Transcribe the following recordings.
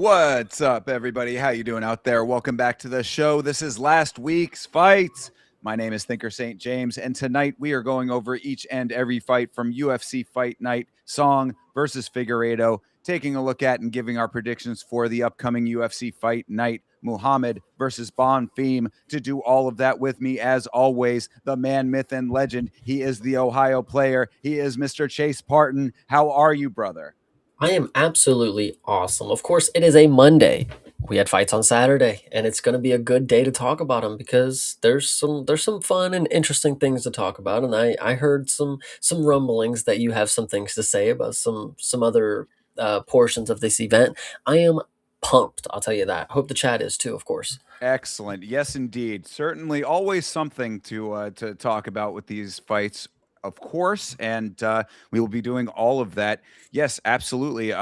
What's up, everybody? How you doing out there? Welcome back to the show. This is last week's fights. My name is Thinker St. James, and tonight we are going over each and every fight from UFC Fight Night, Xiong versus Figueiredo, taking a look at and giving our predictions for the upcoming UFC Fight Night, Muhammad versus Bonfim. To do all of that with me, as always, the man, myth, and legend. He is the Ohio player. He is Mr. Chase Parton. How are you, brother? I am absolutely awesome. Of course, it is a Monday. We had fights on Saturday, and it's going to be a good day to talk about them because there's some fun and interesting things to talk about. And I heard some rumblings that you have some things to say about some other portions of this event. I am pumped. I'll tell you that. Hope the chat is too, of course. Excellent. Yes, indeed. Certainly, always something to talk about with these fights, of course, and we will be doing all of that. Yes, absolutely.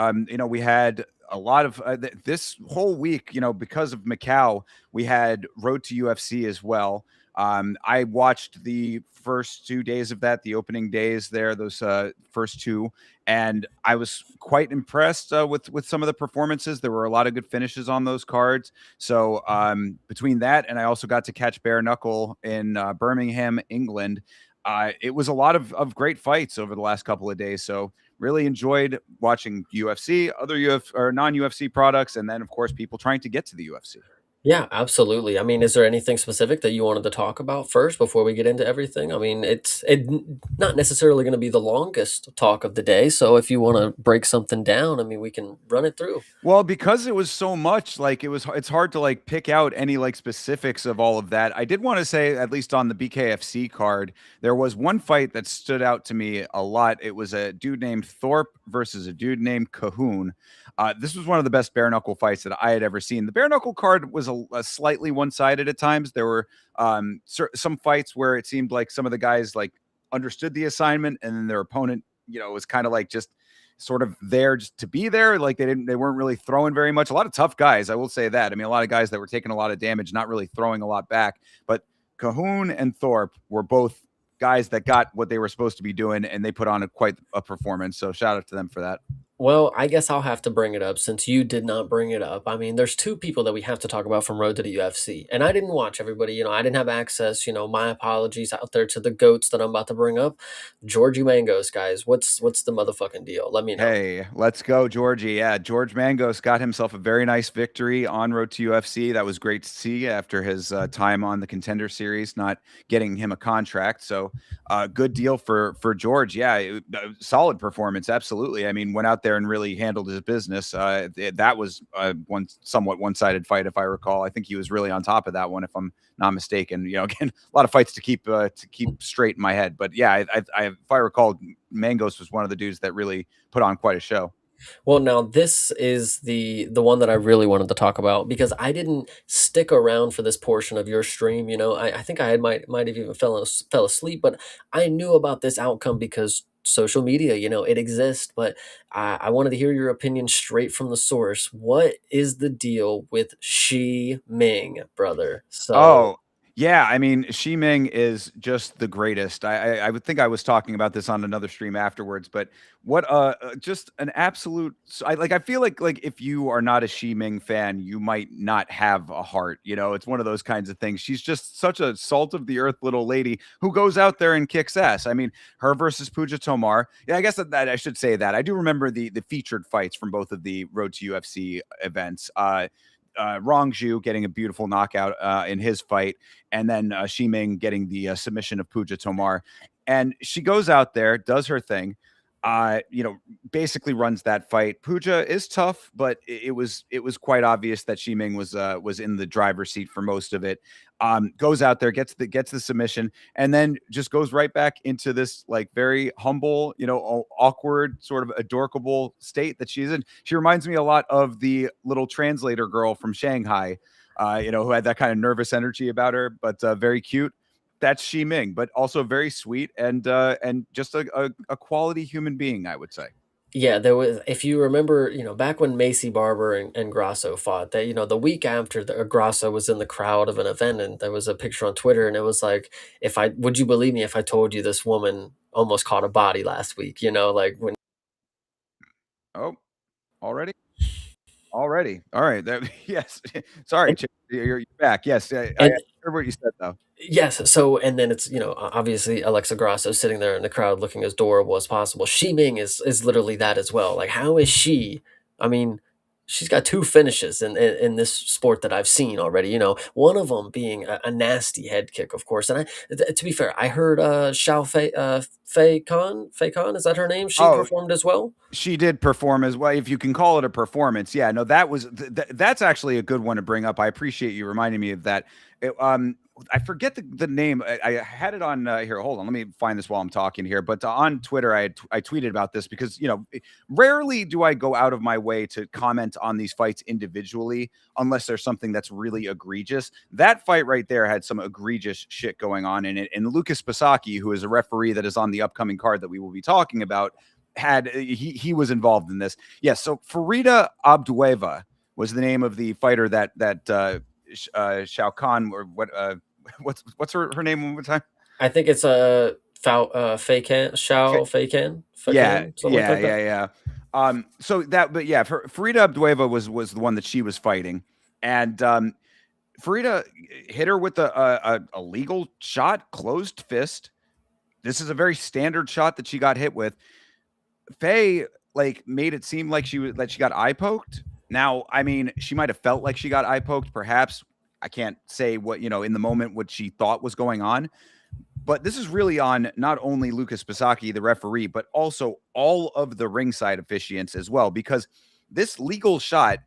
We had a lot of this whole week. Because of Macau, we had Road to UFC as well. I watched the first 2 days of that, the opening days there, those first two, and I was quite impressed with some of the performances. There were a lot of good finishes on those cards. So between that and I also got to catch bare knuckle in Birmingham, England. It was a lot of great fights over the last couple of days. So really enjoyed watching UFC, other or non-UFC products, and then of course people trying to get to the UFC. Yeah, absolutely. I mean, is there anything specific that you wanted to talk about first before we get into everything? I mean, not necessarily going to be the longest talk of the day, so if you want to break something down, I mean, we can run it through. Well, because it was so much, like it's hard to like pick out any like specifics of all of that. I did want to say, at least on the BKFC card, there was one fight that stood out to me a lot. It was a dude named Thorpe versus a dude named Cahoon. This was one of the best bare knuckle fights that I had ever seen. The bare knuckle card was a slightly one sided at times. There were some fights where it seemed like some of the guys like understood the assignment, and then their opponent, was kind of like just sort of there just to be there. Like they weren't really throwing very much. A lot of tough guys, I will say that. I mean, a lot of guys that were taking a lot of damage, not really throwing a lot back. But Cahoon and Thorpe were both guys that got what they were supposed to be doing, and they put on quite a performance. So shout out to them for that. Well, I guess I'll have to bring it up since you did not bring it up. I mean, there's two people that we have to talk about from Road to the UFC. And I didn't watch everybody, I didn't have access, my apologies out there to the goats that I'm about to bring up. Georgie Mangos, guys, what's the motherfucking deal? Let me know. Hey, let's go, Georgie. Yeah, George Mangos got himself a very nice victory on Road to UFC. That was great to see after his time on the Contender Series, not getting him a contract. So, good deal for George. Yeah, solid performance. Absolutely. I mean, went out there and really handled his business. That was one somewhat one-sided fight, if I recall. I think he was really on top of that one, if I'm not mistaken. Again, a lot of fights to keep straight in my head. But yeah, if I recall, Mangos was one of the dudes that really put on quite a show. Well, now this is the one that I really wanted to talk about because I didn't stick around for this portion of your stream. I think I might have even fell asleep, but I knew about this outcome because social media, it exists. But I wanted to hear your opinion straight from the source. What is the deal with Meng, brother? So Oh, yeah. I mean, Meng is just the greatest. I would think I was talking about this on another stream afterwards, but what just an absolute. I feel like if you are not a Meng fan, you might not have a heart. It's one of those kinds of things. She's just such a salt of the earth little lady who goes out there and kicks ass. I mean, her versus Puja Tomar. Yeah, I guess that I should say that. I do remember the featured fights from both of the Road to UFC events. Rongju getting a beautiful knockout in his fight, and then Meng getting the submission of Puja Tomar. And she goes out there, does her thing, uh, you know, basically runs that fight. Puja is tough, but it was quite obvious that Meng was in the driver's seat for most of it. Goes out there, gets the submission, and then just goes right back into this like very humble, awkward, sort of adorable state that she's in. She reminds me a lot of the little translator girl from Shanghai, who had that kind of nervous energy about her, but very cute. That's Meng, but also very sweet and just a quality human being, I would say. yeah, there was, if you remember, back when Macy Barber and Grasso fought, that, the week after Grasso was in the crowd of an event, and there was a picture on Twitter, and it was like, would you believe me if I told you this woman almost caught a body last week? Like when Oh, already? Already. All right. Yes. Sorry, And, Chip, you're back. Yes, I and heard what you said though. yes, so and then it's, obviously Alexa Grasso sitting there in the crowd looking as adorable as possible. Shi Ming is literally that as well. Like, how is she? I mean, she's got two finishes in this sport that I've seen already. One of them being a nasty head kick, of course. And to be fair, I heard Xiao Fei Khan, is that her name? She Oh, performed as well. she did perform as well, if you can call it a performance. Yeah, no, that was that's actually a good one to bring up. I appreciate you reminding me of that. I forget the name. I had it on here. Hold on, let me find this while I'm talking here. But on Twitter, I tweeted about this because rarely do I go out of my way to comment on these fights individually unless there's something that's really egregious. That fight right there had some egregious shit going on in it, and Lucas Pisaki, who is a referee that is on the upcoming card that we will be talking about, he was involved in this. Yes, so Farida Abdueva was the name of the fighter that Shao Kahn, or what's her name one more time? I think it's a Fei Kan, Fei Yeah, Kan, something yeah, like that. yeah, yeah. So that, but yeah, Farida Abdueva was the one that she was fighting, and Farida hit her with a legal shot, closed fist. This is a very standard shot that she got hit with. Faye like made it seem like she got eye poked. Now, I mean, she might have felt like she got eye poked, perhaps. I can't say what, in the moment what she thought was going on. But this is really on not only Lucas Pisaki, the referee, but also all of the ringside officiants as well, because this legal shot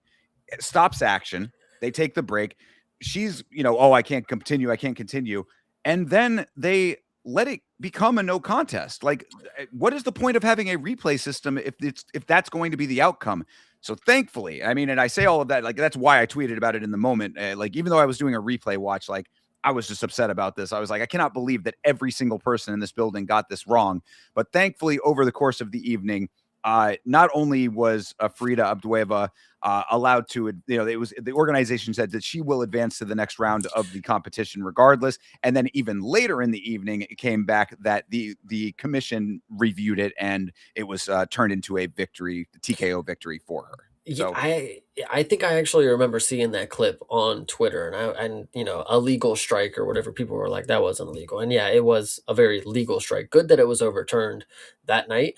stops action. They take the break. She's, oh, I can't continue. I can't continue. And then they let it become a no contest. Like, what is the point of having a replay system if that's going to be the outcome? So thankfully, I mean, and I say all of that, like, that's why I tweeted about it in the moment. Like, even though I was doing a replay watch, like, I was just upset about this. I was like, I cannot believe that every single person in this building got this wrong. But thankfully, over the course of the evening, not only was Frida Abdueva allowed to, it was the organization said that she will advance to the next round of the competition regardless. And then even later in the evening, it came back that the commission reviewed it and it was turned into a victory, TKO victory for her. Yeah, So I think I actually remember seeing that clip on Twitter, and a legal strike or whatever. People were like, that wasn't illegal, and yeah, it was a very legal strike. Good that it was overturned that night.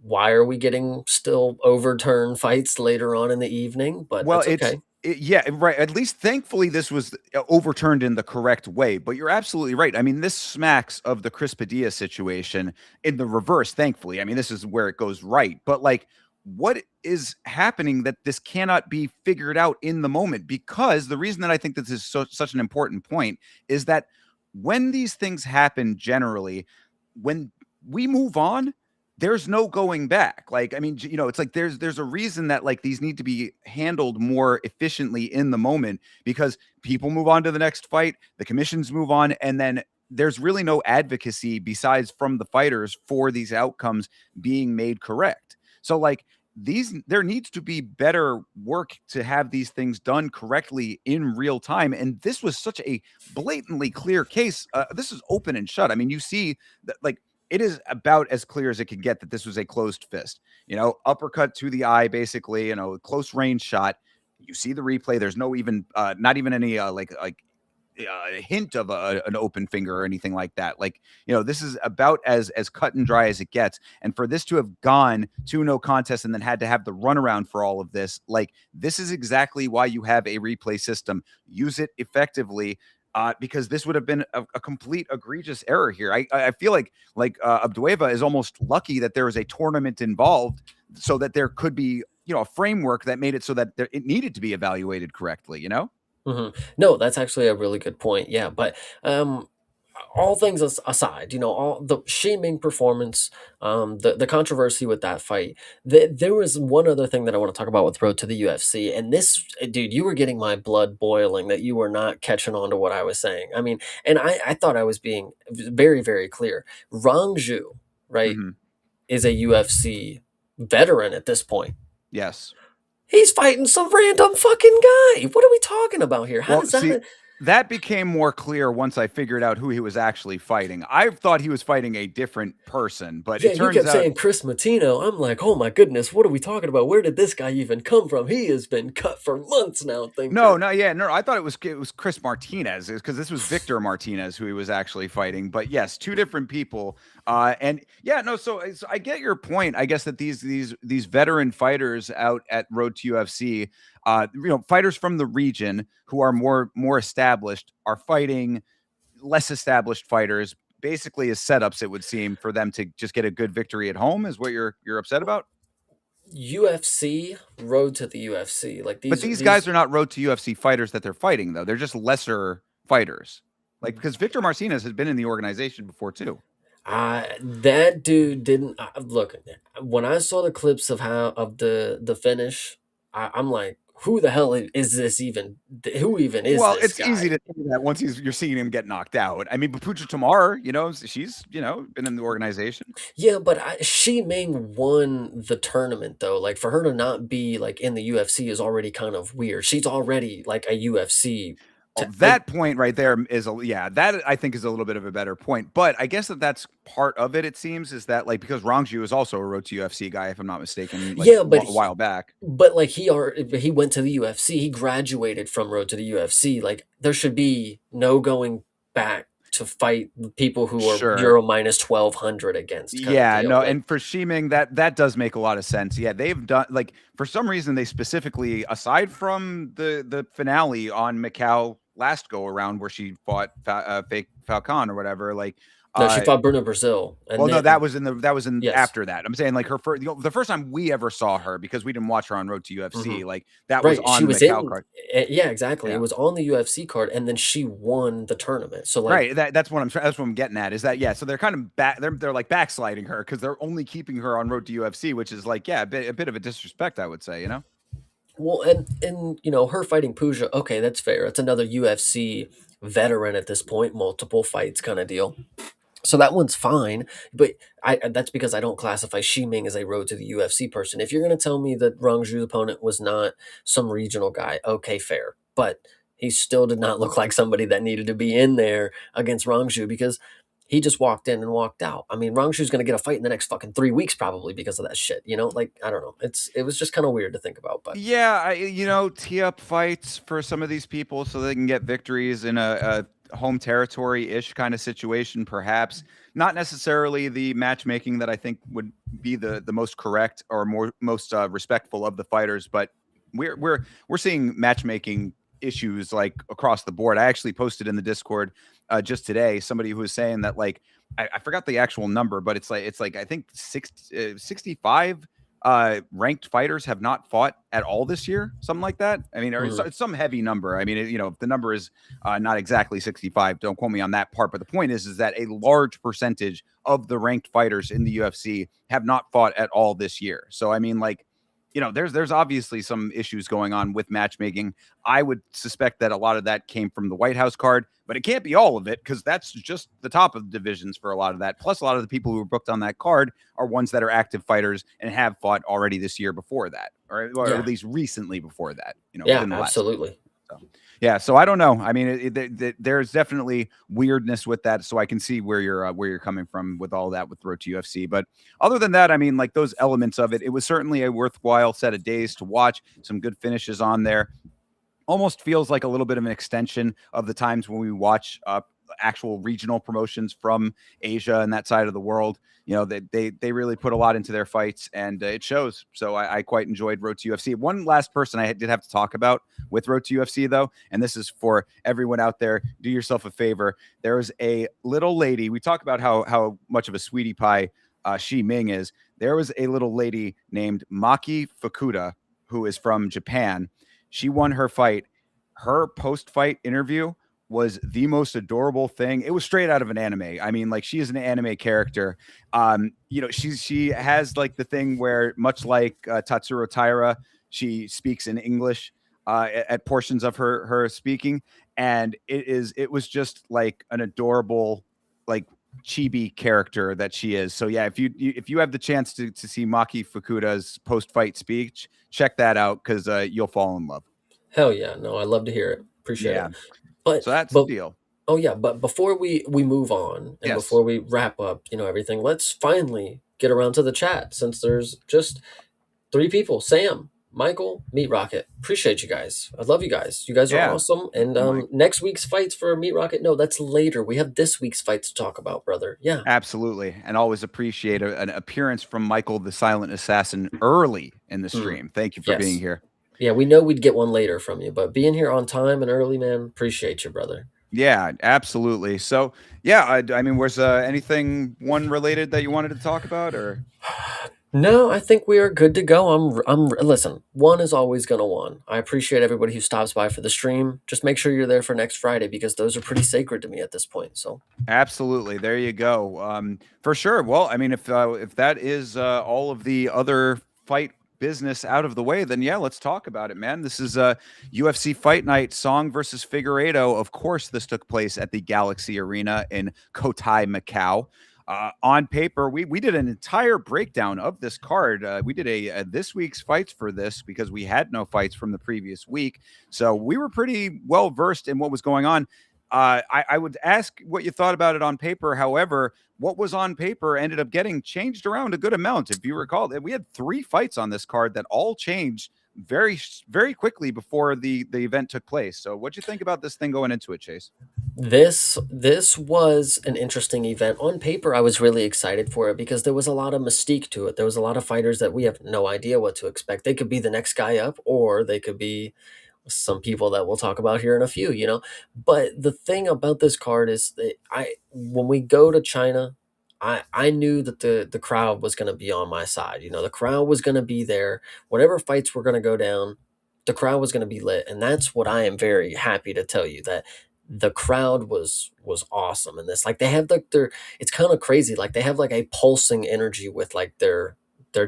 Why are we getting still overturned fights later on in the evening? But well, that's okay. yeah, right. At least thankfully this was overturned in the correct way. But you're absolutely right. I mean, this smacks of the Chris Padilla situation in the reverse, thankfully. I mean, this is where it goes right. But like, what is happening that this cannot be figured out in the moment? Because the reason that I think this is such an important point is that when these things happen generally, when we move on, there's no going back. Like, I mean, it's like there's a reason that like these need to be handled more efficiently in the moment, because people move on to the next fight, the commissions move on, and then there's really no advocacy besides from the fighters for these outcomes being made correct. So like, there needs to be better work to have these things done correctly in real time, and this was such a blatantly clear case. This is open and shut. I mean, you see that, like, it is about as clear as it could get that this was a closed fist, uppercut to the eye, basically, close range shot. You see the replay. There's no even, not even any, hint of an open finger or anything like that. Like, this is about as cut and dry as it gets. And for this to have gone to no contest and then had to have the runaround for all of this, like, this is exactly why you have a replay system. Use it effectively. Because this would have been a complete egregious error here. I feel like Abdueva is almost lucky that there was a tournament involved, so that there could be a framework that made it so that it needed to be evaluated correctly. No, that's actually a really good point. Yeah, but all things aside, all the shaming performance, the controversy with that fight. There was one other thing that I want to talk about with Road to the UFC, and this, dude, you were getting my blood boiling that you were not catching on to what I was saying. I mean, and I thought I was being very, very clear. Rangju, right, Mm-hmm. is a UFC veteran at this point. Yes. He's fighting some random fucking guy. What are we talking about here? How Well, does see, that? that became more clear once I figured out who he was actually fighting. I thought he was fighting a different person, but Yeah, it you turns kept out saying Chris Matino. I'm like, oh my goodness, what are we talking about? Where did this guy even come from? He has been cut for months now, no, Thinker. no, yeah, no. I thought it was Chris Martinez because this was Victor Martinez who he was actually fighting. But yes, two different people. And yeah, no. So I get your point. I guess that these veteran fighters out at Road to UFC, fighters from the region who are more established are fighting less established fighters. Basically, as setups, it would seem for them to just get a good victory at home. Is what you're upset about? UFC, road to the UFC. Like But these these guys these are not road to UFC fighters that they're fighting, though. They're just lesser fighters. Like because Victor Martinez has been in the organization before too. that dude didn't look. When I saw the clips of how of the finish, I'm like, who the hell is this even? Who even is Well, this it's easy guy? to say that once you're seeing him get knocked out. I mean, Papucha Tamar, she's been in the organization. Yeah, but Shi Ming won the tournament though. Like for her to not be like in the UFC is already kind of weird. She's already like a UFC. Oh, Like that point right there is that I think is a little bit of a better point. But I guess that's part of it. It seems is that like because Rongju is also a road to UFC guy, if I'm not mistaken, like yeah, a while back. but like he went to the UFC. He graduated from Road to the UFC. Like there should be no going back to fight people who are Sure. Euro minus 1200 against kind of Yeah, deal. no, Like and for Shiming, that does make a lot of sense. Yeah, they've done like for some reason they specifically, aside from the finale on Macau last go around where she fought fake Falcon or whatever, like no, she uh fought Bruno Brazil, and well, no, then that was in yes, after that. I'm saying like her first, the first time we ever saw her because we didn't watch her on Road to hmm UFC, like that was right. She on the was Macau in, card. yeah, exactly. It Yeah. was on the UFC card, and then she won the tournament. So like, Right. That's what I'm getting at is that yeah. So they're kind of they're like backsliding her because they're only keeping her on Road to UFC, which is like yeah, a bit of a disrespect, I would say. well, and her fighting Puja. Okay, that's fair. It's another UFC veteran at this point, multiple fights kind of deal. So that one's fine, but that's because I don't classify Shi Ming as a road to the UFC person. If you're going to tell me that Rangju's opponent was not some regional guy, okay, fair. But he still did not look like somebody that needed to be in there against Rangju because he just walked in and walked out. I mean, Rangju's going to get a fight in the next fucking 3 weeks probably because of that shit. Like I don't know. It was just kind of weird to think about, but Yeah, tee up fights for some of these people so they can get victories in a home territory-ish kind of situation, perhaps. Not necessarily the matchmaking that I think would be the most correct or most respectful of the fighters, but we're seeing matchmaking issues like across the board. I actually posted in the Discord just today somebody who was saying that like I forgot the actual number, but it's like I think 65 ranked fighters have not fought at all this year, something like that. I mean, or mm, it's some heavy number. I mean, if the number is not exactly 65, don't quote me on that part. But the point is that a large percentage of the ranked fighters in the UFC have not fought at all this year. So I mean, like, there's obviously some issues going on with matchmaking. I would suspect that a lot of that came from the White House card, but it can't be all of it because that's just the top of the divisions for a lot of that. Plus, a lot of the people who were booked on that card are ones that are active fighters and have fought already this year before that, or at yeah, least recently before that, yeah, within the last. absolutely. So, yeah, so I don't know. I mean, there's definitely weirdness with that, so I can see where you're coming from with all that with Road to UFC. But other than that, I mean, like those elements of it, it was certainly a worthwhile set of days to watch. Some good finishes on there. Almost feels like a little bit of an extension of the times when we watch actual regional promotions from Asia and that side of the world. They really put a lot into their fights, and it shows. So I quite enjoyed Road to UFC. One last person I did have to talk about with Road to UFC, though, and this is for everyone out there. Do yourself a favor. There was a little lady. We talk about how much of a sweetie pie Shi Ming is. There was a little lady named Maki Fukuda who is from Japan. She won her fight. Her post-fight interview was the most adorable thing. It was straight out of an anime. I mean, like she is an anime character. She has like the thing where much like Tatsuro Taira, she speaks in English at portions of her speaking, and it was just like an adorable like chibi character that she is. So yeah, if you have the chance to see Maki Fukuda's post-fight speech, check that out because you'll fall in love. Hell yeah. No, I love to hear it. Appreciate Yeah. it. But So that's the but deal. oh yeah, but before we move on and Yes. before we wrap up, everything, let's finally get around to the chat since there's just three people: Sam, Michael, Meat Rocket. Appreciate you guys. I love you guys. You guys are Yeah. awesome. And Mike. next week's fights for Meat Rocket. No, that's later. We have this week's fights to talk about, brother. Yeah. Absolutely. And always appreciate an appearance from Michael the Silent Assassin early in the Mm, stream. Thank you for being yes. here. Yeah, we know we'd get one later from you, but being here on time and early, man, appreciate you, brother. Yeah, absolutely. So, yeah, I mean, was anything one related that you wanted to talk about, or? No, I think we are good to go. Listen, one is always gonna one. I appreciate everybody who stops by for the stream. Just make sure you're there for next Friday because those are pretty sacred to me at this point. So, Absolutely. There you go. For sure. Well, I mean, if that is all of the other fight business out of the way, then yeah, let's talk about it, man. This is UFC Fight Night, Song versus Figueiredo. Of course, this took place at the Galaxy Arena in Cotai, Macau. On paper, we did an entire breakdown of this card. We did a this week's fights for this because we had no fights from the previous week, so we were pretty well versed in what was going on. I would ask what you thought about it on paper. However, what was on paper ended up getting changed around a good amount. If you recall, we had 3 fights on this card that all changed very quickly before the event took place. So, what'd you think about this thing going into it, Chase? this was an interesting event. On paper, I was really excited for it because there was a lot of mystique to it. There was a lot of fighters that we have no idea what to expect. They could be the next guy up, or they could be some people that we'll talk about here in a few. But the thing about this card is that when we go to China, I knew that the crowd was going to be on my side. The crowd was going to be there. Whatever fights were going to go down, the crowd was going to be lit, and that's what I am very happy to tell you, that the crowd was awesome in this. Like, they have like their it's kind of crazy. Like, they have like a pulsing energy with like their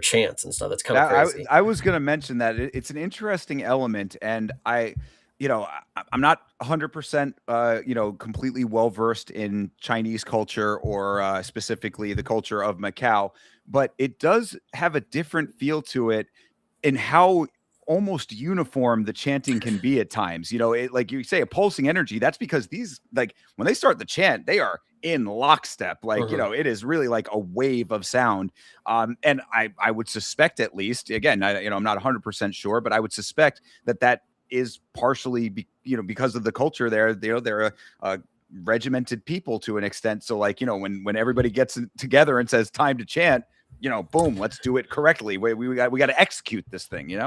chants and stuff. It's kind of That crazy. I was going to mention that it's an interesting element, and I'm not 100% completely well versed in Chinese culture or specifically the culture of Macau, but it does have a different feel to it in how almost uniform the chanting can be at times. It, like you say, a pulsing energy. That's because these, like, when they start the chant, they are in lockstep. Like, Mhm. it is really like a wave of sound. And I would suspect, at least, again, I'm not 100% sure, but I would suspect that is partially because of the culture there. They're a regimented people to an extent. So, like, when everybody gets together and says time to chant, boom, let's do it correctly. We got to execute this thing.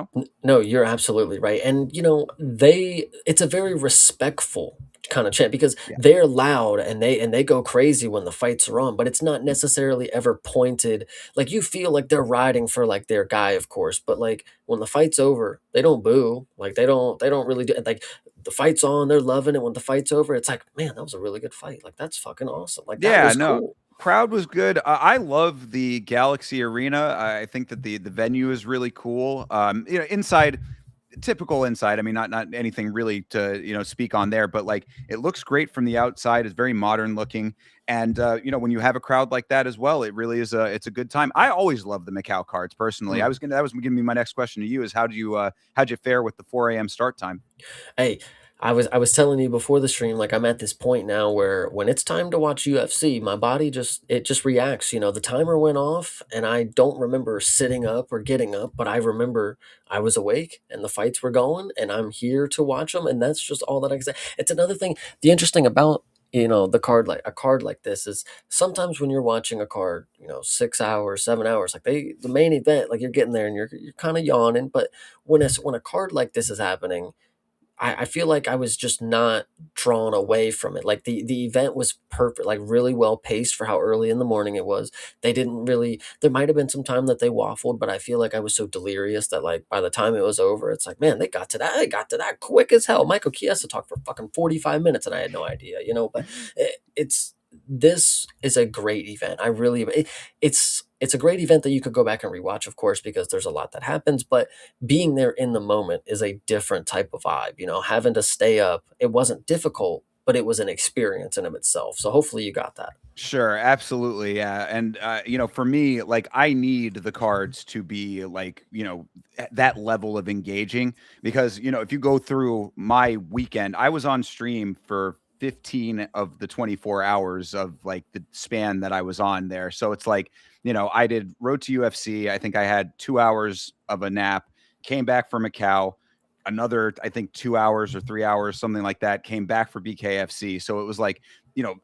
No, you're absolutely right. And it's a very respectful kind of chant because Yeah. they're loud and they go crazy when the fights are on, but it's not necessarily ever pointed. Like, you feel like they're riding for like their guy, of course, but like when the fight's over, they don't boo. Like, they don't really do, like, the fight's on, they're loving it. When the fight's over, it's like, man, that was a really good fight. Like, that's fucking awesome. Like, that Yeah, was no, cool. crowd was good. I love the Galaxy Arena. I think that the venue is really cool. Inside, typical inside. I mean, not anything really to speak on there, but like, it looks great from the outside. It's very modern looking, and when you have a crowd like that as well, it really is it's a good time. I always love the Macau cards personally. Mm. That was gonna be my next question to you: is how'd you fare with the 4 a.m. start time? Hey, I was telling you before the stream, like, I'm at this point now where when it's time to watch UFC, my body just reacts. The timer went off and I don't remember sitting up or getting up, but I remember I was awake and the fights were going and I'm here to watch them, and that's just all that I can say. It's another thing. The interesting about the card, like a card like this, is sometimes when you're watching a card, 6 hours, 7 hours, like the main event, like, you're getting there and you're kind of yawning, but when a card like this is happening, I feel like I was just not drawn away from it. Like, the event was perfect, like, really well paced for how early in the morning it was. They didn't really There might have been some time that they waffled, but I feel like I was so delirious that, like, by the time it was over, it's like, man, they got to that quick as hell. Michael Chiesa talked for fucking 45 minutes and I had no idea. But this is a great event. It's a great event that you could go back and rewatch, of course, because there's a lot that happens, but being there in the moment is a different type of vibe. Having to stay up, it wasn't difficult, but it was an experience in of itself. So hopefully you got that. Sure, absolutely, yeah, and, for me, like, I need the cards to be, like, at that level of engaging because, if you go through my weekend, I was on stream for 15 of the 24 hours of, like, the span that I was on there, so it's like, I did Road to UFC, I think I had 2 hours of a nap, came back from Macau, another, I think, 2 hours or 3 hours, something like that, came back for BKFC, so it was like,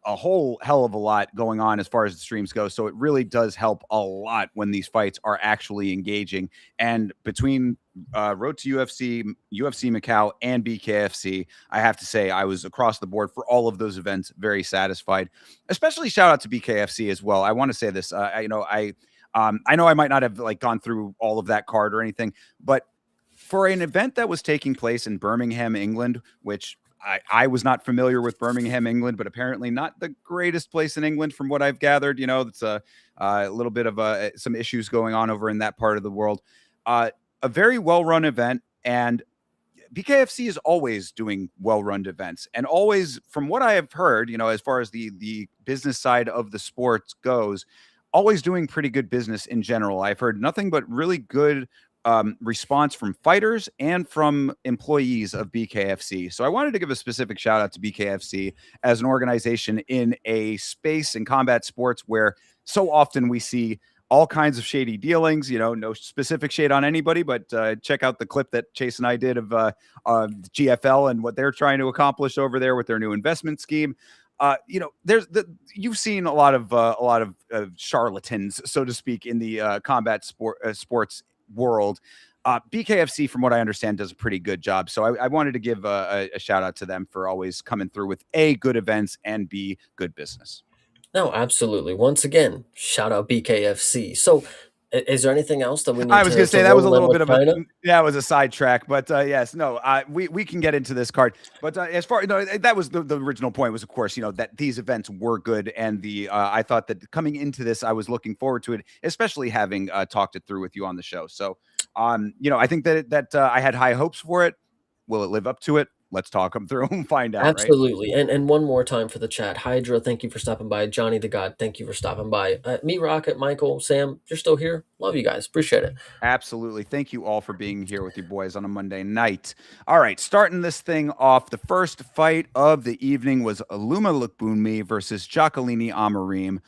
a whole hell of a lot going on as far as the streams go. So it really does help a lot when these fights are actually engaging. And between Road to UFC, UFC Macau, and BKFC, I have to say I was across the board for all of those events very satisfied. Especially shout out to BKFC as well. I want to say this. I know I might not have like gone through all of that card or anything, but for an event that was taking place in Birmingham, England, which I was not familiar with Birmingham, England, but apparently not the greatest place in England from what I've gathered. It's a little bit of some issues going on over in that part of the world. A very well run event, and BKFC is always doing well run events, and always, from what I have heard, as far as the business side of the sports goes, always doing pretty good business in general. I've heard nothing but really good response from fighters and from employees of BKFC. So I wanted to give a specific shout out to BKFC as an organization in a space in combat sports where so often we see all kinds of shady dealings. No specific shade on anybody, but check out the clip that Chase and I did of GFL and what they're trying to accomplish over there with their new investment scheme. You've seen a lot of charlatans, so to speak, in the combat sports world. BKFC, from what I understand, does a pretty good job. So I wanted to give a shout out to them for always coming through with A, good events, and B, good business. No, absolutely. Once again, shout out BKFC. So, is there anything else that we I need was going to to say that was a roll in little with bit of China? that was a sidetrack, but yes, no, we can get into this card. But as far no, that was the original point was, of course, that these events were good, and I thought that coming into this, I was looking forward to it, especially having talked it through with you on the show. So, I think that I had high hopes for it. Will it live up to it? Let's talk them through and find out, right? Absolutely. And one more time for the chat. Hydra, thank you for stopping by. Johnny the God, thank you for stopping by. Me, Rocket, Michael, Sam, you're still here. Love you guys. Appreciate it. Absolutely. Thank you all for being here with you boys on a Monday night. All right, starting this thing off, the first fight of the evening was Loma Lookboonmee versus Jaqueline Amorim.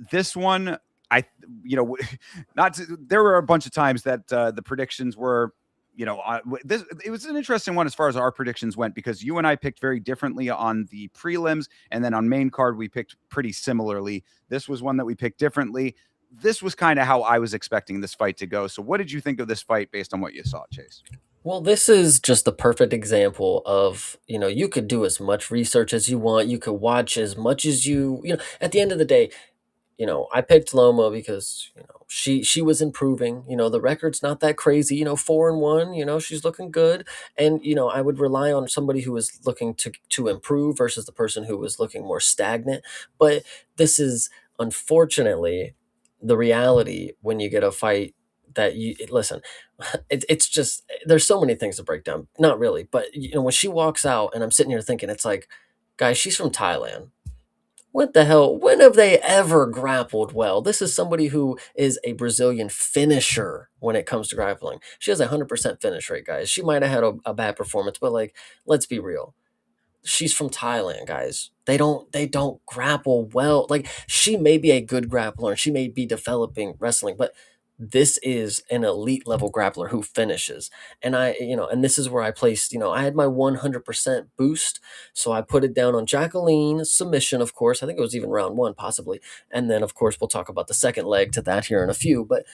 This one, there were a bunch of times that the predictions were, it was an interesting one as far as our predictions went because you and I picked very differently on the prelims, and then on main card we picked pretty similarly. This was one that we picked differently. This was kind of how I was expecting this fight to go. So what did you think of this fight based on what you saw, Chase? Well, this is just the perfect example of, you could do as much research as you want. You could watch as much as at the end of the day, I picked Loma because she was improving. The record's not that crazy. 4-1. She's looking good, and I would rely on somebody who was looking to improve versus the person who was looking more stagnant. But this is unfortunately the reality when you get a fight that you listen. It's just there's so many things to break down. Not really, but when she walks out, and I'm sitting here thinking, it's like, guys, she's from Thailand. What the hell? When have they ever grappled well? This is somebody who is a Brazilian finisher when it comes to grappling. She has a 100% finish rate, guys. She might have had a bad performance, but like, let's be real. She's from Thailand, guys. They don't grapple well. Like, she may be a good grappler and she may be developing wrestling, but this is an elite level grappler who finishes. And and this is where I placed, I had my 100% boost. So I put it down on Jaqueline submission, of course. I think it was even round one, possibly. And then, of course, we'll talk about the second leg to that here in a few. But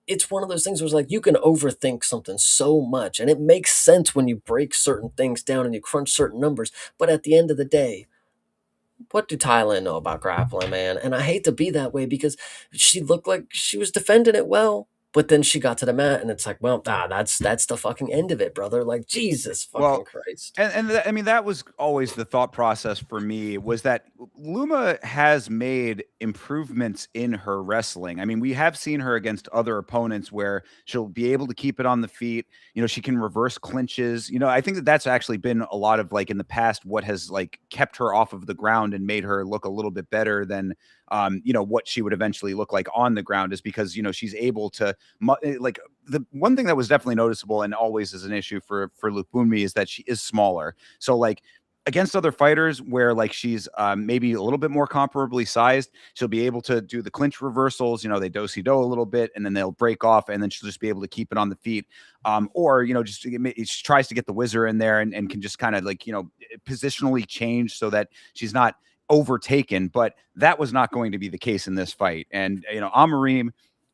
it's one of those things where it's like you can overthink something so much. And it makes sense when you break certain things down and you crunch certain numbers. But at the end of the day, what do Thailand know about grappling, man? And I hate to be that way because she looked like she was defending it well, But then she got to the mat, and it's like, well, that's the fucking end of it, brother. Like, Jesus fucking Well, Christ. I mean, that was always the thought process for me, was that Luma has made improvements in her wrestling. I mean, we have seen her against other opponents where she'll be able to keep it on the feet. You know, she can reverse clinches. You know, I think that that's actually been a lot of, like, in the past, what has, like, kept her off of the ground and made her look a little bit better than, you know, what she would eventually look like on the ground, is because, you know, she's able to, like, the one thing that was definitely noticeable and always is an issue for Lookboonmee is that she is smaller. So, like, against other fighters where, like, she's maybe a little bit more comparably sized, she'll be able to do the clinch reversals. You know, they do do a little bit and then they'll break off, and then she'll just be able to keep it on the feet. Or, you know, just she tries to get the whizzer in there, and can just kind of, like, you know, positionally change so that she's not overtaken. But that was not going to be the case in this fight. And, you know, Amorim,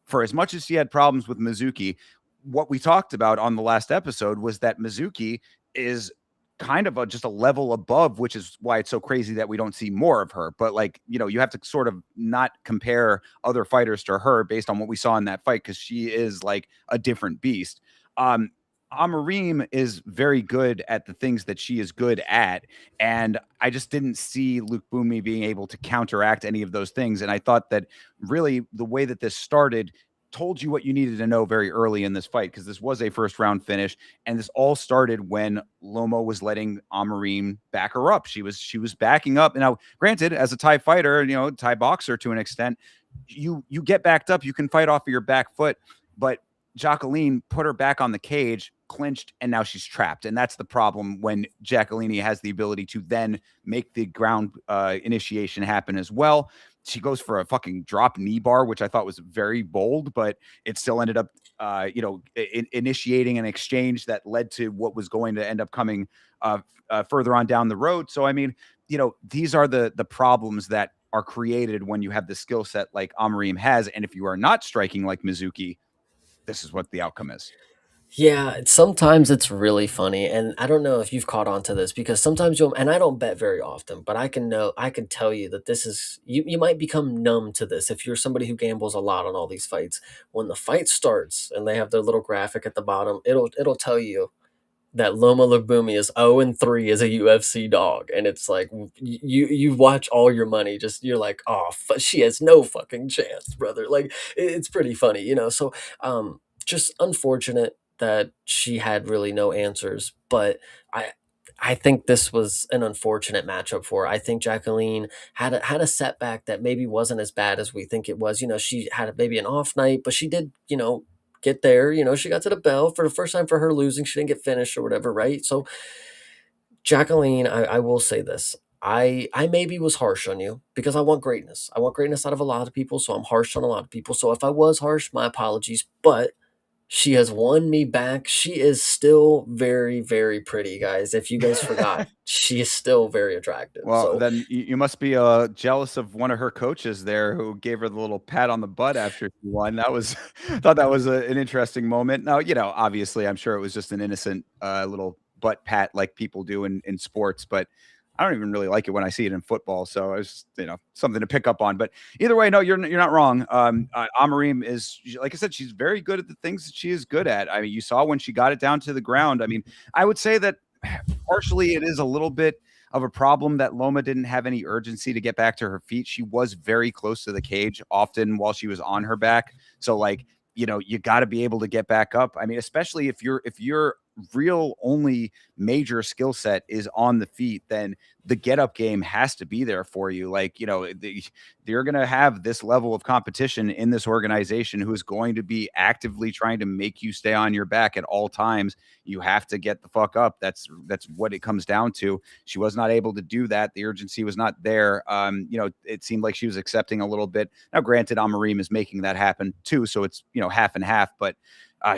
for as much as she had problems with Mizuki, what we talked about on the last episode was that Mizuki is kind of just a level above, which is why it's so crazy that we don't see more of her. But, like, you know, you have to sort of not compare other fighters to her based on what we saw in that fight, because she is like a different beast. Um, Amorim is very good at the things that she is good at, and I just didn't see Lookboonmee being able to counteract any of those things. And I thought that really the way that this started told you what you needed to know very early in this fight, because this was a first round finish, and this all started when Loma was letting Amorim back her up. She was backing up. Now, granted, as a Thai fighter, you know, Thai boxer to an extent, you get backed up, you can fight off of your back foot, but Jaqueline put her back on the cage, clinched, and now she's trapped. And that's the problem when Jaqueline has the ability to then make the ground initiation happen as well. She goes for a fucking drop knee bar, which I thought was very bold, but it still ended up, you know, initiating an exchange that led to what was going to end up coming further on down the road. So, I mean, you know, these are the problems that are created when you have the skill set like Amorim has. And if you are not striking like Mizuki, this is what the outcome is. Yeah, sometimes it's really funny, and I don't know if you've caught on to this because sometimes you'll, and I don't bet very often, but I can tell you that this is, you might become numb to this if you're somebody who gambles a lot on all these fights. When the fight starts and they have their little graphic at the bottom, it'll tell you that Loma Lookboonmee is 0-3 as a UFC dog, and it's like, you watch all your money, just you're like, oh, she has no fucking chance, brother. Like, it's pretty funny, you know. So, just unfortunate that she had really no answers, but I. I think this was an unfortunate matchup for her. I think Jaqueline had a setback that maybe wasn't as bad as we think it was. You know, she had maybe an off night, but she did, you know, get there. You know, she got to the bell for the first time for her losing. She didn't get finished or whatever, right? So, Jacqueline, I will say this. I maybe was harsh on you because I want greatness. I want greatness out of a lot of people, so I'm harsh on a lot of people. So if I was harsh, my apologies. But she has won me back. She is still very, very pretty, guys. If you guys forgot, she is still very attractive. Well, So then you must be jealous of one of her coaches there who gave her the little pat on the butt after she won. That was, thought that was an interesting moment. Now, you know, obviously, I'm sure it was just an innocent little butt pat like people do in sports, but I don't even really like it when I see it in football. So it's, you know, something to pick up on. But either way, no, you're not wrong. Amorim is, like I said, she's very good at the things that she is good at. I mean, you saw when she got it down to the ground. I mean, I would say that partially it is a little bit of a problem that Loma didn't have any urgency to get back to her feet. She was very close to the cage often while she was on her back. So, like, you know, you got to be able to get back up. I mean, especially if your real only major skill set is on the feet, then the get up game has to be there for you. Like, you know, you're going to have this level of competition in this organization who is going to be actively trying to make you stay on your back at all times. You have to get the fuck up. That's what it comes down to. She was not able to do that. The urgency was not there. You know, it seemed like she was accepting a little bit. Now, granted, Amorim is making that happen too, so it's, you know, half and half. But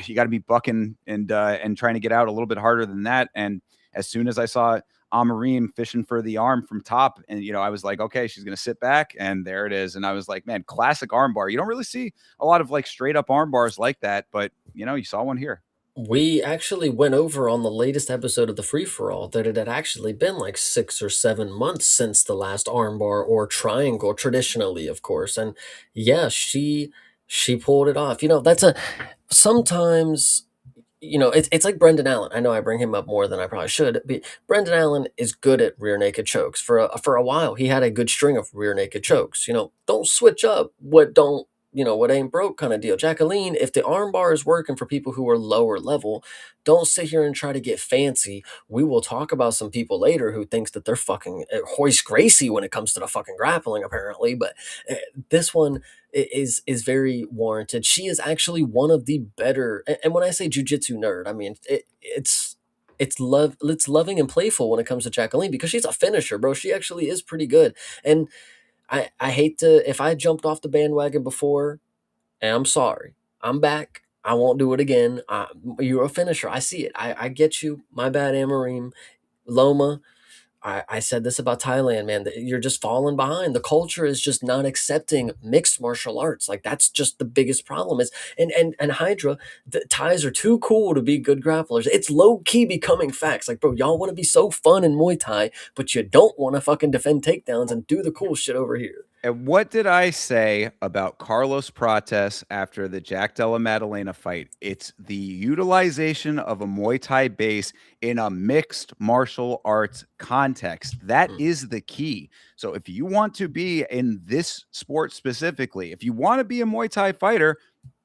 you got to be bucking and trying to get out a little bit harder than that. And as soon as I saw Amorim fishing for the arm from top, and, you know, I was like, okay, she's gonna sit back, and there it is. And I was like, man, classic armbar. You don't really see a lot of, like, straight up arm bars like that, but, you know, you saw one here. we actually went over on the latest episode of the Free For All that it had actually been like 6 or 7 months since the last armbar or triangle, traditionally, of course. And yeah, She pulled it off. That's a sometimes it's like Brendan Allen. I know I bring him up more than I probably should. But Brendan Allen is good at rear naked chokes. For a while, he had a good string of rear naked chokes. Don't switch up what ain't broke kind of deal. Jaqueline, if the armbar is working for people who are lower level, don't sit here and try to get fancy. We will talk about some people later who thinks that they're fucking Hoist Gracie when it comes to the fucking grappling, apparently. But this one is very warranted. She is actually one of the better. And when I say jujitsu nerd, I mean it's loving and playful when it comes to Jacqueline because she's a finisher, bro. She actually is pretty good. And I hate to if I jumped off the bandwagon before, and I'm sorry. I'm back. I won't do it again. You're a finisher. I see it. I get you. My bad, Amorim. Loma, I said this about Thailand, man. That you're just falling behind. The culture is just not accepting mixed martial arts. Like that's just the biggest problem. Is and Hydra, the Thais are too cool to be good grapplers. It's low key becoming facts. Like, bro, y'all want to be so fun in Muay Thai, but you don't want to fucking defend takedowns and do the cool shit over here. And what did I say about Carlos Prates after the Jack Della Maddalena fight? It's the utilization of a Muay Thai base in a mixed martial arts context. That Mm, is the key. So if you want to be in this sport specifically, if you want to be a Muay Thai fighter,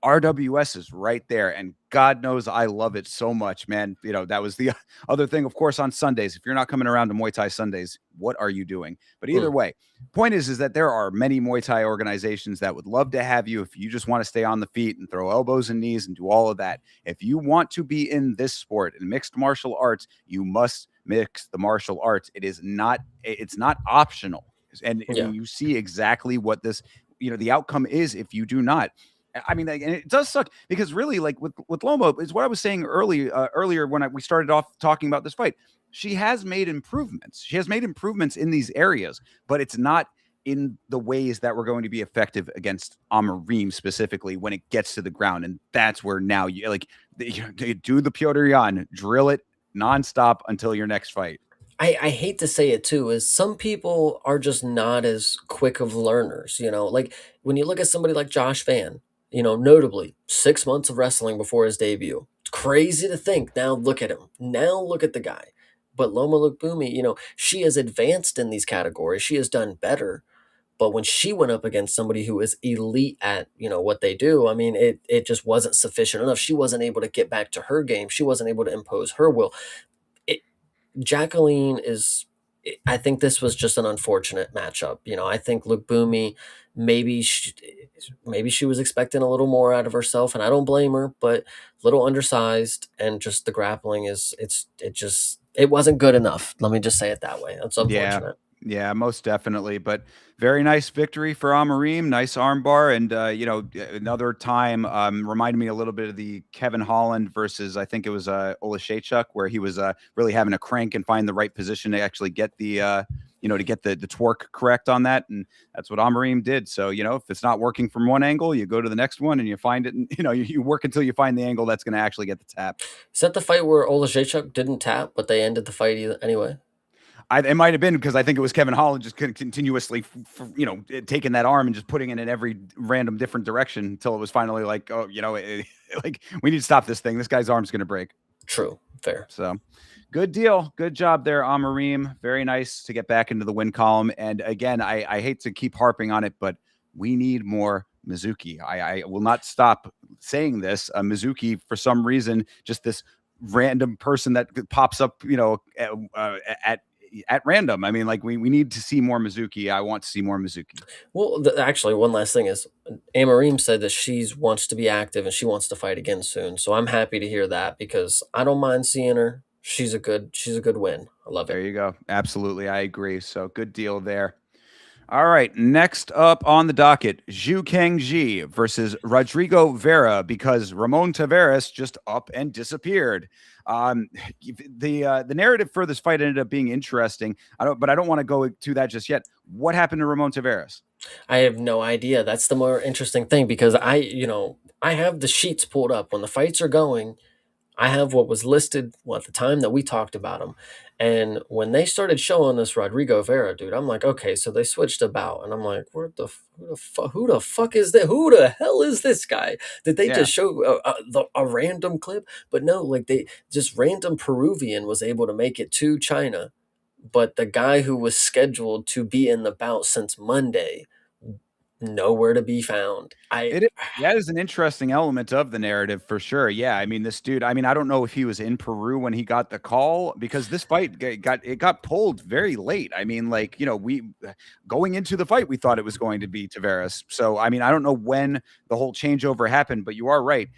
RWS is right there. And God knows I love it so much, man. That was the other thing, of course, on Sundays. If you're not coming around to Muay Thai Sundays, what are you doing? But either mm, way, point is that there are many Muay Thai organizations that would love to have you if you just want to stay on the feet and throw elbows and knees and do all of that. If you want to be in this sport, in mixed martial arts, you must mix the martial arts. It's not optional. And yeah. you see exactly what the outcome is if you do not. I mean, and it does suck because really, like with Loma, is what I was saying earlier when we started off talking about this fight. She has made improvements. She has made improvements in these areas, but it's not in the ways that were going to be effective against Amorim specifically when it gets to the ground. And that's where now you do the Piotr Jan, drill it nonstop until your next fight. I hate to say it too, is some people are just not as quick of learners. Like when you look at somebody like Josh Van, notably 6 months of wrestling before his debut. It's crazy to think. Now look at him. Now look at the guy. But Loma Lookboonmee, she has advanced in these categories. She has done better. But when she went up against somebody who is elite at, what they do, I mean, it just wasn't sufficient enough. She wasn't able to get back to her game. She wasn't able to impose her will. It, Jacqueline is. I think this was just an unfortunate matchup. I think Lookboonmee maybe she, maybe she was expecting a little more out of herself, and I don't blame her. But a little undersized, and just the grappling it wasn't good enough. Let me just say it that way. That's Yeah. unfortunate. Yeah, most definitely. But very nice victory for Amorim. Nice armbar. And, another time reminded me a little bit of the Kevin Holland versus, I think it was Olashechuk, where he was really having to crank and find the right position to actually get to get the torque correct on that. And that's what Amorim did. So, if it's not working from one angle, you go to the next one and you find it. And, you work until you find the angle that's going to actually get the tap. Is that the fight where Olajechuk didn't tap, but they ended the fight anyway? It might have been because I think it was Kevin Holland just continuously, taking that arm and just putting it in every random different direction until it was finally like, oh, like we need to stop this thing. This guy's arm's going to break. True. Fair. So good deal. Good job there, Amorim. Very nice to get back into the win column. And again, I hate to keep harping on it, but we need more Mizuki. I will not stop saying this. Mizuki, for some reason, just this random person that pops up, at random. I mean, like we need to see more Mizuki. I want to see more Mizuki. Well, actually, one last thing is Amorim said that she wants to be active and she wants to fight again soon. So I'm happy to hear that because I don't mind seeing her. She's a good win. I love There it. you go. Absolutely. I agree. So good deal there. All right. Next up on the docket, Zhu Kangjie versus Rodrigo Vera because Ramon Tavares just up and disappeared. Um, the narrative for this fight ended up being interesting. But I don't want to go to that just yet. What happened to Ramon Tavares? I have no idea. That's the more interesting thing because I have the sheets pulled up when the fights are going. I have what was listed at the time that we talked about him. And when they started showing us Rodrigo Vera, dude, I'm like, okay, so they switched about, and I'm like, who the fuck is that? Who the hell is this guy? Did they Yeah. just show a random clip? But no, like they just random Peruvian was able to make it to China, but the guy who was scheduled to be in the bout since Monday, nowhere to be found. It is, that is an interesting element of the narrative for sure. Yeah, I mean, this dude. I mean, I don't know if he was in Peru when he got the call because this fight got pulled very late. I mean, like we going into the fight, we thought it was going to be Tavares. So I mean, I don't know when the whole changeover happened, but you are right.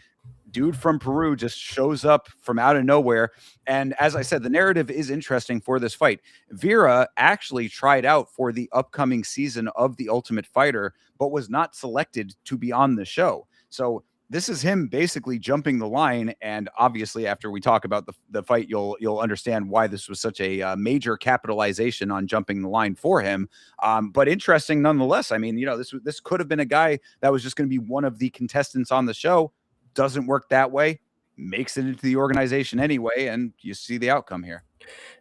Dude from Peru just shows up from out of nowhere. And as I said, the narrative is interesting for this fight. Vera actually tried out for the upcoming season of The Ultimate Fighter, but was not selected to be on the show. So this is him basically jumping the line. And obviously, after we talk about the fight, you'll understand why this was such a major capitalization on jumping the line for him. But interesting nonetheless. I mean, this could have been a guy that was just going to be one of the contestants on the show. Doesn't work that way, makes it into the organization anyway, and you see the outcome here.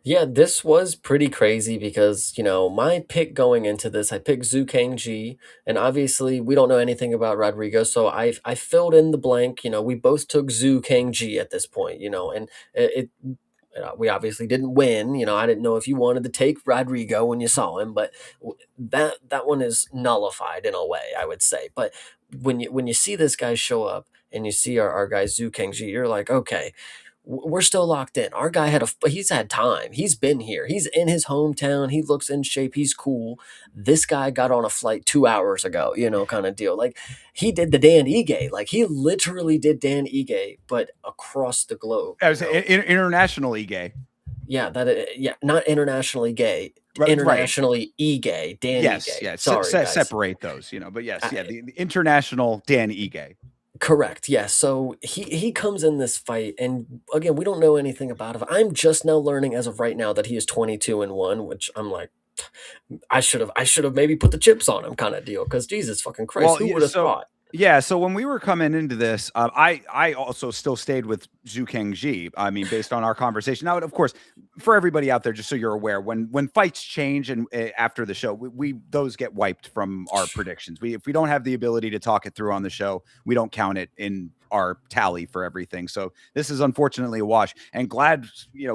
Yeah, this was pretty crazy because, my pick going into this, I picked Zhu Kangjie, and obviously we don't know anything about Rodrigo, so I filled in the blank. We both took Zhu Kangjie at this point, and we obviously didn't win. I didn't know if you wanted to take Rodrigo when you saw him, but that one is nullified in a way, I would say. But when you see this guy show up and you see our guy Zhu Kangjie, you're like, okay, we're still locked in. Our guy he's had time. He's been here. He's in his hometown. He looks in shape. He's cool. This guy got on a flight 2 hours ago, kind of deal. Like he did the Dan Ige. Like he literally did Dan Ige, but across the globe. I was internationally gay. Yeah, yeah, not internationally gay. Right. Internationally e-gay. Dan Yes, Ige. yes. Sorry, guys. Separate those, but yes, yeah, the international Dan Ige. Correct. Yeah. So he comes in this fight, and again, we don't know anything about him. I'm just now learning as of right now that he is 22-1, which I'm like, I should have maybe put the chips on him, kind of deal. Because Jesus fucking Christ, who would have thought? Yeah, so when we were coming into this, I also still stayed with Zhu Kangji. I mean, based on our conversation. Now, of course, for everybody out there, just so you're aware, when fights change and after the show, we those get wiped from our predictions. If we don't have the ability to talk it through on the show, we don't count it in our tally for everything. So this is unfortunately a wash. And glad,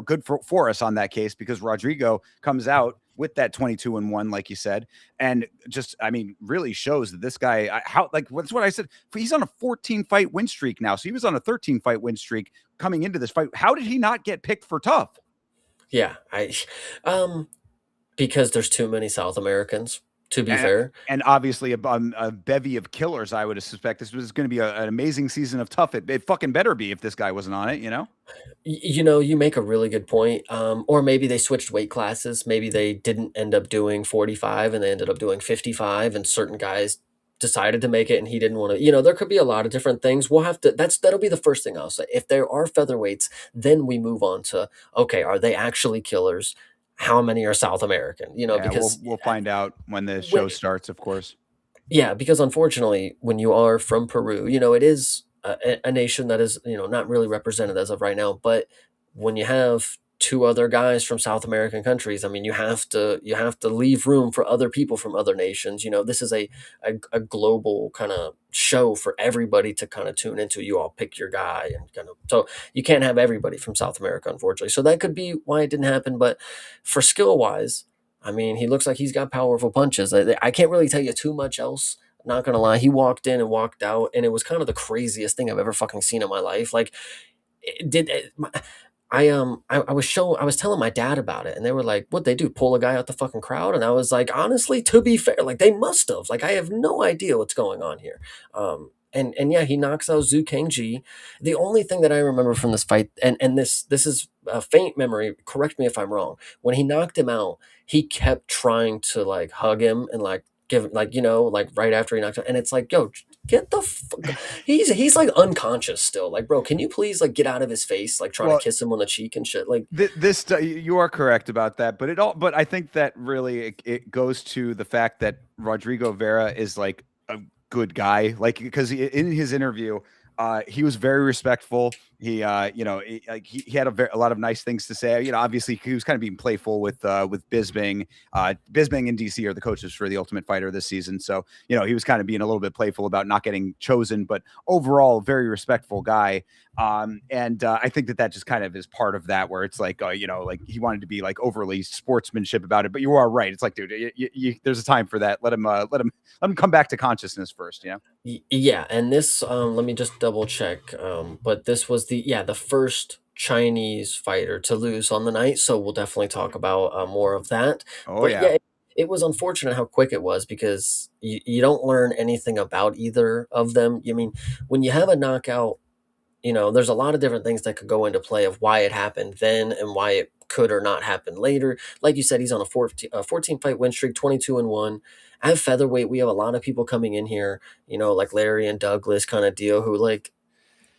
good for us on that case because Rodrigo comes out with that 22-1, like you said, and just, I mean, really shows that this guy, that's what I said. He's on a 14 fight win streak now. So he was on a 13 fight win streak coming into this fight. How did he not get picked for tough? Yeah, because there's too many South Americans. To be fair, and obviously a bevy of killers, I would suspect this was going to be an amazing season of tough. It fucking better be if this guy wasn't on it, you make a really good point. Or maybe they switched weight classes. Maybe they didn't end up doing 45 and they ended up doing 55, and certain guys decided to make it and he didn't want to. There could be a lot of different things. We'll have to. That'll be the first thing I'll say. If there are featherweights, then we move on to, okay, are they actually killers? How many are South American? Yeah, because we'll find out when the show starts, of course. yeah, because unfortunately, when you are from Peru, it is a nation that is, not really represented as of right now. But when you have two other guys from South American countries, I mean, you have to leave room for other people from other nations. This is a global kind of show for everybody to kind of tune into. You all pick your guy and kind of, so you can't have everybody from South America, unfortunately. So that could be why it didn't happen. But for skill wise, I mean, he looks like he's got powerful punches. I can't really tell you too much else. Not gonna lie, he walked in and walked out, and it was kind of the craziest thing I've ever fucking seen in my life. Like, I was telling my dad about it, and they were like, "What they do? Pull a guy out the fucking crowd?" And I was like, honestly, to be fair, like they must have. Like I have no idea what's going on here. And yeah, he knocks out Zhu Kangji. The only thing that I remember from this fight, and this is a faint memory. Correct me if I'm wrong. When he knocked him out, he kept trying to like hug him and like give like right after he knocked him, and it's like, yo, get the fuck. He's like unconscious still. Like, bro, can you please like get out of his face? Like trying to kiss him on the cheek and shit. Like this, you are correct about that, but I think that really it goes to the fact that Rodrigo Vera is like a good guy, like because in his interview, he was very respectful. He had a lot of nice things to say. Obviously he was kind of being playful with Bisbing. Bisbing and DC are the coaches for the Ultimate Fighter this season, so he was kind of being a little bit playful about not getting chosen, but overall, very respectful guy. And I think that just kind of is part of that, where it's like, like he wanted to be like overly sportsmanship about it. But you are right. It's like, dude, there's a time for that. Let him come back to consciousness first. Yeah, and this let me just double check. But this was the first Chinese fighter to lose on the night, so we'll definitely talk about more of that. Oh But yeah. yeah, it was unfortunate how quick it was because you don't learn anything about either of them. I mean, when you have a knockout, there's a lot of different things that could go into play of why it happened then and why it could or not happen later. Like you said, he's on a 14 fight win streak, 22-1. At featherweight, we have a lot of people coming in here, like Larry and Douglas kind of deal, who like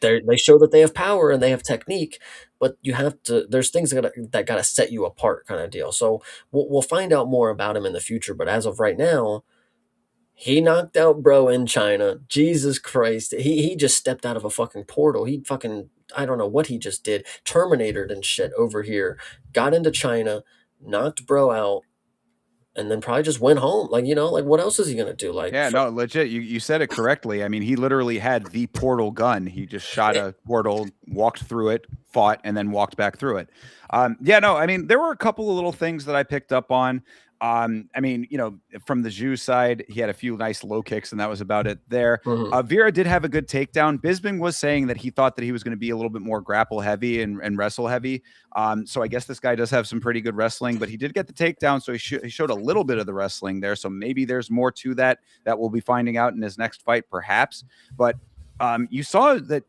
they show that they have power and they have technique, but there's things that gotta set you apart kind of deal. So we'll find out more about him in the future, but as of right now, he knocked out bro in China. Jesus Christ. He just stepped out of a fucking portal. He fucking, I don't know what he just did. Terminatored and shit over here. Got into China, knocked bro out, and then probably just went home. Like, like what else is he gonna do? Like Yeah, no, legit. You said it correctly. I mean, he literally had the portal gun. He just shot a portal, walked through it, fought, and then walked back through it. Yeah, no, I mean, there were a couple of little things that I picked up on. I mean, from the Zhu side, he had a few nice low kicks, and that was about it there. mhm. Vera did have a good takedown. Bisbing was saying that he thought that he was going to be a little bit more grapple heavy and wrestle heavy. So I guess this guy does have some pretty good wrestling, but he did get the takedown, so he showed a little bit of the wrestling there. So maybe there's more to that we'll be finding out in his next fight, perhaps. But you saw that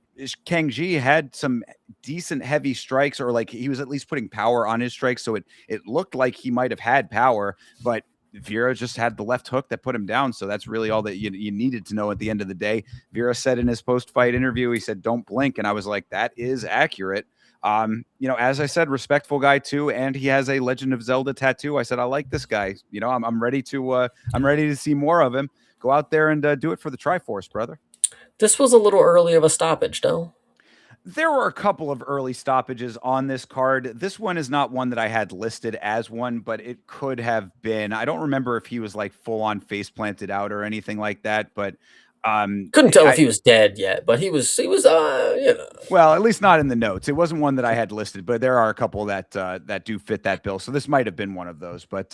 Kangjie had some decent heavy strikes, or like he was at least putting power on his strikes, so it looked like he might have had power, but Vera just had the left hook that put him down. So that's really all that you needed to know at the end of the day. Vera said in his post-fight interview, he said, "Don't blink," and I was like, that is accurate. As I said, respectful guy too, and he has a Legend of Zelda tattoo. I said, I like this guy. I'm ready to see more of him. Go out there and do it for the Triforce, brother. This was a little early of a stoppage, though. There were a couple of early stoppages on this card. This one is not one that I had listed as one, but it could have been. I don't remember if he was like full on face planted out or anything like that, but Couldn't tell if I, he was dead yet, but he was well, at least not in the notes. It wasn't one that I had listed, but there are a couple that do fit that bill. So this might have been one of those. But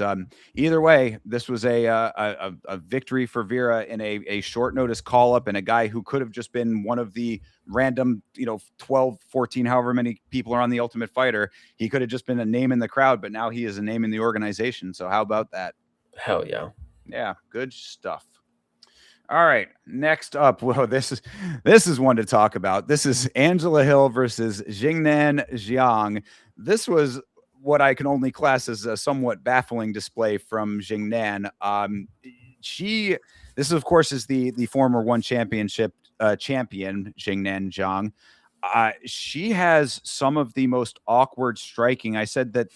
either way, this was a victory for Vera in a short notice call up, and a guy who could have just been one of the random 12, 14, however many people are on the Ultimate Fighter. He could have just been a name in the crowd, but now he is a name in the organization. So how about that? hell yeah. Yeah, good stuff. All right, next up, whoa, this is one to talk about. This is Angela Hill versus Jingnan Xiong. This was what I can only class as a somewhat baffling display from Jingnan. This of course is the former one championship champion Jingnan Zhang. She has some of the most awkward striking. I said that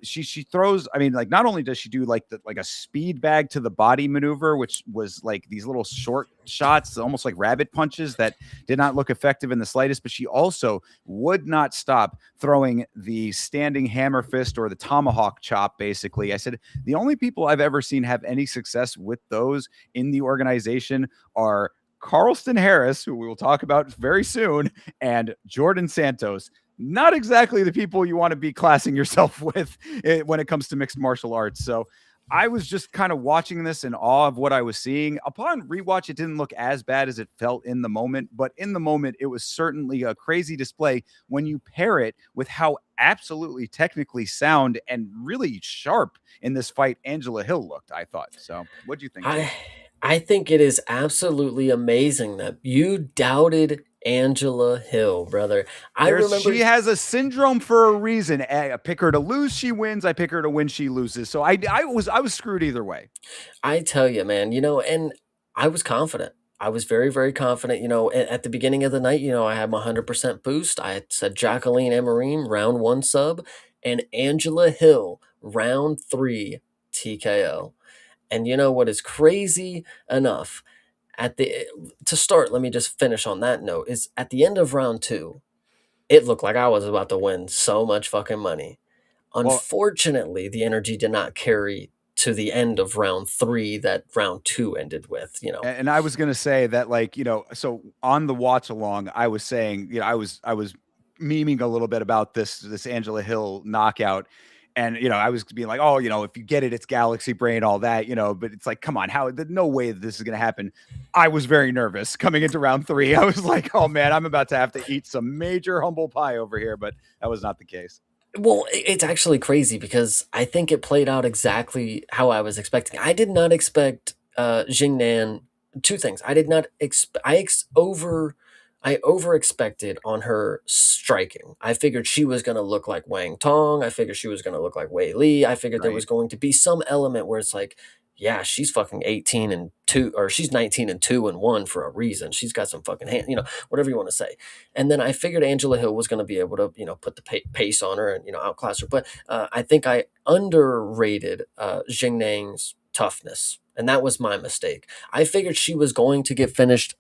she throws. I mean, like, not only does she do like a speed bag to the body maneuver, which was like these little short shots, almost like rabbit punches that did not look effective in the slightest, but she also would not stop throwing the standing hammer fist or the tomahawk chop. Basically, I said the only people I've ever seen have any success with those in the organization are Carlston Harris, who we will talk about very soon, and Jordan Santos. Not exactly the people you want to be classing yourself with when it comes to mixed martial arts. So I was just kind of watching this in awe of what I was seeing. Upon rewatch, it didn't look as bad as it felt in the moment, but in the moment, it was certainly a crazy display when you pair it with how absolutely technically sound and really sharp in this fight Angela Hill looked, I thought. So what do you think, Jake? I think it is absolutely amazing that you doubted Angela Hill, brother. I remember She has a syndrome for a reason. I pick her to lose, she wins. I pick her to win, she loses. So I was screwed either way. I tell you, man, and I was confident. I was very, very confident. At the beginning of the night, I had my 100% boost. I had said Jaqueline Amorim, round one sub, and Angela Hill, round three TKO. And you know what is crazy enough? At the to start, let me just finish on that note. Is at the end of round two, it looked like I was about to win so much fucking money. Well, Unfortunately, the energy did not carry to the end of round 3 that round 2 ended with, you know. and I was gonna say that, like, so on the watch along, I was saying, I was memeing a little bit about this Angela Hill knockout. And I was being like, oh, if you get it, it's galaxy brain, all that, but it's like, come on, no way this is gonna happen. I was very nervous coming into round 3. I was like, oh man, I'm about to have to eat some major humble pie over here, but that was not the case. Well, it's actually crazy because I think it played out exactly how I was expecting. I did not expect Jingnan. Two things. I did not expect. I over expected on her striking. I figured she was going to look like Wang Tong. I figured she was going to look like Wei Li. I figured there was Right. going to be some element where it's like, yeah, she's fucking 18-2, or she's 19-2-1 for a reason. She's got some fucking hand, whatever you want to say. And then I figured Angela Hill was going to be able to, put the pace on her and, outclass her. But I think I underrated Jingnang's toughness. And that was my mistake. I figured she was going to get finished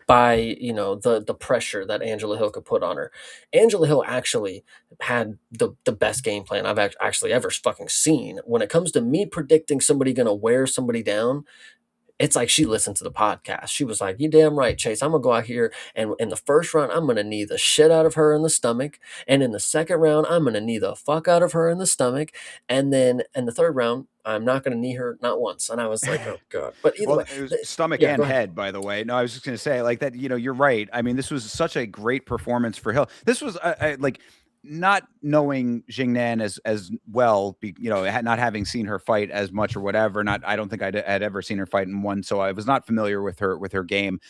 by, the pressure that Angela Hill could put on her. Angela Hill actually had the best game plan I've actually ever fucking seen. When it comes to me predicting somebody going to wear somebody down, it's like she listened to the podcast. She was like, "You damn right, Chase. I'm gonna go out here and in the first round, I'm gonna knee the shit out of her in the stomach, and in the second round, I'm gonna knee the fuck out of her in the stomach, and then in the third round, I'm not gonna knee her not once." And I was like, "Oh god!" But either Well, way, it was stomach yeah, and go ahead. head, by the way. No, I was just going to say like that. You're right. I mean, this was such a great performance for Hill. This was like not knowing Jingnan as well, not having seen her fight as much or whatever. Not, I don't think had ever seen her fight in one, so I was not familiar with her game.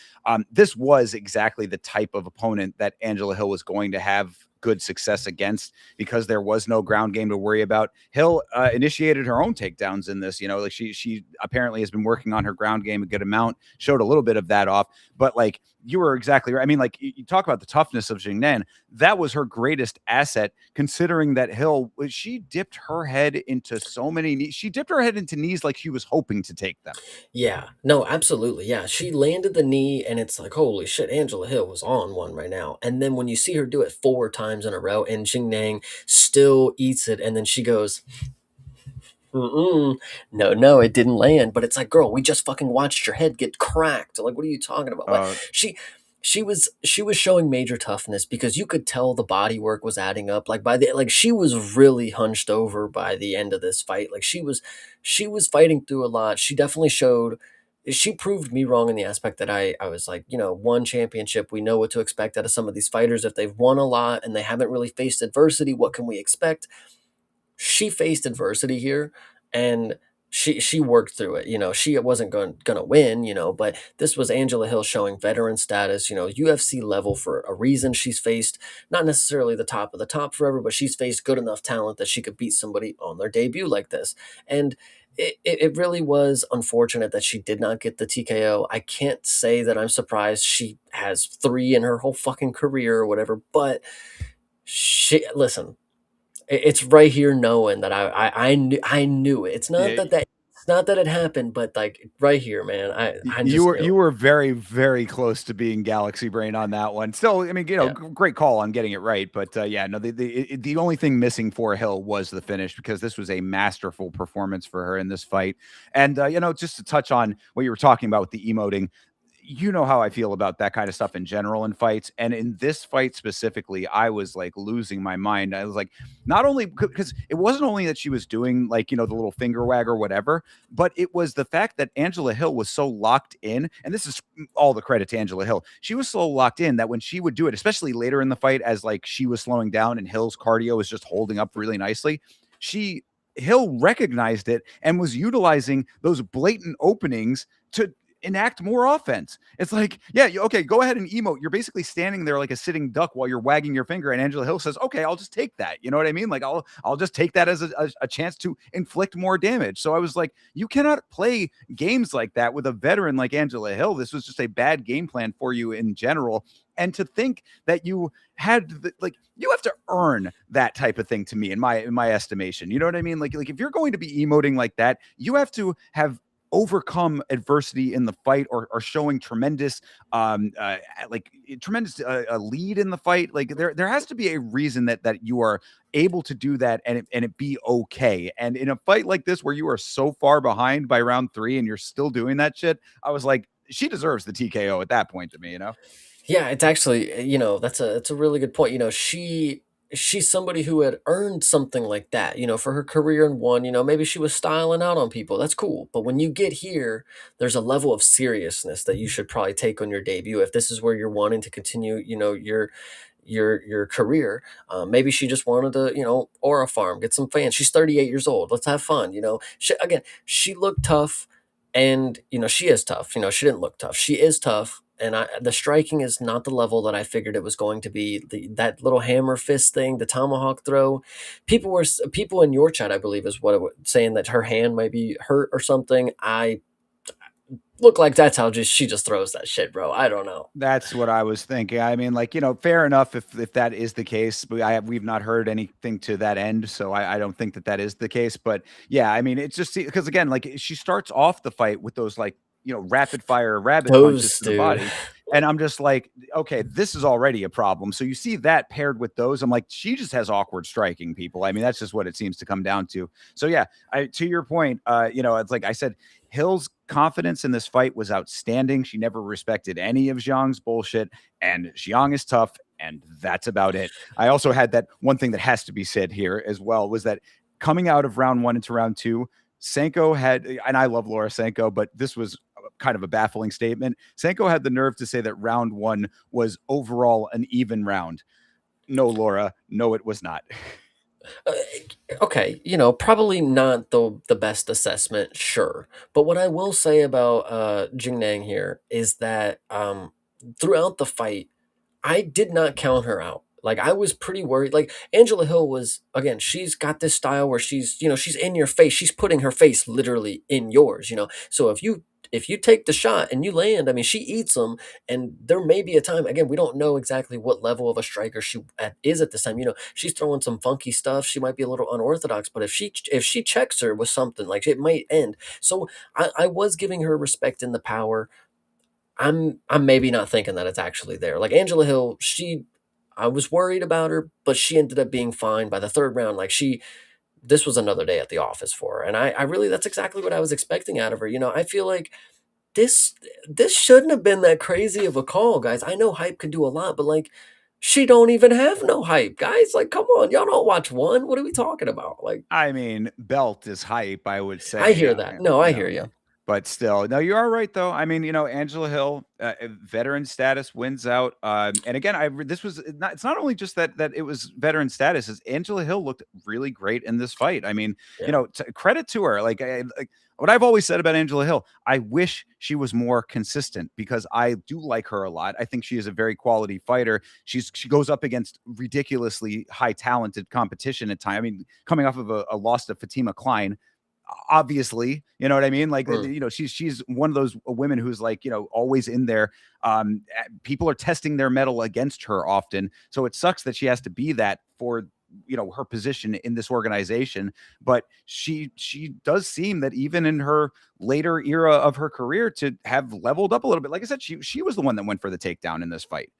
This was exactly the type of opponent that Angela Hill was going to have good success against because there was no ground game to worry about. Hill initiated her own takedowns in this. Like she apparently has been working on her ground game a good amount. Showed a little bit of that off, but like you were exactly right. I mean, like you talk about the toughness of Jingnan. That was her greatest asset, considering that Hill she dipped her head into so many knees. She dipped her head into knees like she was hoping to take them. Yeah, no, absolutely. Yeah, she landed the knee, and it's like, holy shit, Angela Hill was on one right now. And then when you see her do it 4 times in a row, and Jingnang still eats it, and then she goes, mm-mm. No, no, it didn't land. But it's like, girl, we just fucking watched your head get cracked. Like, what are you talking about? But Uh, she was showing major toughness because you could tell the body work was adding up. Like she was really hunched over by the end of this fight. Like she was fighting through a lot. She definitely showed. She proved me wrong in the aspect that I was like, one championship. We know what to expect out of some of these fighters. If they've won a lot and they haven't really faced adversity, what can we expect? She faced adversity here, and she worked through it. She wasn't gonna win, but this was Angela Hill showing veteran status, UFC level for a reason. She's faced not necessarily the top of the top forever, but she's faced good enough talent that she could beat somebody on their debut like this. And it really was unfortunate that she did not get the TKO. I can't say that I'm surprised. She has 3 in her whole fucking career or whatever, but she listen, it's right here knowing that I knew it. yeah, It's not that it happened, but like right here, man. I you just were knew you it. were very very close to being galaxy brain on that one. Still, I mean, Yeah. great call on getting it right, but yeah, no, the only thing missing for Hill was the finish because this was a masterful performance for her in this fight. And just to touch on what you were talking about with the emoting, you know how I feel about that kind of stuff in general in fights. And in this fight specifically, I was like losing my mind. I was like, not only because it wasn't only that she was doing like, the little finger wag or whatever, but it was the fact that Angela Hill was so locked in. And this is all the credit to Angela Hill. She was so locked in that when she would do it, especially later in the fight, as like she was slowing down and Hill's cardio was just holding up really nicely, she Hill recognized it and was utilizing those blatant openings to enact more offense. It's like, yeah, okay, go ahead and emote. You're basically standing there like a sitting duck while you're wagging your finger, and Angela Hill says, "Okay, I'll just take that." You know what I mean? Like, I'll just take that as a chance to inflict more damage. So I was like, you cannot play games like that with a veteran like Angela Hill. This was just a bad game plan for you in general. And to think that you had like you have to earn that type of thing to me in my estimation. You know what I mean? Like if you're going to be emoting like that, you have to have overcome adversity in the fight, or are showing tremendous like tremendous lead in the fight. Like there has to be a reason that you are able to do that, and it be okay. And in a fight like this where you are so far behind by round 3 and you're still doing that shit, I was like, she deserves the TKO at that point to me, you know? Yeah, it's actually, that's a really good point. She's somebody who had earned something like that, for her career and won. Maybe she was styling out on people. That's cool. But when you get here, there's a level of seriousness that you should probably take on your debut if this is where you're wanting to continue, your career. Maybe she just wanted to, aura farm, get some fans. She's 38 years old. Let's have fun. She looked tough, and she is tough. She didn't look tough. She is tough, and the striking is not the level that I figured it was going to be. That little hammer fist thing, the tomahawk throw. People in your chat, I believe, is what saying that her hand might be hurt or something. I look like that's how she just throws that shit, bro. I don't know. That's what I was thinking. I mean, like, fair enough if that is the case, but we've not heard anything to that end, so I don't think that is the case. But yeah, I mean, it's just because again, like she starts off the fight with those like rapid fire rabbit punches Those, to the dude. body, and I'm just like, okay, this is already a problem. So you see that paired with those, I'm like, she just has awkward striking, people. I mean, that's just what it seems to come down to. So yeah, to your point, it's like I said, Hill's confidence in this fight was outstanding. She never respected any of Zhang's bullshit, and Xiong is tough, and that's about it. I also had that one thing that has to be said here as well, was that coming out of round 1 into round 2, Sanko had, and I love Laura Sanko, but this was kind of a baffling statement. Sanko had the nerve to say that round 1 was overall an even round. No, Laura, no, it was not. Uh, okay, probably not the best assessment, sure. But what I will say about Jingnan here is that throughout the fight, I did not count her out. Like I was pretty worried. Like Angela Hill was again, she's got this style where she's in your face. She's putting her face literally in yours. So if you take the shot and you land, I mean, she eats them. And there may be a time, again, we don't know exactly what level of a striker is at this time. She's throwing some funky stuff. She might be a little unorthodox, but if she checks her with something, like it might end. So I was giving her respect in the power. I'm maybe not thinking that it's actually there. Like Angela Hill, I was worried about her, but she ended up being fine by the third round. Like this was another day at the office for her, and I really, that's exactly what I was expecting out of her. I feel like this this shouldn't have been that crazy of a call, guys. I know hype can do a lot, but like she don't even have no hype, guys. Like, come on, y'all don't watch one. What are we talking about? Like, I mean, belt is hype, I would I say. hear that. No, I hear you. But still, no, you are right though. I mean, Angela Hill, veteran status wins out. And again, this was not. It's not only just that it was veteran status. Is Angela Hill looked really great in this fight. I mean, Yeah. Credit to her. Like what I've always said about Angela Hill, I wish she was more consistent, because I do like her a lot. I think she is a very quality fighter. She goes up against ridiculously high talented competition at times. I mean, coming off of a loss to Fatima Klein, obviously, you know what I mean? Like, Mm. she's one of those women who's like, always in there. People are testing their metal against her often. So it sucks that she has to be that for, her position in this organization. But she does seem that even in her later era of her career to have leveled up a little bit. Like I said, she was the one that went for the takedown in this fight.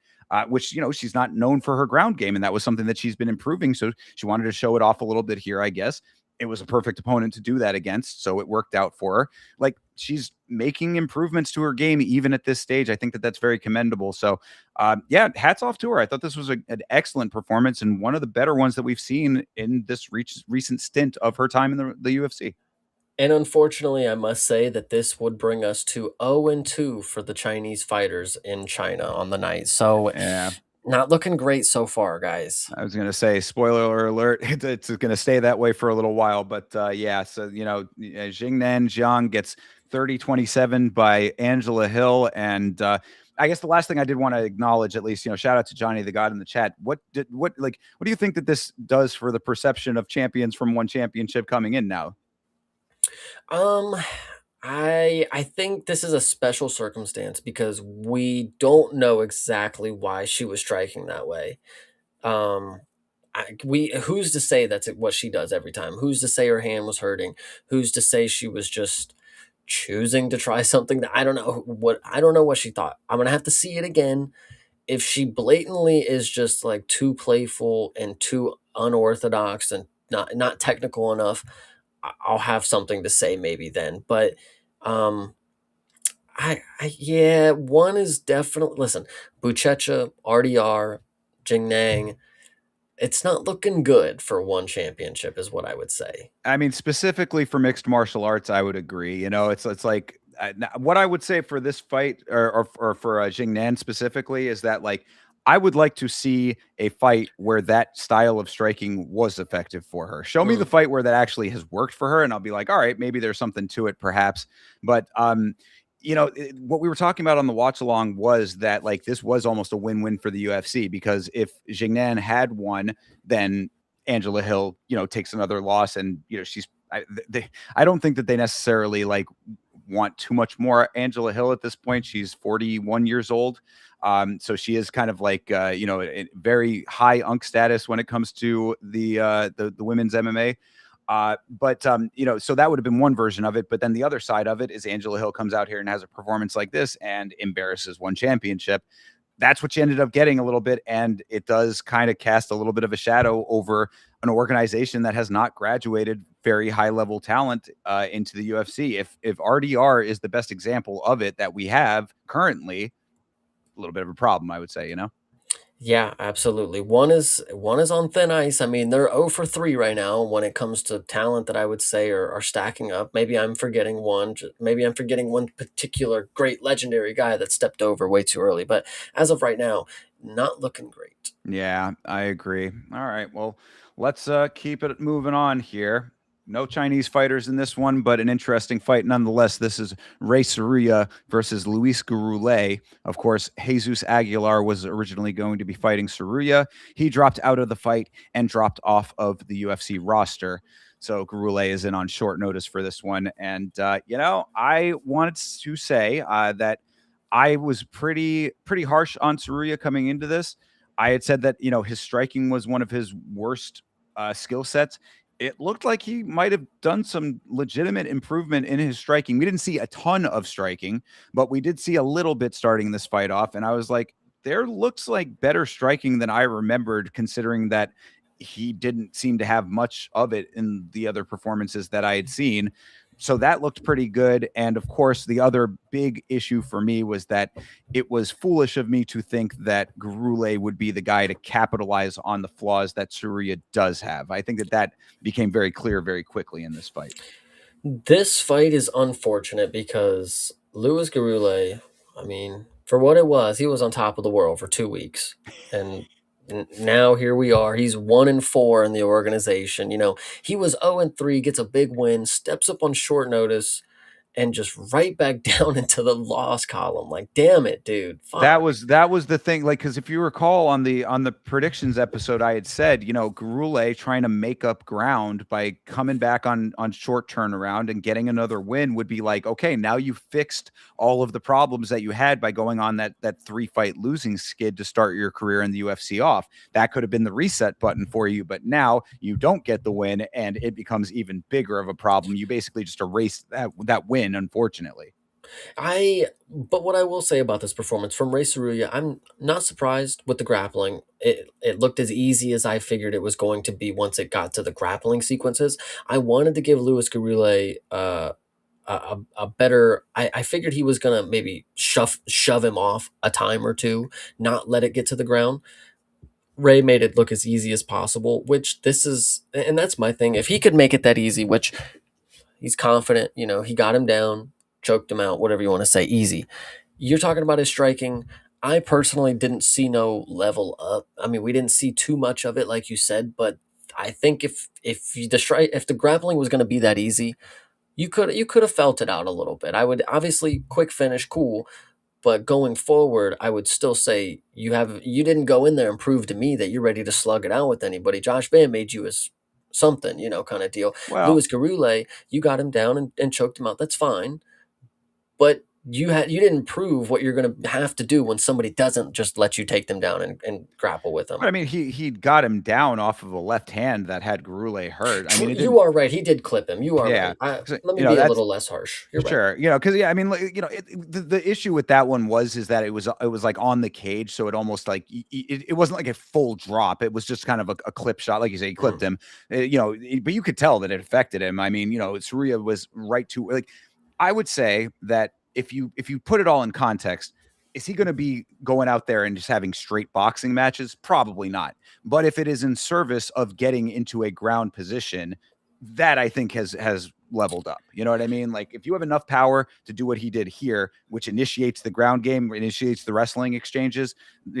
Which, she's not known for her ground game, and that was something that she's been improving. So she wanted to show it off a little bit here, I guess. It was a perfect opponent to do that against, so it worked out for her. Like, she's making improvements to her game even at this stage. I think that that's very commendable. So yeah, hats off to her. I thought this was an excellent performance, and one of the better ones that we've seen in this recent stint of her time in the UFC. And unfortunately, I must say that this would bring us to 0-2 for the Chinese fighters in China on the night. So, Yeah, not looking great so far, guys. I was going to say, spoiler alert, it's going to stay that way for a little while. But yeah, so, Jingnan Zhang gets 30-27 by Angela Hill. And I guess the last thing I did want to acknowledge, at least, shout out to Johnny the God in the chat. What do you think that this does for the perception of champions from one championship coming in now? Um, I think this is a special circumstance because we don't know exactly why she was striking that way. Um, who's to say that's what she does every time? Who's to say her hand was hurting? Who's to say she was just choosing to try something that I don't know what she thought. I'm gonna have to see it again. If she blatantly is just like too playful and too unorthodox and not technical enough, I'll have something to say maybe then. But um yeah, one is definitely, listen, Buchecha, RDR, Jingnan, it's not looking good for one championship is what I would say. I mean, specifically for mixed martial arts, I would agree. You know, it's like what I would say for this fight, or for Jingnan specifically, is that like I would like to see a fight where that style of striking was effective for her. Show me the Mm, fight where that actually has worked for her, and I'll be like, all right, maybe there's something to it, perhaps. But you know, what we were talking about on the watch along was that like this was almost a win-win for the UFC, because if Jingnan had won, then Angela Hill, you know, takes another loss, and you know I don't think that they necessarily like want too much more Angela Hill at this point. She's 41 years old, so she is kind of like you know, a very high unk status when it comes to the women's MMA. But you know, so that would have been one version of it. But then the other side of it is Angela Hill comes out here and has a performance like this and embarrasses one championship. That's what you ended up getting a little bit, and it does kind of cast a little bit of a shadow over an organization that has not graduated very high level talent into the UFC. If RDR is the best example of it that we have currently, a little bit of a problem, I would say. You know. yeah, absolutely. One is on thin ice. I mean, they're 0 for 3 right now when it comes to talent that I would say are stacking up. Maybe I'm forgetting one. Maybe I'm forgetting one particular great legendary guy that stepped over way too early. But as of right now, not looking great. Yeah, I agree. All right. Well, let's keep it moving on here. No Chinese fighters in this one, but an interesting fight nonetheless. This is Ray Tsuruya versus Luis Gurule. Of course, Jesus Aguilar was originally going to be fighting Tsuruya. He dropped out of the fight and dropped off of the UFC roster. So Gurule is in on short notice for this one. And, you know, I wanted to say that I was pretty harsh on Tsuruya coming into this. I had said that, you know, his striking was one of his worst skill sets. It looked like he might have done some legitimate improvement in his striking. We didn't see a ton of striking, but we did see a little bit starting this fight off. And I was like, there looks like better striking than I remembered, considering that he didn't seem to have much of it in the other performances that I had seen. So that looked pretty good. And of course, the other big issue for me was that it was foolish of me to think that Gurule would be the guy to capitalize on the flaws that Tsuruya does have. I think that that became very clear very quickly in this fight. This fight is unfortunate because Louis Gurule, I mean, for what it was, he was on top of the world for 2 weeks. And now here we are. He's 1-4 in the organization. You know, he was 0-3, gets a big win, steps up on short notice, and just right back down into the loss column. Like, damn it, dude. That Fuck. was the thing, like, because if you recall on the predictions episode, I had said, you know, Gurule trying to make up ground by coming back on short turnaround and getting another win would be like, okay, now you fixed all of the problems that you had by going on that 3-fight losing skid to start your career in the UFC off. That could have been the reset button for you, but now you don't get the win, and it becomes even bigger of a problem. You basically just erase that win, unfortunately. But what I will say about this performance from Ray Saruya, I'm not surprised with the grappling. It looked as easy as I figured it was going to be once it got to the grappling sequences. I wanted to give Louis Gurule a better. I figured he was gonna maybe shove him off a time or two, not let it get to the ground. Ray made it look as easy as possible, which this is, and that's my thing. If he could make it that easy, which he's confident, you know, he got him down, choked him out, whatever you want to say, easy. You're talking about his striking. I personally didn't see no level up. I mean, we didn't see too much of it, like you said, but I think if the grappling was going to be that easy, you could have felt it out a little bit. I would obviously quick finish, cool, but going forward, I would still say you didn't go in there and prove to me that you're ready to slug it out with anybody. Josh Van made you as something, you know, kind of deal. Well, Louis Garule, you got him down and choked him out. That's fine. But you didn't prove what you're going to have to do when somebody doesn't just let you take them down and grapple with them. But I mean, he got him down off of a left hand that had Gurule hurt. I mean, it You didn't. are right. He did clip him. You are Yeah, right. 'cause, Let me you know, be a that's little less harsh. You're right. sure, because yeah, I mean, like, the issue with that one is that it was like on the cage, so it almost like it wasn't like a full drop. It was just kind of a clip shot, like you say, he clipped Mhm. him. But you could tell that it affected him. I mean, Tsuruya was right to like. I would say that if you put it all in context, is he going to be going out there and just having straight boxing matches? Probably not. But if it is in service of getting into a ground position, that I think has leveled up. You know what I mean? Like if you have enough power to do what he did here, which initiates the ground game, initiates the wrestling exchanges,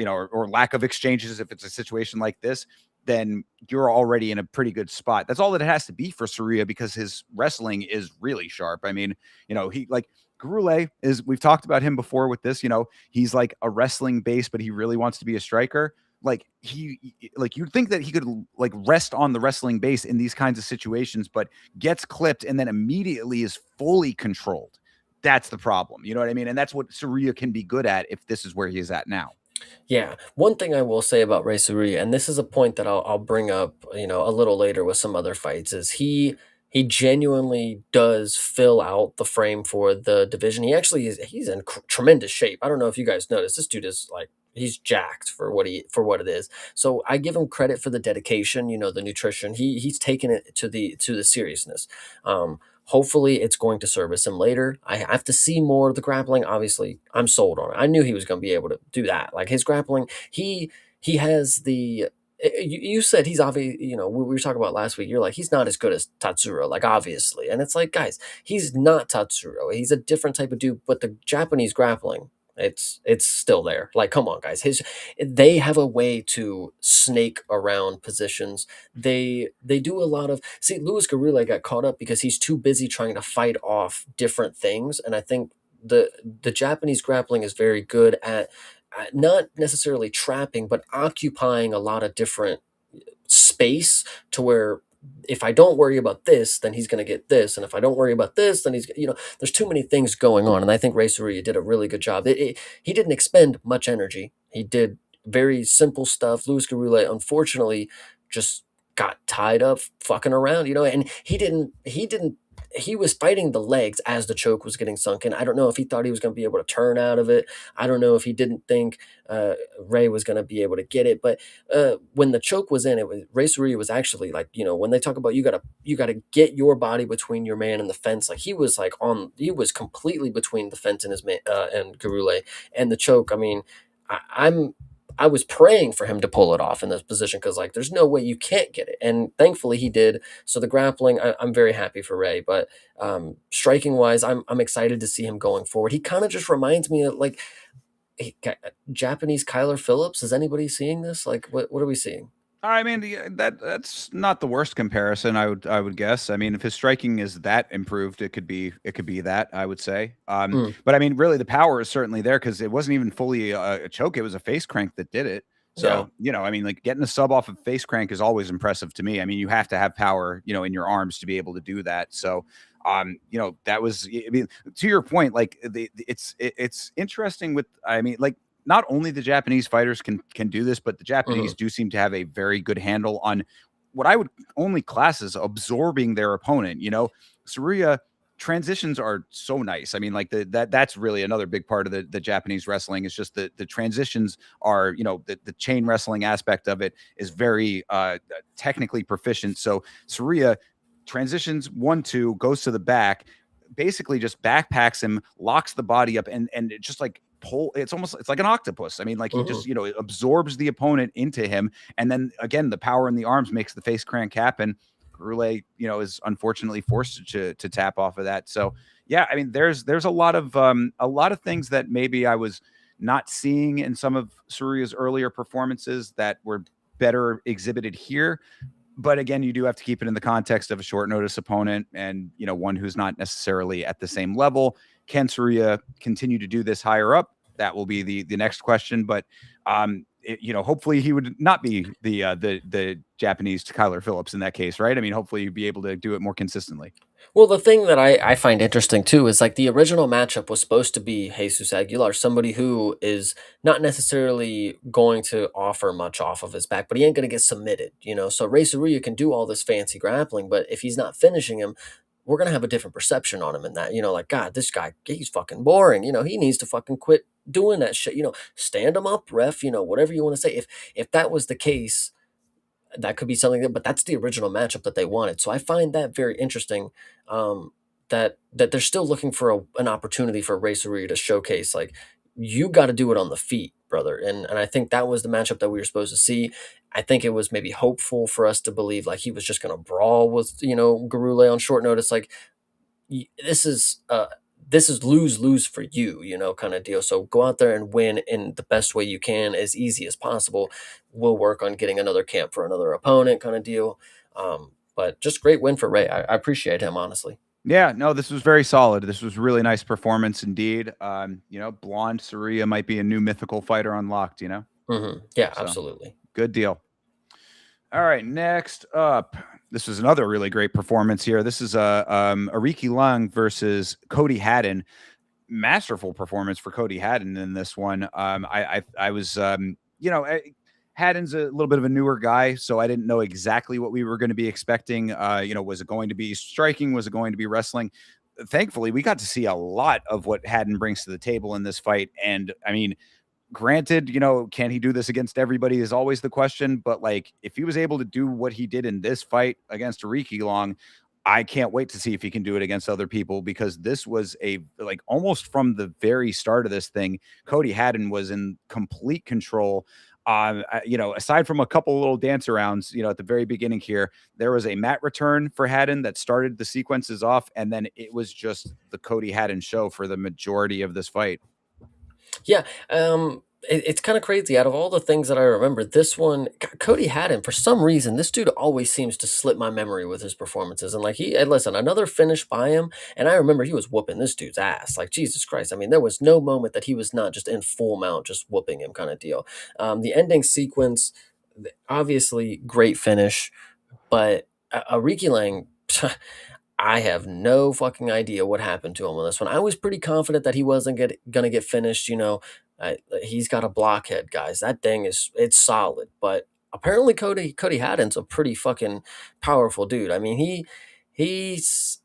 or lack of exchanges if it's a situation like this, then you're already in a pretty good spot. That's all that it has to be for Tsuruya because his wrestling is really sharp. I mean, he like Gurule is, we've talked about him before with this, he's like a wrestling base, but he really wants to be a striker. Like you'd think that he could like rest on the wrestling base in these kinds of situations, but gets clipped and then immediately is fully controlled. That's the problem. You know what I mean? And that's what Tsuruya can be good at if this is where he is at now. Yeah, one thing I will say about Ray Suri, and this is a point that I'll bring up, a little later with some other fights, is he genuinely does fill out the frame for the division. He's in tremendous shape. I don't know if you guys noticed. This dude is like he's jacked for what it is. So I give him credit for the dedication, the nutrition. He's taken it to the seriousness. Hopefully, it's going to service him later. I have to see more of the grappling. Obviously, I'm sold on it. I knew he was going to be able to do that. Like his grappling, he has the. You said he's obvious. We were talking about last week. You're like he's not as good as Tatsuro, like obviously, and it's like guys, he's not Tatsuro. He's a different type of dude. But the Japanese grappling, it's still there. Like come on, guys, they have a way to snake around positions. They do a lot of see Louis Gurule got caught up because he's too busy trying to fight off different things, and I think the Japanese grappling is very good at not necessarily trapping, but occupying a lot of different space to where if I don't worry about this, then he's going to get this, and if I don't worry about this, then there's too many things going on, and I think Ray Surya did a really good job. He didn't expend much energy. He did very simple stuff. Louis Gurule, unfortunately, just got tied up fucking around, and he was fighting the legs as the choke was getting sunk in. I don't know if he thought he was going to be able to turn out of it. I don't know if he didn't think Ray was going to be able to get it, but when the choke was in, it was Ray Surya was actually like when they talk about you gotta get your body between your man and the fence. Like he was completely between the fence and his man and Gurule and the choke. I mean, I, I'm. I was praying for him to pull it off in this position because, like, there's no way you can't get it, and thankfully he did. So the grappling, I'm very happy for Ray, but striking wise, I'm excited to see him going forward. He kind of just reminds me of like Japanese Kyler Phillips. Is anybody seeing this? Like, what are we seeing? I mean, that's not the worst comparison. I would guess. I mean, if his striking is that improved, it could be that I would say. Mm, But I mean, really, the power is certainly there because it wasn't even fully a choke; it was a face crank that did it. yeah. So I mean, like getting a sub off of face crank is always impressive to me. I mean, you have to have power, in your arms to be able to do that. So, that was. I mean, to your point, like it's interesting with. I mean, like not only the Japanese fighters can do this, but the Japanese Mhm. do seem to have a very good handle on what I would only class as absorbing their opponent. Tsuruya transitions are so nice. I mean, like that's really another big part of the Japanese wrestling is just the transitions are, the chain wrestling aspect of it is very technically proficient. So Tsuruya transitions 1-2, goes to the back, basically just backpacks him, locks the body up, and it just like it's like an octopus. I mean, like he Mhm. just it absorbs the opponent into him, and then again the power in the arms makes the face crank happen. Gurule, is unfortunately forced to tap off of that. So yeah, I mean, there's a lot of things that maybe I was not seeing in some of Surya's earlier performances that were better exhibited here. But again, you do have to keep it in the context of a short notice opponent and one who's not necessarily at the same level. Can Tsuruya continue to do this higher up? That will be the next question. But hopefully he would not be the Japanese Kyler Phillips in that case, right? I mean, hopefully you'd be able to do it more consistently. Well, the thing that I find interesting too is like the original matchup was supposed to be Jesus Aguilar, somebody who is not necessarily going to offer much off of his back, but he ain't going to get submitted, you know? So Rey Tsuruya can do all this fancy grappling, but if he's not finishing him, we're going to have a different perception on him in that, like, God, this guy, he's fucking boring. He needs to fucking quit doing that shit, stand him up, ref, whatever you want to say. If that was the case, that could be something but that's the original matchup that they wanted. So I find that very interesting. That they're still looking for an opportunity for Rey Tsuruya to showcase, like, you got to do it on the feet, brother. And I think that was the matchup that we were supposed to see. I think it was maybe hopeful for us to believe like he was just going to brawl with Gurule on short notice. Like, this is lose lose for you, kind of deal. So go out there and win in the best way you can, as easy as possible. We'll work on getting another camp for another opponent, kind of deal. But just great win for Ray. I appreciate him, honestly. Yeah, no, this was very solid. This was really nice performance indeed. Blonde Tsuruya might be a new mythical fighter unlocked. Yeah, So, absolutely. good deal. All right, next up, this was another really great performance here. This is Aoriqileng versus Cody Haddon. Masterful performance for Cody Haddon in this one. I was Haddon's a little bit of a newer guy, so I didn't know exactly what we were going to be expecting. Was it going to be striking? Was it going to be wrestling? Thankfully, we got to see a lot of what Haddon brings to the table in this fight. And I mean, granted, can he do this against everybody is always the question. But like, if he was able to do what he did in this fight against Aoriqileng, I can't wait to see if he can do it against other people, because this was almost from the very start of this thing, Cody Haddon was in complete control. Aside from a couple little dance arounds, at the very beginning here, there was a mat return for Haddon that started the sequences off, and then it was just the Cody Haddon show for the majority of this fight. Yeah, it's kind of crazy. Out of all the things that I remember, this one, Cody Haddon, for some reason, this dude always seems to slip my memory with his performances. And like and listen, another finish by him, and I remember he was whooping this dude's ass. Like, Jesus Christ! I mean, there was no moment that he was not just in full mount, just whooping him, kind of deal. The ending sequence, obviously, great finish, but Aoriqileng. I have no fucking idea what happened to him on this one. I was pretty confident that he wasn't gonna get finished. He's got a blockhead, guys. That thing it's solid. But apparently, Cody Haddon's a pretty fucking powerful dude. I mean, he's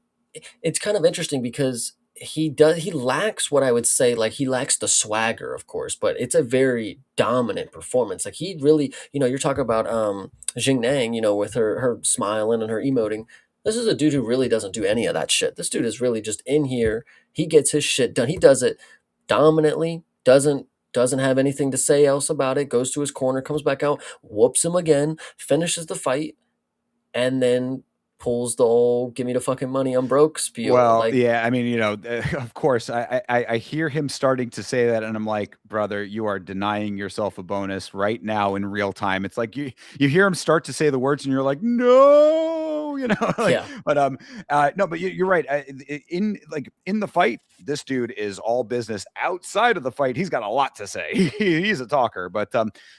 it's kind of interesting because he lacks what I would say, like, he lacks the swagger, of course, but it's a very dominant performance. Like, he really, you're talking about Jingnan, with her smiling and her emoting. This is a dude who really doesn't do any of that shit. This dude is really just in here. He gets his shit done. He does it dominantly. Doesn't have anything to say else about it. Goes to his corner, comes back out, whoops him again, finishes the fight, and then pulls the old "give me the fucking money, I'm broke" spiel. Well, Like, yeah, I mean, of course, I hear him starting to say that, and I'm like, brother, you are denying yourself a bonus right now in real time. It's like you hear him start to say the words, and you're like, no, yeah. But no, but you're right. In the fight, this dude is all business. Outside of the fight, he's got a lot to say. He's a talker. But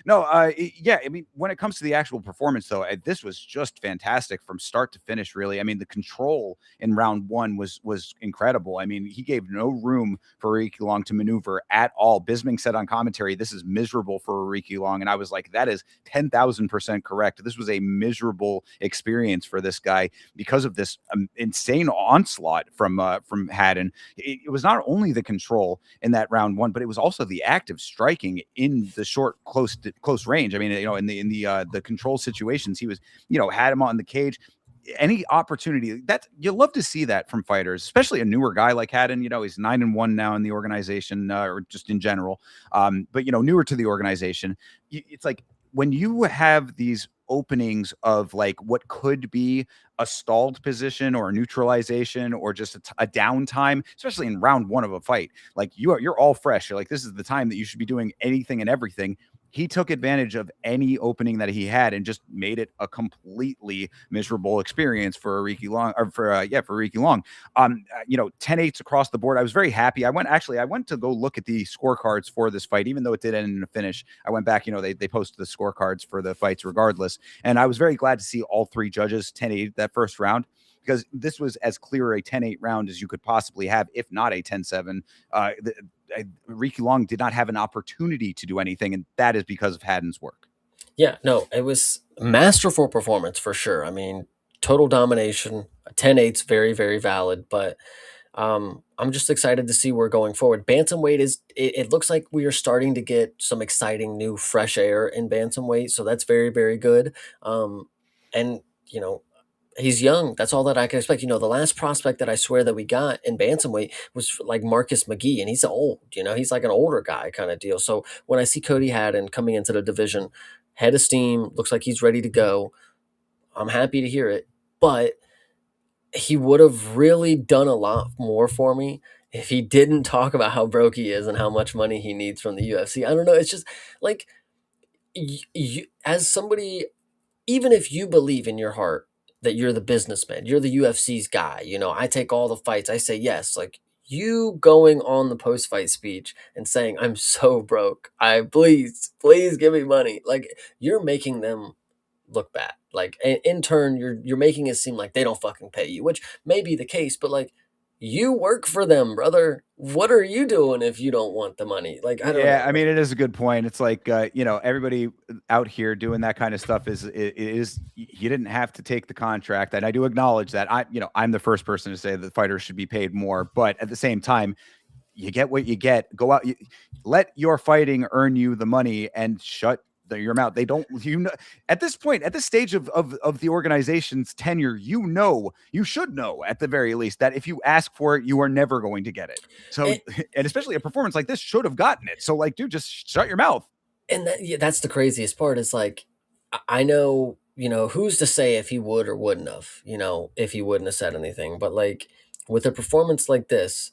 no, yeah, I mean, when it comes to the actual performance, though, this was just fantastic from start to finish. Really, I mean, the control in round one was incredible. I mean, he gave no room for Aoriqileng to maneuver at all. Bisming said on commentary, "This is miserable for Aoriqileng," and I was like, "That is 10,000% correct. This was a miserable experience for this guy because of this insane onslaught from Haddon." It was not only the control in that round one, but it was also the active striking in the short, close range. I mean, in the control situations, he was, had him on the cage. Any opportunity that you love to see that from fighters, especially a newer guy like Haddon. He's 9-1 now in the organization, or just in general. But newer to the organization, it's like when you have these openings of like what could be a stalled position or a neutralization or just a downtime, especially in round one of a fight, like you're all fresh. You're like, this is the time that you should be doing anything and everything. he took advantage of any opening that he had and just made it a completely miserable experience for Aoriqileng, or for Aoriqileng. 10-8s across the board. I was very happy. I went to go look at the scorecards for this fight, even though it did end in a finish. I went back, they posted the scorecards for the fights regardless. And I was very glad to see all three judges 10-8 that first round, because this was as clear a 10-8 round as you could possibly have, if not a 10-7. Aoriqileng did not have an opportunity to do anything, and that is because of Haddon's work. Yeah, no, it was masterful performance for sure. I mean, total domination. 10-8's very, very valid, but I'm just excited to see where going forward. Bantamweight it looks like we are starting to get some exciting new fresh air in bantamweight, so that's very, very good. And he's young. That's all that I can expect. The last prospect that I swear that we got in bantamweight was like Marcus McGee, and he's old. He's like an older guy kind of deal. So when I see Cody Haddon coming into the division, head of steam, looks like he's ready to go. I'm happy to hear it, but he would have really done a lot more for me if he didn't talk about how broke he is and how much money he needs from the UFC. I don't know. It's just like as somebody, even if you believe in your heart that you're the businessman, you're the UFC's guy, I take all the fights, I say yes. Like you going on the post fight speech and saying, I'm so broke. Please give me money. Like you're making them look bad. Like in turn, you're making it seem like they don't fucking pay you, which may be the case, but like you work for them, brother. What are you doing if you don't want the money? Like I don't Yeah, know. I mean, it is a good point. It's like, everybody out here doing that kind of stuff is you didn't have to take the contract, and I do acknowledge that. I'm the first person to say that fighters should be paid more, but at the same time, you get what you get. Go out, let your fighting earn you the money, and shut your mouth. They don't, at this point, at this stage of the organization's tenure, you should know at the very least that if you ask for it, you are never going to get it. So, And, and especially a performance like this should have gotten it. So, like, dude, just shut your mouth. yeah, that's the craziest part. Is like I know, who's to say if he would or wouldn't have, if he wouldn't have said anything. But like with a performance like this,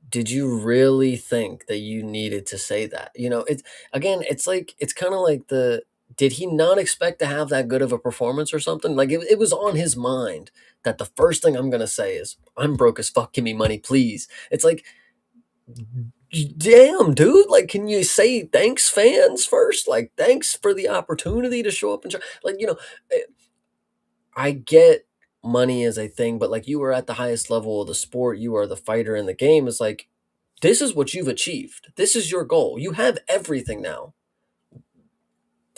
did you really think that you needed to say that? It's like it's kind of like did he not expect to have that good of a performance or something? Like it was on his mind that the first thing I'm gonna say is I'm broke as fuck. Give me money, please. It's like, damn, dude. Like, can you say thanks, fans first? Like, thanks for the opportunity to show up and try. Like, eh, I get money as a thing, but like you were at the highest level of the sport, you are the fighter in the game. It's like this is what you've achieved. This is your goal. You have everything now.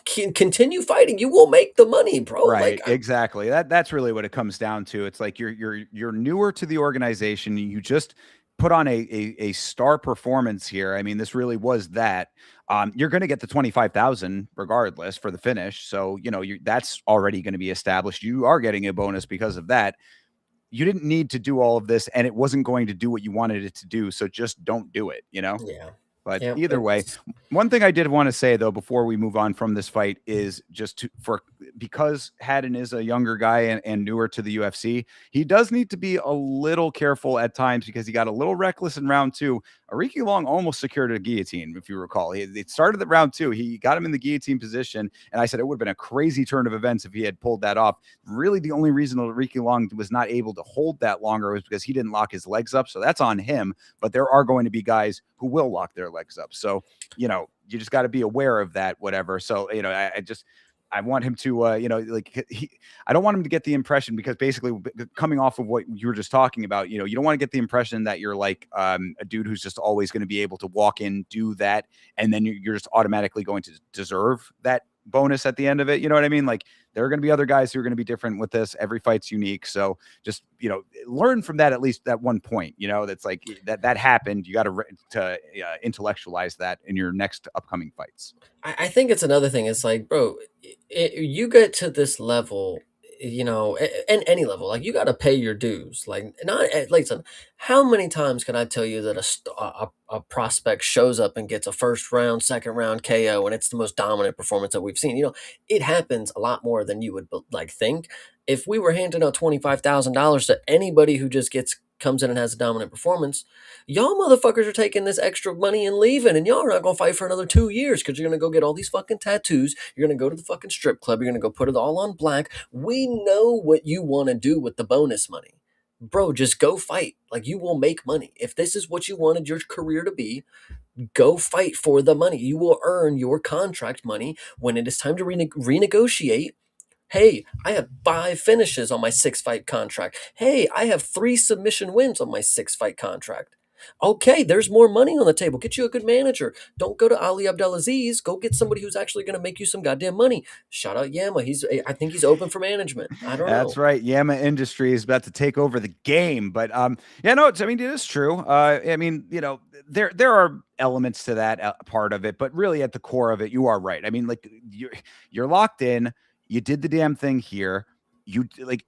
Continue fighting. You will make the money, bro. Right, exactly. That's really what it comes down to. It's like you're newer to the organization. You just put on a star performance here. I mean, this really was that. You're going to get the 25,000 regardless for the finish. So that's already going to be established. You are getting a bonus because of that. You didn't need to do all of this, and it wasn't going to do what you wanted it to do. So just don't do it. Yeah. But Yeah. either way, one thing I did want to say though before we move on from this fight is just because Haddon is a younger guy and newer to the UFC, he does need to be a little careful at times because he got a little reckless in round two. Aoriqileng almost secured a guillotine, if you recall. It started at round two. He got him in the guillotine position, and I said it would have been a crazy turn of events if he had pulled that off. Really, the only reason Aoriqileng was not able to hold that longer was because he didn't lock his legs up. So that's on him. But there are going to be guys who will lock their legs up. So, you just got to be aware of that, whatever. So, I want him to, I don't want him to get the impression, because basically coming off of what you were just talking about, you don't want to get the impression that you're like a dude who's just always going to be able to walk in, do that, and then you're just automatically going to deserve that bonus at the end of it. You know what I mean? Like there are going to be other guys who are going to be different with this. Every fight's unique. So just, learn from that, at least at one point, that's like that happened. You got to intellectualize that in your next upcoming fights. I think it's another thing. It's like, bro, you get to this level, and any level, like you got to pay your dues. Like, not listen. How many times can I tell you that a prospect shows up and gets a first round, second round KO, and it's the most dominant performance that we've seen? It happens a lot more than you would like think. If we were handing out $25,000 to anybody who just gets comes in and has a dominant performance, y'all motherfuckers are taking this extra money and leaving, and y'all are not gonna fight for another 2 years because you're gonna go get all these fucking tattoos. You're gonna go to the fucking strip club. You're gonna go put it all on black. We know what you want to do with the bonus money. Bro, just go fight. Like, you will make money. If this is what you wanted your career to be, go fight for the money. You will earn your contract money when it is time to renegotiate. Hey, I have 5 finishes on my 6 fight contract. Hey, I have 3 submission wins on my 6 fight contract. Okay, there's more money on the table. Get you a good manager. Don't go to Ali Abdelaziz. Go get somebody who's actually going to make you some goddamn money. Shout out Yama. I think he's open for management. I don't That's know. right. Yama Industry is about to take over the game. But yeah, no, I mean, it is true. I mean, there are elements to that part of it, but really at the core of it, you are right. I mean, like you're locked in. You did the damn thing here. You like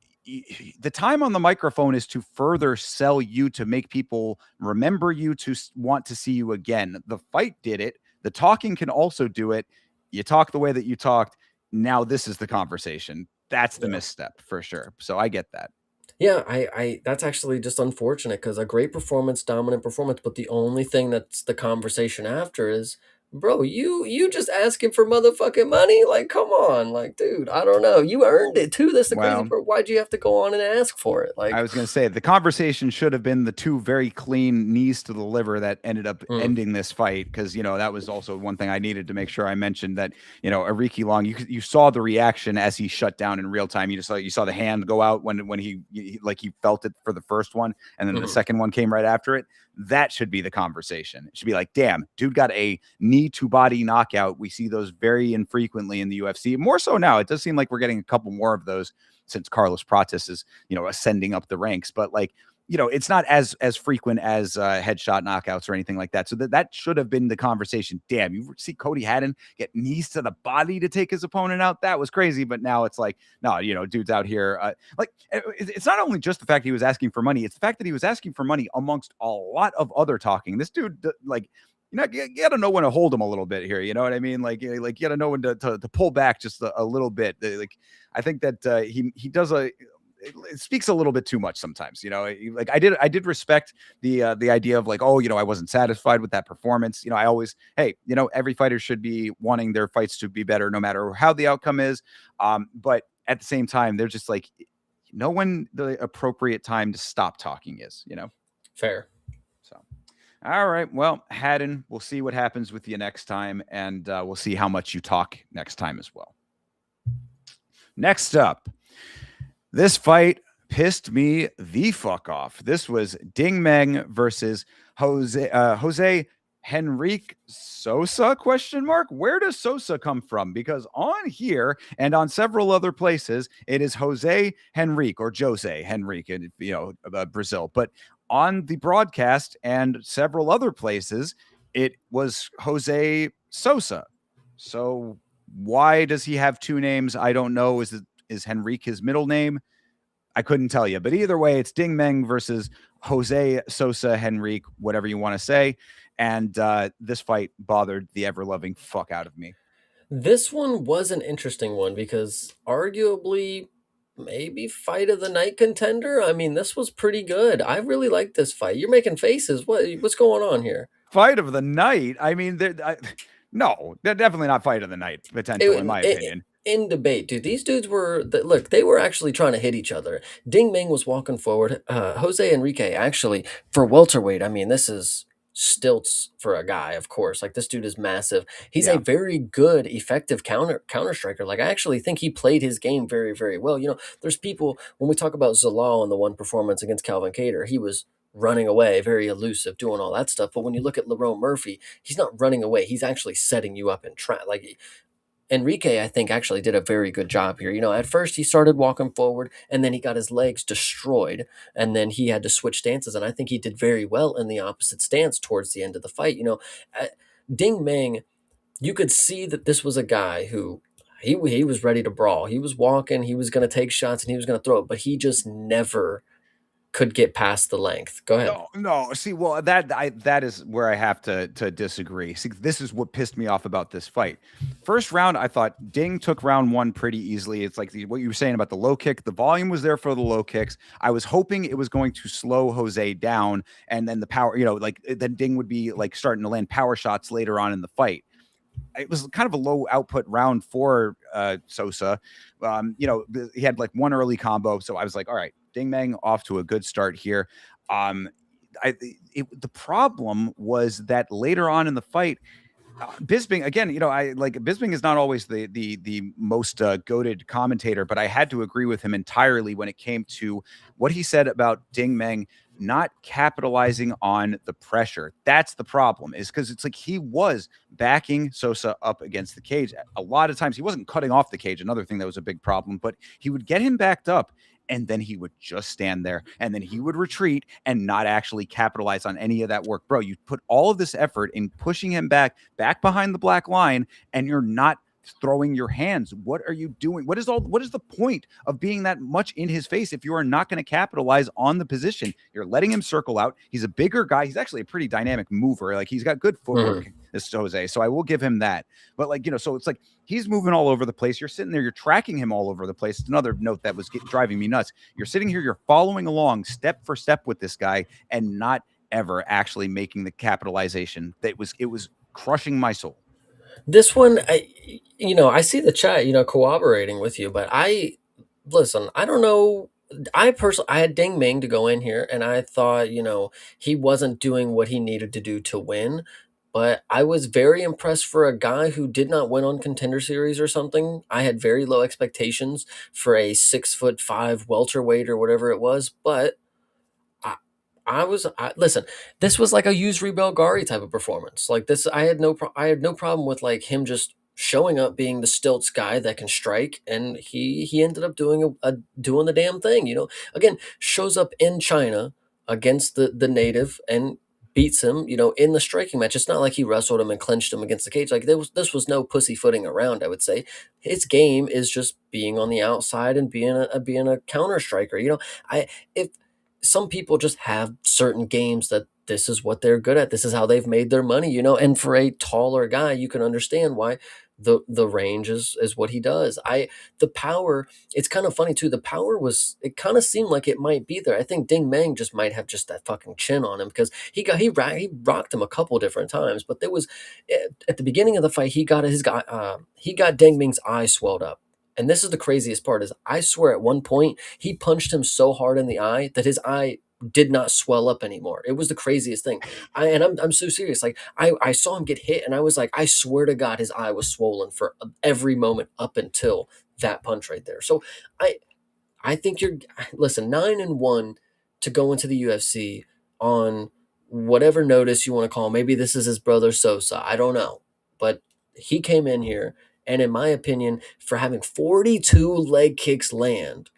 the time on the microphone is to further sell you, to make people remember you, to want to see you again. The fight did it. The talking can also do it. You talk the way that you talked. Now this is the conversation. That's the Yeah. misstep for sure. So I get that. Yeah, I that's actually just unfortunate because a great performance, dominant performance, but the only thing that's the conversation after is, bro, you just asking for motherfucking money? Like, come on, like, dude, I don't know. You earned it too. That's the crazy Well, part. Why'd you have to go on and ask for it? I Like, was going to say the conversation should have been the 2 very clean knees to the liver that ended up mm, ending this fight. Cause that was also one thing I needed to make sure I mentioned, that, Aoriqileng, you saw the reaction as he shut down in real time. You saw the hand go out when he felt it for the first one. And then the mhm. second one came right after it. That should be the conversation. It should be like, damn, dude got a knee to body knockout. We see those very infrequently in the UFC. More so now. It does seem like we're getting a couple more of those since Carlos Prates is, ascending up the ranks. But it's not as frequent as headshot knockouts or anything like that. So that should have been the conversation. Damn, you see Cody Haddon get knees to the body to take his opponent out. That was crazy. But now it's like, no, dude's out here. It's not only just the fact he was asking for money. It's the fact that he was asking for money amongst a lot of other talking. This dude, you got to know when to hold him a little bit here. You know what I mean? You got to know when to pull back just a little bit. I think that he does it speaks a little bit too much sometimes. Like I did respect the idea of like, oh, I wasn't satisfied with that performance. I always, hey, every fighter should be wanting their fights to be better no matter how the outcome is. But at the same time, they're just like, know when the appropriate time to stop talking is. Fair. So. All right. Well, Haddon, we'll see what happens with you next time, and we'll see how much you talk next time as well. Next up, this fight pissed me the fuck off. This was Ding Meng versus Jose Henrique Sosa ? Where does Sosa come from? Because on here and on several other places, it is Jose Henrique or Jose Henrique in Brazil. But on the broadcast and several other places, it was Jose Sosa. So why does he have 2 names? I don't know. Is Henrique his middle name? I couldn't tell you. But either way, it's Ding Meng versus Jose Sosa Henrique, whatever you want to say. And this fight bothered the ever-loving fuck out of me. This one was an interesting one because arguably maybe fight of the night contender. I mean, this was pretty good. I really like this fight. You're making faces. What's going on here? Fight of the night? I mean, no, they're definitely not fight of the night potential, in my opinion. In debate, dude, these dudes look, they were actually trying to hit each other. Ding Meng was walking forward. Jose Henrique, actually, for welterweight, I mean, this is stilts for a guy, of course. Like, this dude is massive. He's a very good, effective counter striker. Like, I actually think he played his game very, very well. There's people, when we talk about Zalal in the one performance against Calvin Kattar, he was running away, very elusive, doing all that stuff. But when you look at Lerone Murphy, he's not running away. He's actually setting you up in trap. Like, Henrique, I think, actually did a very good job here. At first he started walking forward and then he got his legs destroyed and then he had to switch stances. And I think he did very well in the opposite stance towards the end of the fight. Ding Meng, you could see that this was a guy who he was ready to brawl. He was walking, he was going to take shots and he was going to throw it, but he just never could get past the length. Go ahead. No, no. See, well, that is where I have to disagree. See, this is what pissed me off about this fight. First round, I thought Ding took round one pretty easily. It's like what you were saying about the low kick. The volume was there for the low kicks. I was hoping it was going to slow Jose down, and then the power, like then Ding would be like starting to land power shots later on in the fight. It was kind of a low output round for Sosa. He had like one early combo, so I was like, all right, Ding Meng off to a good start here. The problem was that later on in the fight, Bisping again. Bisping is not always the most goated commentator, but I had to agree with him entirely when it came to what he said about Ding Meng not capitalizing on the pressure. That's the problem, is because it's like he was backing Sosa up against the cage. A lot of times he wasn't cutting off the cage, another thing that was a big problem, but he would get him backed up and then he would just stand there and then he would retreat and not actually capitalize on any of that work. Bro, you put all of this effort in pushing him back behind the black line and you're not throwing your hands. What are you doing? What is the point of being that much in his face if you are not going to capitalize on the position? You're letting him circle out. He's a bigger guy. He's actually a pretty dynamic mover. Like, he's got good footwork, this Jose. So I will give him that. But so it's like he's moving all over the place. You're sitting there, you're tracking him all over the place. It's another note that was driving me nuts. You're sitting here, you're following along step for step with this guy and not ever actually making the capitalization. It was crushing my soul. This one, I see the chat, cooperating with you, but listen, I don't know. I had Ding Ming to go in here, and I thought, he wasn't doing what he needed to do to win. But I was very impressed for a guy who did not win on Contender Series or something. I had very low expectations for a 6'5" welterweight or whatever it was, but listen. This was like a Yusri Belgari type of performance. Like this, I had no problem with like him just showing up, being the stilts guy that can strike, and he ended up doing the damn thing. Again, shows up in China against the native and beats him. In the striking match. It's not like he wrestled him and clenched him against the cage. Like this was no pussyfooting around. I would say his game is just being on the outside and being a counter striker. I if some people just have certain games that this is what they're good at. This is how they've made their money, and for a taller guy, you can understand why the range is what he does. The power, it's kind of funny too. The power it kind of seemed like it might be there. I think Ding Meng just might have just that fucking chin on him because he rocked him a couple different times, but there was at the beginning of the fight, he got Ding Meng's eye swelled up. And this is the craziest part is I swear at one point he punched him so hard in the eye that his eye did not swell up anymore. It was the craziest thing. I'm so serious. Like I saw him get hit and I was like, I swear to God, his eye was swollen for every moment up until that punch right there. So I think listen, 9-1 to go into the UFC on whatever notice you want to call. Maybe this is his brother Sosa. I don't know. But he came in here, and in my opinion, for having 42 leg kicks land,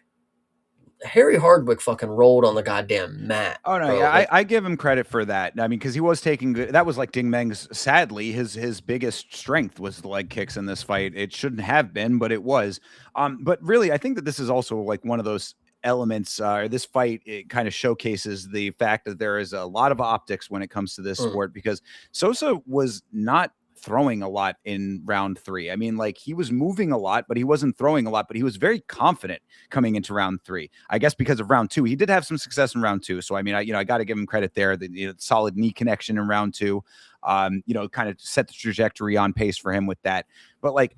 Harry Hardwick fucking rolled on the goddamn mat. Oh no, bro. yeah, I give him credit for that. I mean, because he was taking good. That was like Ding Meng's. Sadly, his biggest strength was the leg kicks in this fight. It shouldn't have been, but it was. But really, I think that this is also like one of those elements. This fight, it kind of showcases the fact that there is a lot of optics when it comes to this sport, because Sosa was not throwing a lot in round 3. I mean, like, he was moving a lot, but he wasn't throwing a lot, but he was very confident coming into round 3. I guess because of round 2, he did have some success in round 2. So, I mean, I got to give him credit there. The solid knee connection in round 2, kind of set the trajectory on pace for him with that. But like,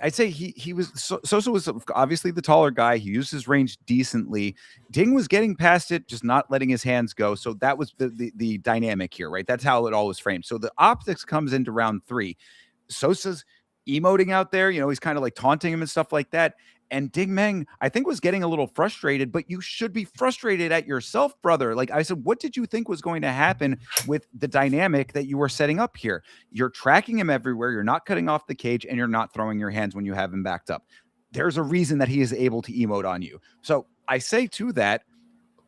I'd say Sosa was obviously the taller guy. He used his range decently. Ding was getting past it, just not letting his hands go. So that was the dynamic here, right? That's how it all was framed. So the optics comes into round 3. Sosa's emoting out there. He's kind of like taunting him and stuff like that. And Ding Meng, I think, was getting a little frustrated, but you should be frustrated at yourself, brother. Like I said, what did you think was going to happen with the dynamic that you were setting up here? You're tracking him everywhere. You're not cutting off the cage, and you're not throwing your hands when you have him backed up. There's a reason that he is able to emote on you. So I say to that,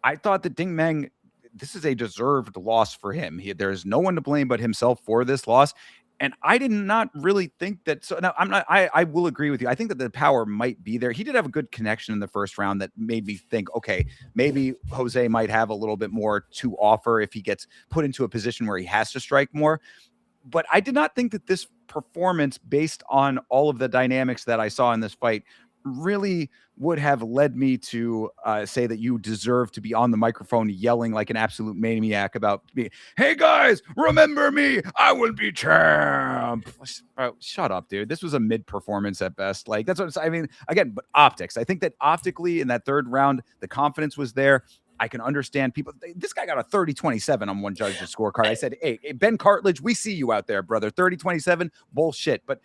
I thought that Ding Meng, this is a deserved loss for him. There's no one to blame but himself for this loss. And I did not really think that. So now I will agree with you. I think that the power might be there. He did have a good connection in the first round that made me think, okay, maybe Jose might have a little bit more to offer if he gets put into a position where he has to strike more. But I did not think that this performance, based on all of the dynamics that I saw in this fight, really would have led me to say that you deserve to be on the microphone yelling like an absolute maniac about me. Hey guys, remember me? I will be champ. Oh, shut up, dude. This was a mid performance at best. Like that's what I mean. Again, but optics. I think that optically in that third round, the confidence was there. I can understand people. This guy got a 30-27 on one judge's scorecard. I said, hey, Ben Cartlidge, we see you out there, brother. 30-27, bullshit. But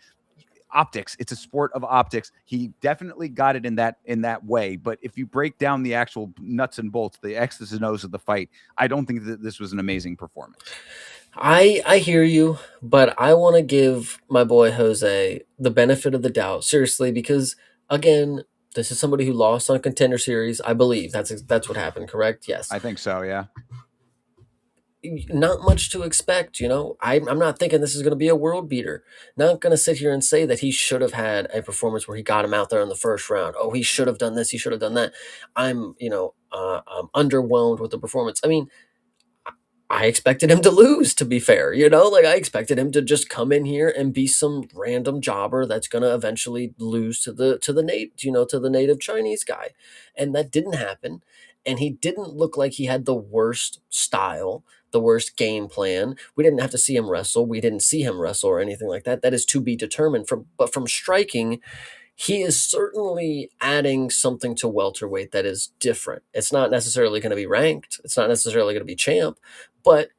optics, it's a sport of optics. He definitely got it in that way. But if you break down the actual nuts and bolts, the X's and O's of the fight, I don't think that this was an amazing performance. I hear you, but I want to give my boy Jose the benefit of the doubt, seriously, because again, this is somebody who lost on a Contender Series. I believe that's what happened. Correct? Yes. I think so. Yeah. Not much to expect, you know. I'm not thinking this is going to be a world beater. Not going to sit here and say that he should have had a performance where he got him out there in the first round. Oh, he should have done this. He should have done that. I'm underwhelmed with the performance. I mean, I expected him to lose, to be fair, you know, like I expected him to just come in here and be some random jobber that's going to eventually lose to the native Chinese guy. And that didn't happen. And he didn't look like he had the worst style, the worst game plan. We didn't have to see him wrestle. We didn't see him wrestle or anything like that. That is to be determined but from striking, he is certainly adding something to welterweight that is different. It's not necessarily going to be ranked. It's not necessarily going to be champ, but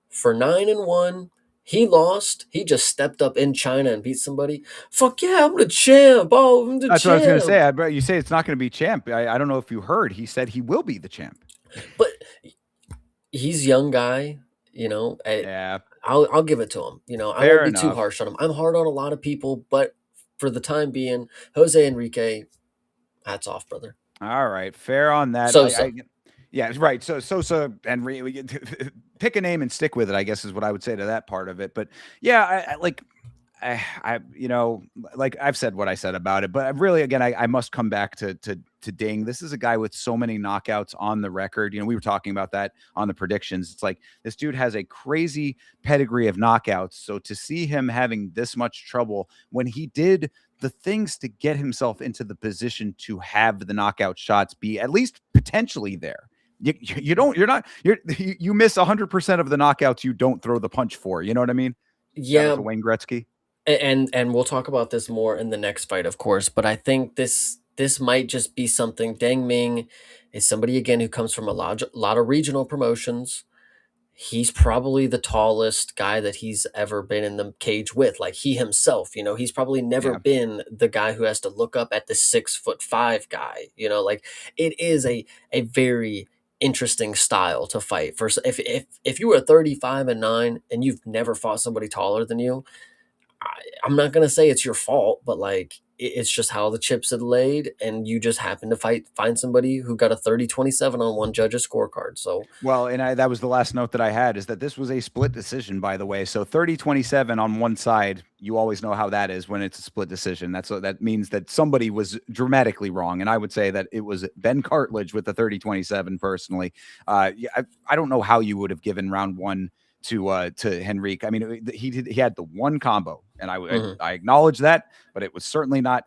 for 9-1, he lost. He just stepped up in China and beat somebody. Fuck yeah, I'm the champ. Oh, I'm the That's champ. what I was going to say. You say it's not going to be champ. I don't know if you heard. He said he will be the champ. But he's a young guy, you know. Yeah. I'll give it to him. You know, I Fair won't be too enough. harsh on him. I'm hard on a lot of people, but for the time being, Jose Henrique, hats off, brother. All right, fair on that. Sosa. Yeah, right. So Sosa and pick a name and stick with it, I guess is what I would say to that part of it. But yeah, you know, like I've said what I said about it, but really, again, I must come back to Ding. This is a guy with so many knockouts on the record. You know, we were talking about that on the predictions. It's like this dude has a crazy pedigree of knockouts. So to see him having this much trouble when he did the things to get himself into the position to have the knockout shots be at least potentially there. You miss 100% of the knockouts you don't throw the punch for. You know what I mean? Shout Yeah, out to Wayne Gretzky. and we'll talk about this more in the next fight, of course. But I think this might just be something. Deng Ming is somebody again who comes from a lot of regional promotions. He's probably the tallest guy that he's ever been in the cage with. Like he himself, you know, he's probably never Yeah. been the guy who has to look up at the 6'5" guy. You know, like it is a very interesting style to fight. For if you were 35-9 and you've never fought somebody taller than you, I'm not gonna say it's your fault, but like it's just how the chips had laid, and you just happened to find somebody who got a 30-27 on one judge's scorecard. So Well, and that was the last note that I had is that this was a split decision, by the way. So 30-27 on one side, you always know how that is when it's a split decision. That means that somebody was dramatically wrong. And I would say that it was Ben Cartlidge with the 30-27 personally. Yeah, I don't know how you would have given round one to Henrique. I mean, he had the one combo, and I acknowledge that, but it was certainly not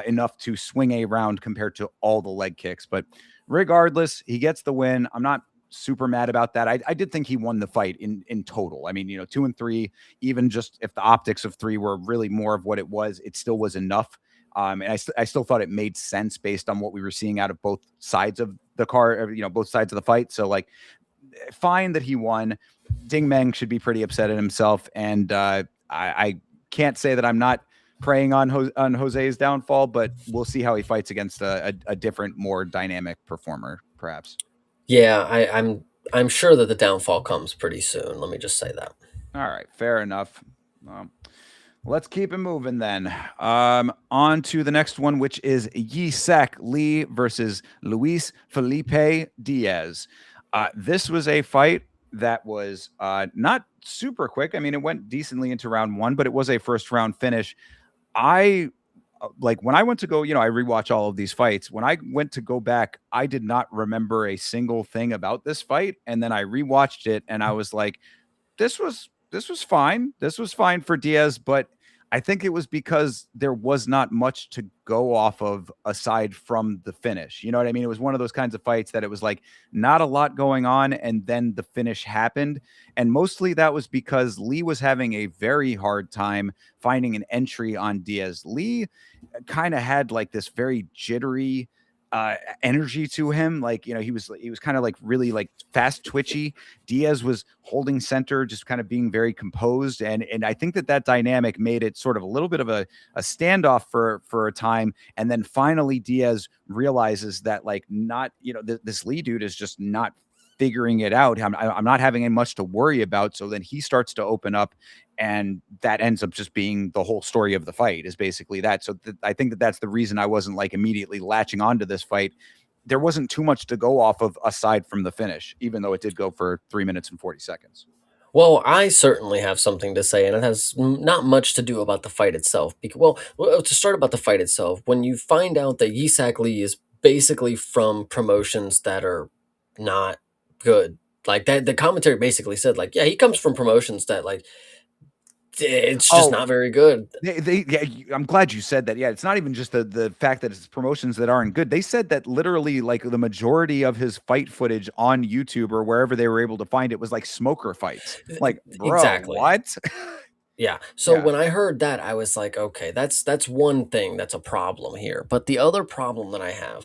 enough to swing a round compared to all the leg kicks. But regardless, he gets the win. I'm not super mad about that. I did think he won the fight in total. I mean, 2 and 3, even just if the optics of 3 were really more of what it was, it still was enough. And I still thought it made sense based on what we were seeing out of both sides of the card, both sides of the fight. So like, fine that he won. Ding Meng should be pretty upset at himself. And I can't say that I'm not preying on Jose's downfall, but we'll see how he fights against a different, more dynamic performer, perhaps. yeah, I'm sure that the downfall comes pretty soon. Let me just say that. All right, fair enough. Let's keep it moving then. On to the next one, which is Yi-Sek Lee versus Luis Felipe Diaz. This was a fight that was not super quick. I mean, it went decently into round one, but it was a first round finish. I like when I went to go, I rewatch all of these fights. When I went to go back, I did not remember a single thing about this fight. And then I rewatched it and I was like, this was fine. This was fine for Diaz, but I think it was because there was not much to go off of aside from the finish. You know what I mean? It was one of those kinds of fights that it was like not a lot going on, and then the finish happened. And mostly that was because Lee was having a very hard time finding an entry on Diaz. Lee kind of had like this very jittery energy to him. Like, he was kind of like really like fast twitchy. Diaz was holding center, just kind of being very composed. And I think that dynamic made it sort of a little bit of a standoff for a time. And then finally Diaz realizes that like not, this Lee dude is just not figuring it out. I'm not having much to worry about. So then he starts to open up, and that ends up just being the whole story of the fight is basically that. So I think that that's the reason I wasn't like immediately latching onto this fight. There wasn't too much to go off of aside from the finish, even though it did go for 3 minutes and 40 seconds. Well, I certainly have something to say, and it has not much to do about the fight itself. Because, well, to start about the fight itself, when you find out that Yisak Lee is basically from promotions that are not good, like that, the commentary basically said, like, yeah, he comes from promotions that, like, it's just Oh, not very good. yeah, I'm glad you said that. Yeah, it's not even just the fact that it's promotions that aren't good. They said that literally, like the majority of his fight footage on YouTube or wherever they were able to find it was like smoker fights. Like, bro, Exactly. what? Yeah. So Yeah. when I heard that, I was like, okay, that's one thing that's a problem here. But the other problem that I have,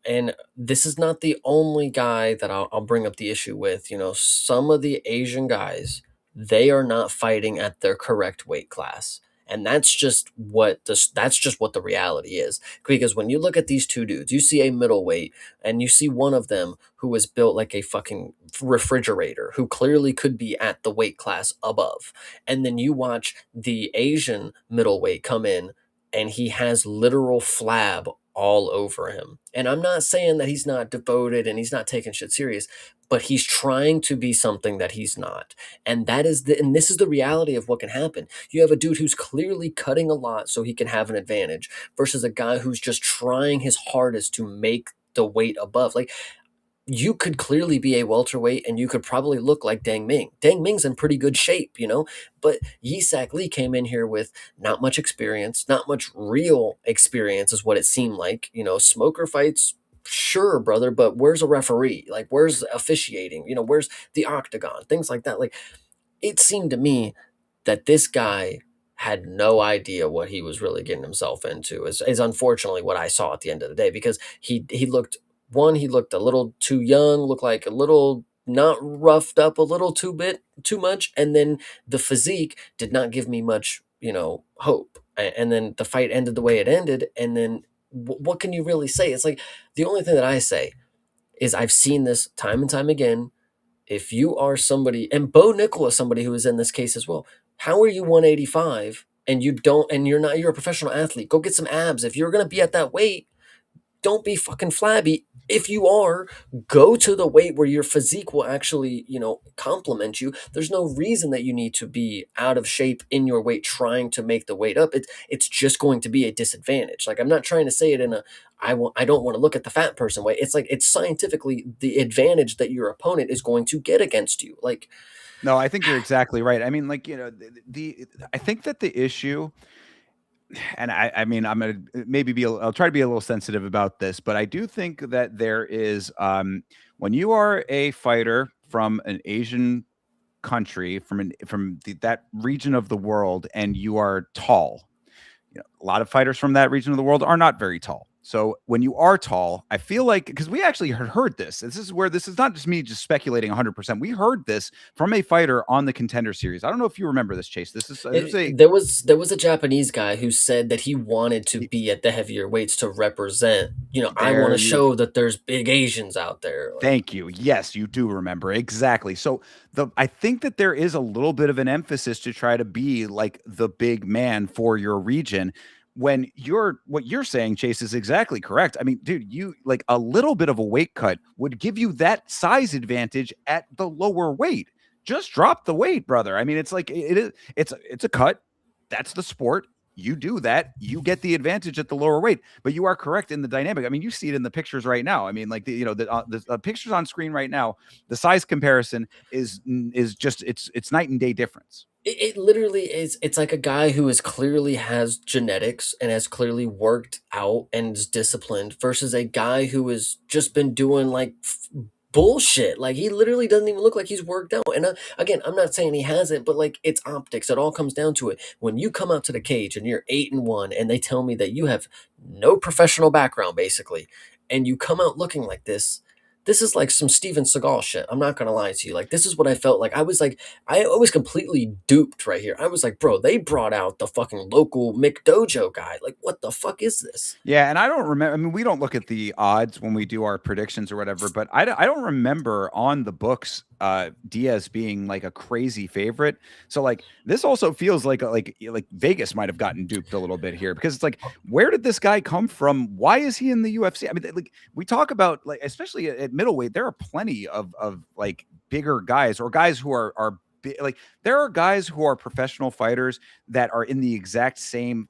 and this is not the only guy that I'll bring up the issue with, some of the Asian guys, they are not fighting at their correct weight class. And that's just what the reality is. Because when you look at these two dudes, you see a middleweight and you see one of them who is built like a fucking refrigerator, who clearly could be at the weight class above. And then you watch the Asian middleweight come in and he has literal flab all over him. And I'm not saying that he's not devoted and he's not taking shit serious, but he's trying to be something that he's not. And this is the reality of what can happen. You have a dude who's clearly cutting a lot so he can have an advantage versus a guy who's just trying his hardest to make the weight above. Like, you could clearly be a welterweight and you could probably look like Dang Ming. Dang Ming's in pretty good shape, but Yisak Lee came in here with not much experience, not much real experience is what it seemed like. Smoker fights, sure, brother, but where's a referee? Like, where's officiating? Where's the octagon? Things like that. Like, it seemed to me that this guy had no idea what he was really getting himself into is unfortunately what I saw at the end of the day, because he looked, one, he looked a little too young, looked like a little not roughed up a little too much, and then the physique did not give me much, hope. And then the fight ended the way it ended, and then what can you really say? It's like the only thing that I say is I've seen this time and time again. If you are somebody, and Bo Nickel is somebody who is in this case as well. How are you 185 and you're a professional athlete? Go get some abs. If you're going to be at that weight, don't be fucking flabby. If you are, go to the weight where your physique will actually, complement you. There's no reason that you need to be out of shape in your weight trying to make the weight up. It's just going to be a disadvantage. Like, I'm not trying to say it in a I don't want to look at the fat person way. It's like it's scientifically the advantage that your opponent is going to get against you. Like, No, I think you're exactly right. I mean, like, I think that the issue, and I mean, I'm gonna I'll try to be a little sensitive about this, but I do think that there is, when you are a fighter from an Asian country, that region of the world, and you are tall, a lot of fighters from that region of the world are not very tall. So when you are tall, I feel like, because we actually heard this. This is where this is not just me just speculating 100%. We heard this from a fighter on the Contender Series. I don't know if you remember this, Chase. This is a there was a Japanese guy who said that he wanted to be at the heavier weights to represent. I want there to you show that there's big Asians out there. Like, Thank you. Yes, you do remember. Exactly. So I think that there is a little bit of an emphasis to try to be like the big man for your region. when what you're saying, Chase, is exactly correct. I mean, dude, you like a little bit of a weight cut would give you that size advantage at the lower weight. Just drop the weight, brother. I mean, it's like it is. It's a cut. That's the sport. You do that, you get the advantage at the lower weight. But you are correct in the dynamic. I mean, you see it in the pictures right now. I mean, like the pictures on screen right now. The size comparison is just it's night and day difference. It literally is. It's like a guy who is clearly has genetics and has clearly worked out and is disciplined versus a guy who has just been doing like bullshit. Like he literally doesn't even look like he's worked out. And again, I'm not saying he hasn't, but like it's optics. It all comes down to it. When you come out to the cage and you're 8-1, and they tell me that you have no professional background, basically, and you come out looking like this is like some Steven Seagal shit. I'm not gonna lie to you. Like this is what I felt like. I was completely duped right here. I was like, bro, they brought out the fucking local McDojo guy. Like, what the fuck is this? Yeah, and I don't remember. I mean, we don't look at the odds when we do our predictions or whatever, but I don't remember on the books Diaz being like a crazy favorite. So like this also feels like like Vegas might have gotten duped a little bit here because it's like, where did this guy come from? Why is he in the UFC? I mean, like we talk about like especially at middleweight, there are plenty of like bigger guys or guys who are like there are guys who are professional fighters that are in the exact same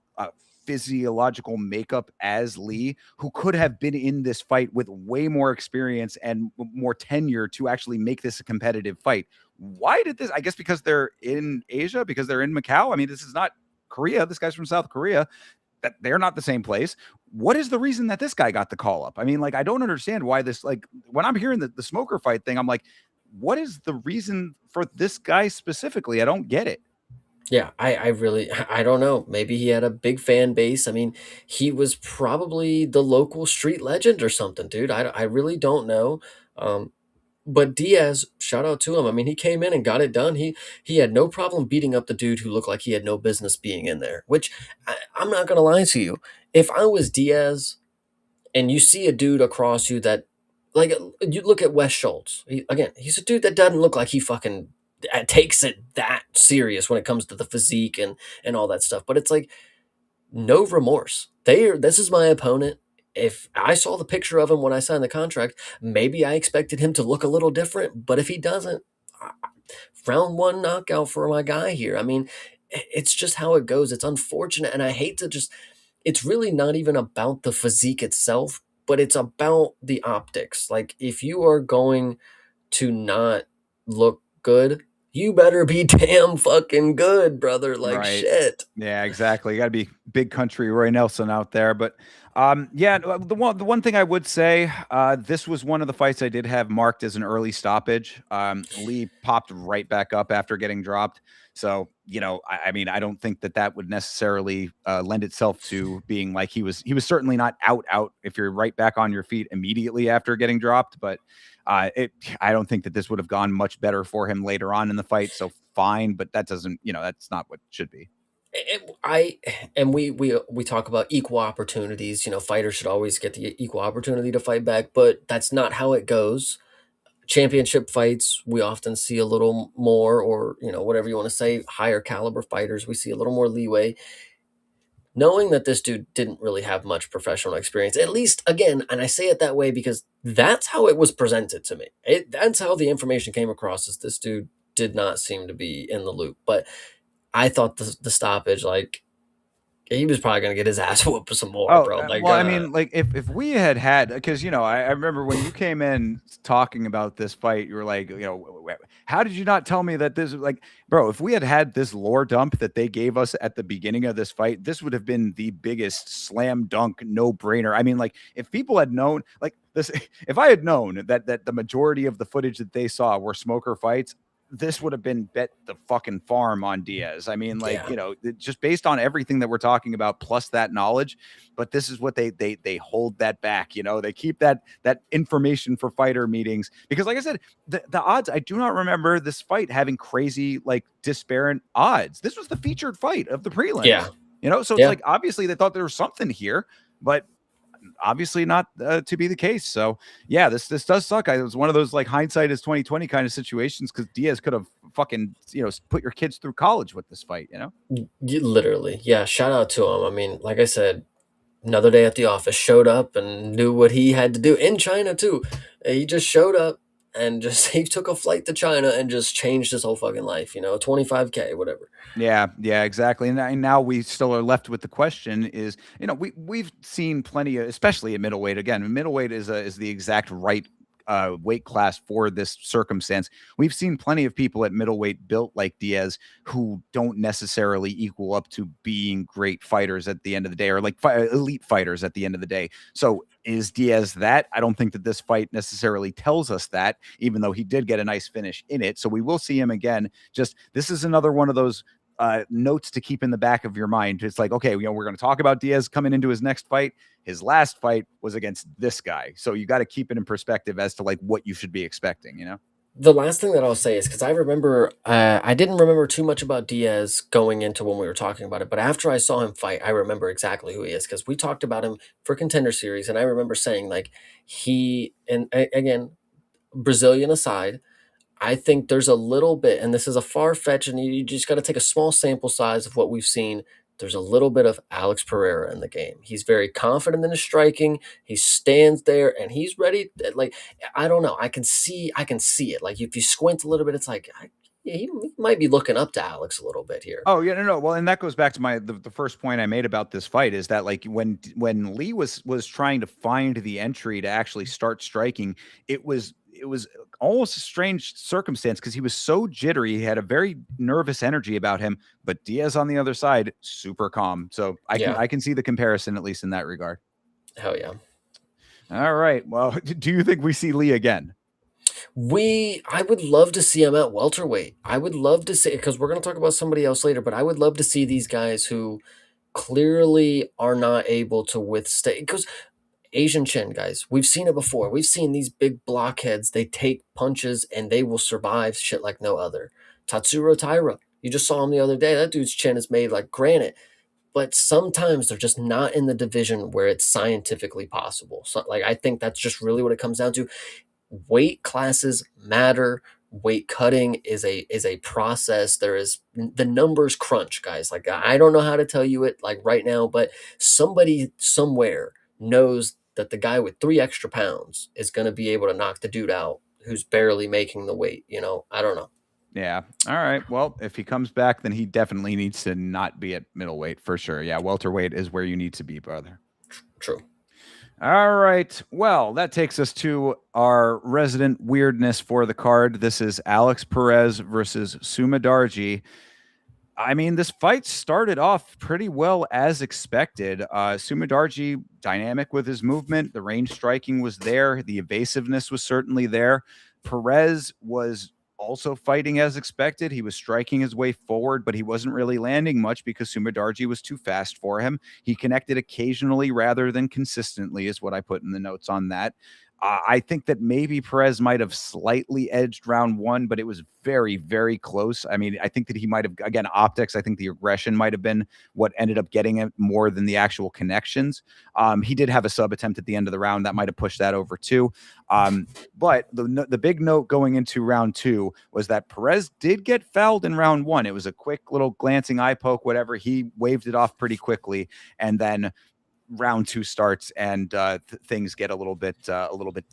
physiological makeup as Lee, who could have been in this fight with way more experience and more tenure to actually make this a competitive fight. Why did this? I guess because they're in Asia, because they're in Macau. I mean, this is not Korea. This guy's from South Korea. That they're not the same place. What is the reason that this guy got the call up? I mean, like, I don't understand why this, like, when I'm hearing the smoker fight thing, I'm like, what is the reason for this guy specifically? I don't get it. Yeah, I really I don't know. Maybe he had a big fan base. I mean, he was probably the local street legend or something, dude. I really don't know. Um, but Diaz, shout out to him. I mean, he came in and got it done. He had no problem beating up the dude who looked like he had no business being in there. Which I'm not gonna lie to you. If I was Diaz and you see a dude across you that, like, you look at Wes Schultz. Again, he's a dude that doesn't look like he fucking takes it that serious when it comes to the physique and all that stuff. But it's like no remorse. This is my opponent. If I saw the picture of him when I signed the contract, maybe I expected him to look a little different. But if he doesn't, round one knockout for my guy here. I mean, it's just how it goes. It's unfortunate, and I hate to just. It's really not even about the physique itself, but it's about the optics. Like if you are going to not look good, you better be damn fucking good, brother. Like Right. shit. Yeah, exactly. You got to be big country Roy Nelson out there. But yeah, the one thing I would say, this was one of the fights I did have marked as an early stoppage. Lee popped right back up after getting dropped. So, I mean, I don't think that would necessarily lend itself to being like he was certainly not out if you're right back on your feet immediately after getting dropped. But I don't think that this would have gone much better for him later on in the fight. So fine, but that doesn't, that's not what should be. I and we talk about equal opportunities. Fighters should always get the equal opportunity to fight back, but that's not how it goes. Championship fights, we often see a little more, or whatever you want to say, higher caliber fighters, we see a little more leeway. Knowing that this dude didn't really have much professional experience, at least again, and I say it that way because that's how it was presented to me. That's how the information came across, is this dude did not seem to be in the loop. But I thought the stoppage, like, he was probably gonna get his ass whooped some more, Oh, bro. Like, well, I mean, like if we had, because I remember when you came in talking about this fight, you were like, how did you not tell me that this, like, bro, if we had this lore dump that they gave us at the beginning of this fight, this would have been the biggest slam dunk no brainer. I mean, like, if people had known, like this, if I had known that the majority of the footage that they saw were smoker fights, this would have been bet the fucking farm on Diaz. I mean, like, yeah, just based on everything that we're talking about, plus that knowledge. But this is what they hold that back. They keep that information for fighter meetings because, like I said, the odds. I do not remember this fight having crazy like disparate odds. This was the featured fight of the prelims. yeah, So it's yeah. like obviously they thought there was something here, but obviously not to be the case. So yeah, this does suck. It was one of those like hindsight is 2020 kind of situations because Diaz could have fucking put your kids through college with this fight. Literally, yeah. Shout out to him. I mean, like I said, another day at the office, showed up and knew what he had to do in China too. He just showed up and just he took a flight to China and just changed his whole fucking life. 25K, whatever. Yeah, exactly. And now we still are left with the question is, we've seen plenty of, especially at middleweight. Again, middleweight is the exact right weight class for this circumstance. We've seen plenty of people at middleweight built like Diaz who don't necessarily equal up to being great fighters at the end of the day, or like elite fighters at the end of the day. So is Diaz that? I don't think that this fight necessarily tells us that, even though he did get a nice finish in it. So we will see him again. Just this is another one of those notes to keep in the back of your mind. It's like, okay, we're going to talk about Diaz coming into his next fight. His last fight was against this guy. So you got to keep it in perspective as to like what you should be expecting, The last thing that I'll say is because I remember, I didn't remember too much about Diaz going into when we were talking about it, but after I saw him fight, I remember exactly who he is because we talked about him for Contender Series, and I remember saying like again, Brazilian aside, I think there's a little bit, and this is a far fetch, and you just got to take a small sample size of what we've seen. There's a little bit of Alex Pereira in the game. He's very confident in his striking. He stands there and he's ready. Like, I don't know. I can see it. Like if you squint a little bit, it's like he might be looking up to Alex a little bit here. Oh yeah, no. Well, and that goes back to the first point I made about this fight is that like when Lee was trying to find the entry to actually start striking, it was almost a strange circumstance because he was so jittery. He had a very nervous energy about him, but Diaz on the other side, super calm. So Yeah. I can see the comparison at least in that regard. Hell yeah. All right. Well, do you think we see Lee again? I would love to see him at welterweight. I would love to see, because we're going to talk about somebody else later, but I would love to see these guys who clearly are not able to withstand, because Asian chin guys, we've seen it before. We've seen these big blockheads. They take punches and they will survive shit like no other. Tatsuro Taira, you just saw him the other day. That dude's chin is made like granite. But sometimes they're just not in the division where it's scientifically possible. So, like, I think that's just really what it comes down to. Weight classes matter. Weight cutting is a process. There is the numbers crunch, guys. Like I don't know how to tell you it like right now, but somebody somewhere knows that the guy with 3 extra pounds is going to be able to knock the dude out who's barely making the weight. I don't know. Yeah. All right. Well, if he comes back, then he definitely needs to not be at middleweight for sure. Yeah, welterweight is where you need to be, brother. True. All right. Well, that takes us to our resident weirdness for the card. This is Alex Perez versus Sumudaerji. I mean, this fight started off pretty well as expected. Sumudaerji dynamic with his movement. The range striking was there. The evasiveness was certainly there. Perez was also fighting as expected. He was striking his way forward, but he wasn't really landing much because Sumudaerji was too fast for him. He connected occasionally rather than consistently, is what I put in the notes on that. I think that maybe Perez might have slightly edged round one, but it was very, very close. I mean, I think that he might have, again, optics. I think the aggression might have been what ended up getting it more than the actual connections. He did have a sub attempt at the end of the round that might have pushed that over too. But the big note going into round two was that Perez did get fouled in round one. It was a quick little glancing eye poke, whatever. He waved it off pretty quickly, and then round two starts and things get a little bit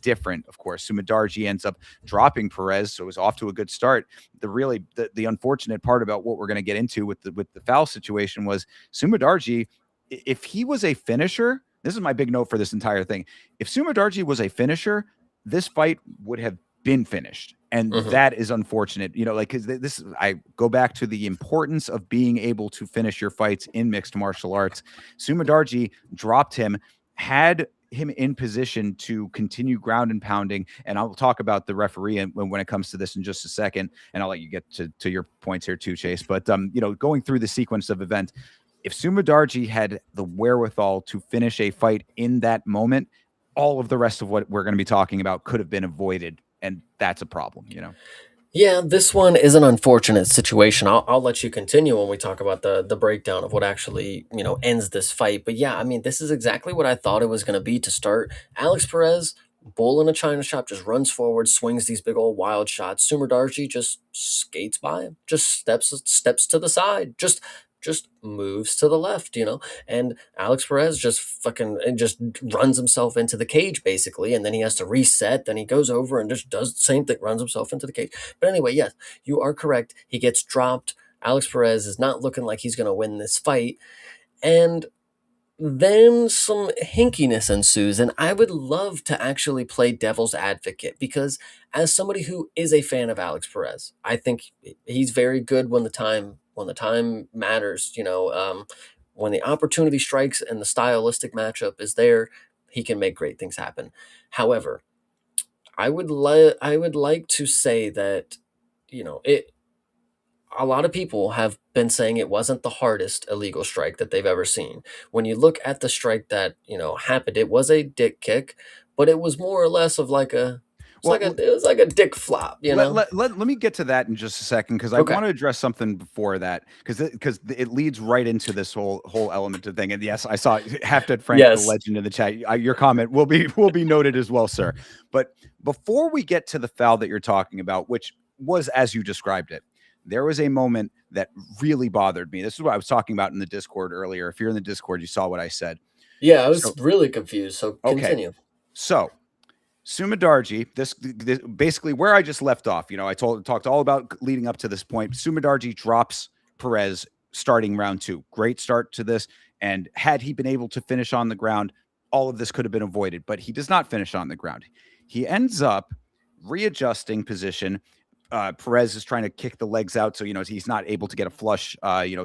different. Of course, Sumudaerji ends up dropping Perez, so it was off to a good start. The unfortunate part about what we're going to get into with the foul situation was Sumudaerji, if he was a finisher, this is my big note for this entire thing. If Sumudaerji was a finisher, this fight would have been finished. And that is unfortunate, because this, I go back to the importance of being able to finish your fights in mixed martial arts. Sumudaerji dropped him, had him in position to continue ground and pounding. And I'll talk about the referee when it comes to this in just a second. And I'll let you get to your points here too, Chase. But, going through the sequence of events, if Sumudaerji had the wherewithal to finish a fight in that moment, all of the rest of what we're going to be talking about could have been avoided. And that's a problem. Yeah, this one is an unfortunate situation. I'll let you continue when we talk about the breakdown of what actually, ends this fight. But yeah, I mean, this is exactly what I thought it was going to be to start. Alex Perez, bull in a china shop, just runs forward, swings these big old wild shots. Sumudaerji just skates by him, just steps to the side, just moves to the left, and Alex Perez just runs himself into the cage basically, and then he has to reset. Then he goes over and just does the same thing, runs himself into the cage. But anyway, yes, you are correct. He gets dropped. Alex Perez is not looking like he's going to win this fight. And then some hinkiness ensues. And I would love to actually play devil's advocate because, as somebody who is a fan of Alex Perez, I think he's very good when the time matters. When the opportunity strikes and the stylistic matchup is there, he can make great things happen. However, I would like to say that it a lot of people have been saying it wasn't the hardest illegal strike that they've ever seen. When you look at the strike that happened, it was a dick kick, but it was more or less of like a Well, it was like a dick flop, let me get to that in just a second because I Okay. want to address something before that because it leads right into this whole element of thing. And yes, I saw Half Dead Frank the Yes. legend in the chat. Your comment will be noted as well, sir. But before we get to the foul that you're talking about, which was as you described it, there was a moment that really bothered me. This is what I was talking about in the Discord earlier. If you're in the Discord, you saw what I said. Yeah, I was So really confused. So okay, continue. so Sumudaerji, this basically where I just left off. I talked all about leading up to this point. Sumudaerji drops Perez starting round two. Great start to this. And had he been able to finish on the ground, all of this could have been avoided. But he does not finish on the ground. He ends up readjusting position. Perez is trying to kick the legs out, so he's not able to get a flush,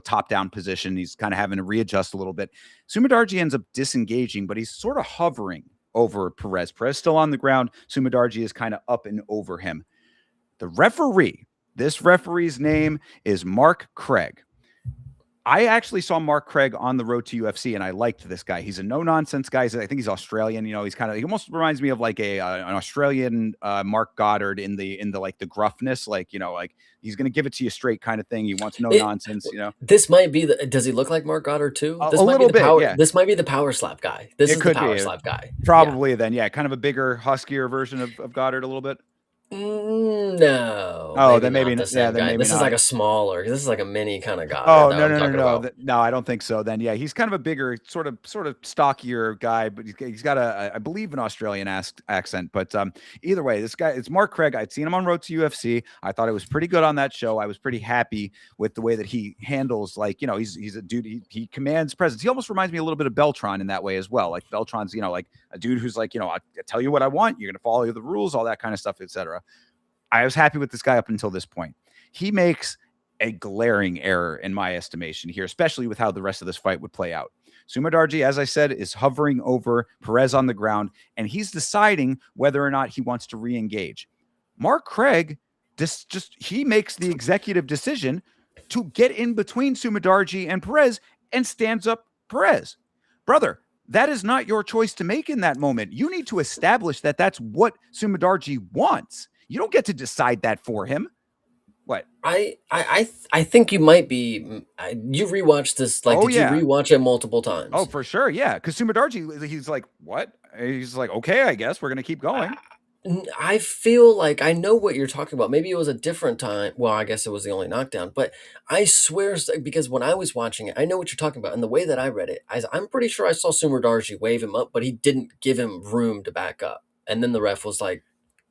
top down position. He's kind of having to readjust a little bit. Sumudaerji ends up disengaging, but he's sort of hovering over Perez. Perez still on the ground. Sumudaerji is kind of up and over him. The referee, this referee's name is Mark Craig. I actually saw Mark Craig on the road to UFC, and I liked this guy. He's a no nonsense guy. I think he's Australian. He almost reminds me of like an Australian Mark Goddard in the like the gruffness, like he's gonna give it to you straight kind of thing. He wants no It, nonsense. this might be the. Does he look like Mark Goddard too? A little bit, yeah. This might be the power slap guy. This It is the could power be slap guy. Yeah. probably then, yeah, kind of a bigger, huskier version of Goddard a little bit. No, Oh, maybe then maybe not the yeah, same then guy. maybe This is like not. a smaller. This is like a mini kind of Goddard Oh, that no, I'm no, no, talking no. about. No, I don't think so. Then, yeah, he's kind of a bigger, sort of stockier guy, but he's got I believe, an Australian accent. But either way, this guy, it's Mark Craig. I'd seen him on Road to UFC. I thought it was pretty good on that show. I was pretty happy with the way that he handles, he's a dude. He commands presence. He almost reminds me a little bit of Beltron in that way as well. Like Beltron's, like a dude who's like, I tell you what I want. You're gonna follow the rules, all that kind of stuff, etc. I was happy with this guy up until this point. He makes a glaring error in my estimation here, especially with how the rest of this fight would play out. Sumudaerji, as I said, is hovering over Perez on the ground, and he's deciding whether or not he wants to re-engage. Mark Craig just he makes the executive decision to get in between Sumudaerji and Perez and stands up Perez. Brother, that is not your choice to make in that moment. You need to establish that that's what Sumudaerji wants. You don't get to decide that for him. What? I think you might be. You rewatched this. Like, Oh did you yeah. rewatch it multiple Oh, times? for sure. Yeah. Because Sumadarji, he's like, what? He's like, okay, I guess we're gonna keep going. I feel like I know what you're talking about. Maybe it was a different time. Well, I guess it was the only knockdown, but I swear, because when I was watching it, I know what you're talking about. And the way that I read it, I'm pretty sure I saw Sumer Darji wave him up, but he didn't give him room to back up. And then the ref was like,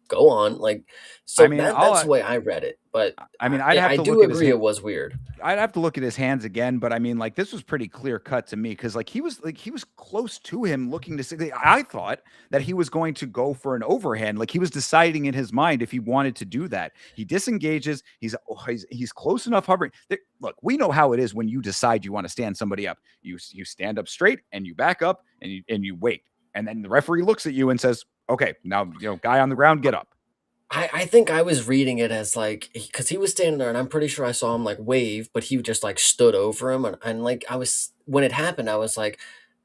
go on. Like, I so mean, that's the way I read it. But I mean, I'd have I to do look at his agree hand. it was weird. I'd have to look at his hands again, but I mean, like this was pretty clear cut to me because he was close to him, looking to see. I thought that he was going to go for an overhand, like he was deciding in his mind if he wanted to do that. He disengages. He's close enough hovering. Look, we know how it is when you decide you want to stand somebody up. You stand up straight and you back up and you wait, and then the referee looks at you and says, "Okay, now guy on the ground, get up." I think I was reading it as like because he was standing there and I'm pretty sure I saw him like wave, but he just like stood over him and like I was when it happened, I was like,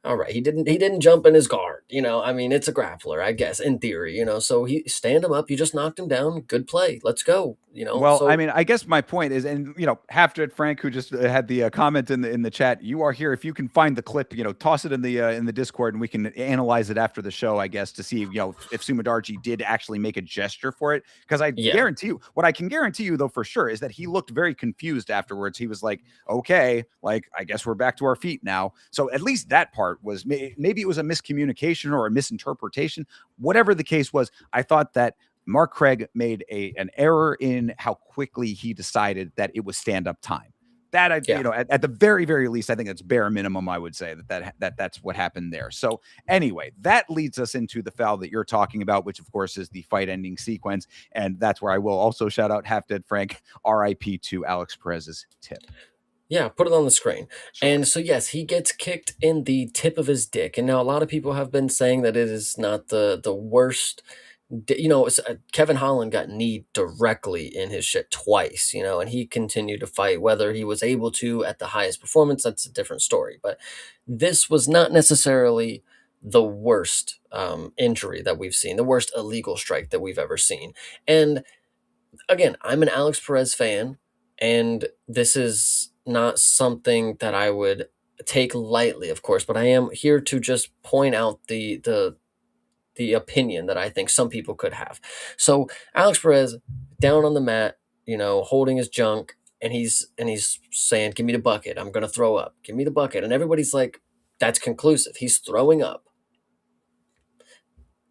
All right, he didn't jump in his guard, I mean, it's a grappler, I guess, in theory, so he stand him up, you just knocked him down, good play, let's go, Well, I so mean, I guess my point is, and Halfjet Frank, who just had the comment in the chat, you are here. If you can find the clip, toss it in the Discord, and we can analyze it after the show, I guess, to see if Sumudaerji did actually make a gesture for it. Because I yeah, guarantee you, what I can guarantee you though for sure is that he looked very confused afterwards. He was like, "Okay, like I guess we're back to our feet now." So at least that part was maybe it was a miscommunication or a misinterpretation, whatever the case was. I thought that Mark Craig made an error in how quickly he decided that it was stand-up time. That yeah. at the very, very least, I think that's bare minimum. I would say that's what happened there. So anyway, that leads us into the foul that you're talking about, which of course is the fight-ending sequence, and that's where I will also shout out Half Dead Frank, R.I.P. to Alex Perez's tip. Yeah, put it on the screen. Sure. And so, yes, he gets kicked in the tip of his dick. And now a lot of people have been saying that it is not the worst. Kevin Holland got kneed directly in his shit twice, and he continued to fight. Whether he was able to at the highest performance, that's a different story. But this was not necessarily the worst injury that we've seen, the worst illegal strike that we've ever seen. And again, I'm an Alex Perez fan, and this is not something that I would take lightly, of course, but I am here to just point out the opinion that I think some people could have. So Alex Perez down on the mat, holding his junk, and he's saying, "Give me the bucket. I'm gonna throw up. Give me the bucket." And everybody's like, "That's conclusive. He's throwing up."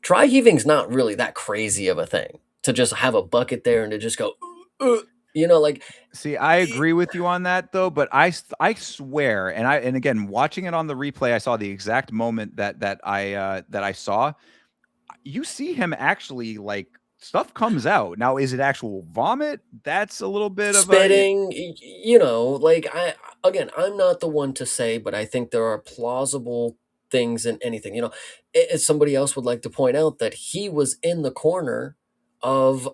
Dry heaving's not really that crazy of a thing to just have a bucket there and to just go, like. See, I agree with you on that though, but I swear, and again, watching it on the replay, I saw the exact moment that I saw. You see him actually like stuff comes out. Now, is it actual vomit? That's a little bit of a Spitting, like I'm not the one to say, but I think there are plausible things in anything. If somebody else would like to point out that he was in the corner of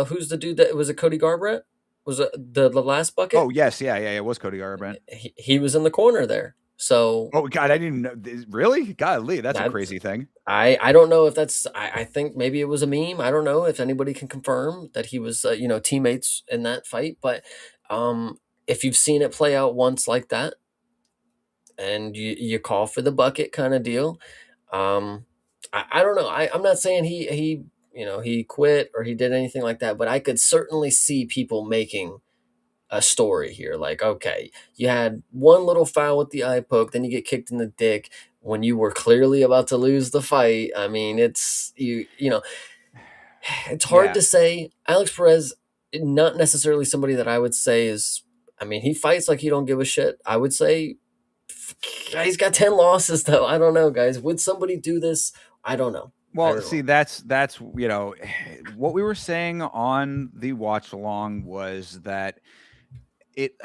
who's the dude that was it Cody Garbrandt? Was it the last bucket? Oh yes, yeah, it was Cody Garbrandt. He was in the corner there. So Oh God, I didn't know. Really? Golly, that's a that's crazy thing. I don't know if that's I think maybe it was a meme. I don't know if anybody can confirm that he was teammates in that fight, but if you've seen it play out once like that and you call for the bucket kind of deal, I don't know. I'm not saying he quit or he did anything like that, but I could certainly see people making a story here. Like, okay, you had one little foul with the eye poke, then you get kicked in the dick when you were clearly about to lose the fight. I mean, it's it's hard Yeah. to say. Alex Perez, not necessarily somebody that I would say is. I mean, he fights like he don't give a shit. I would say he's got 10 losses though. I don't know, guys. Would somebody do this? I don't know. Well, see, that's what we were saying on the watch along was that it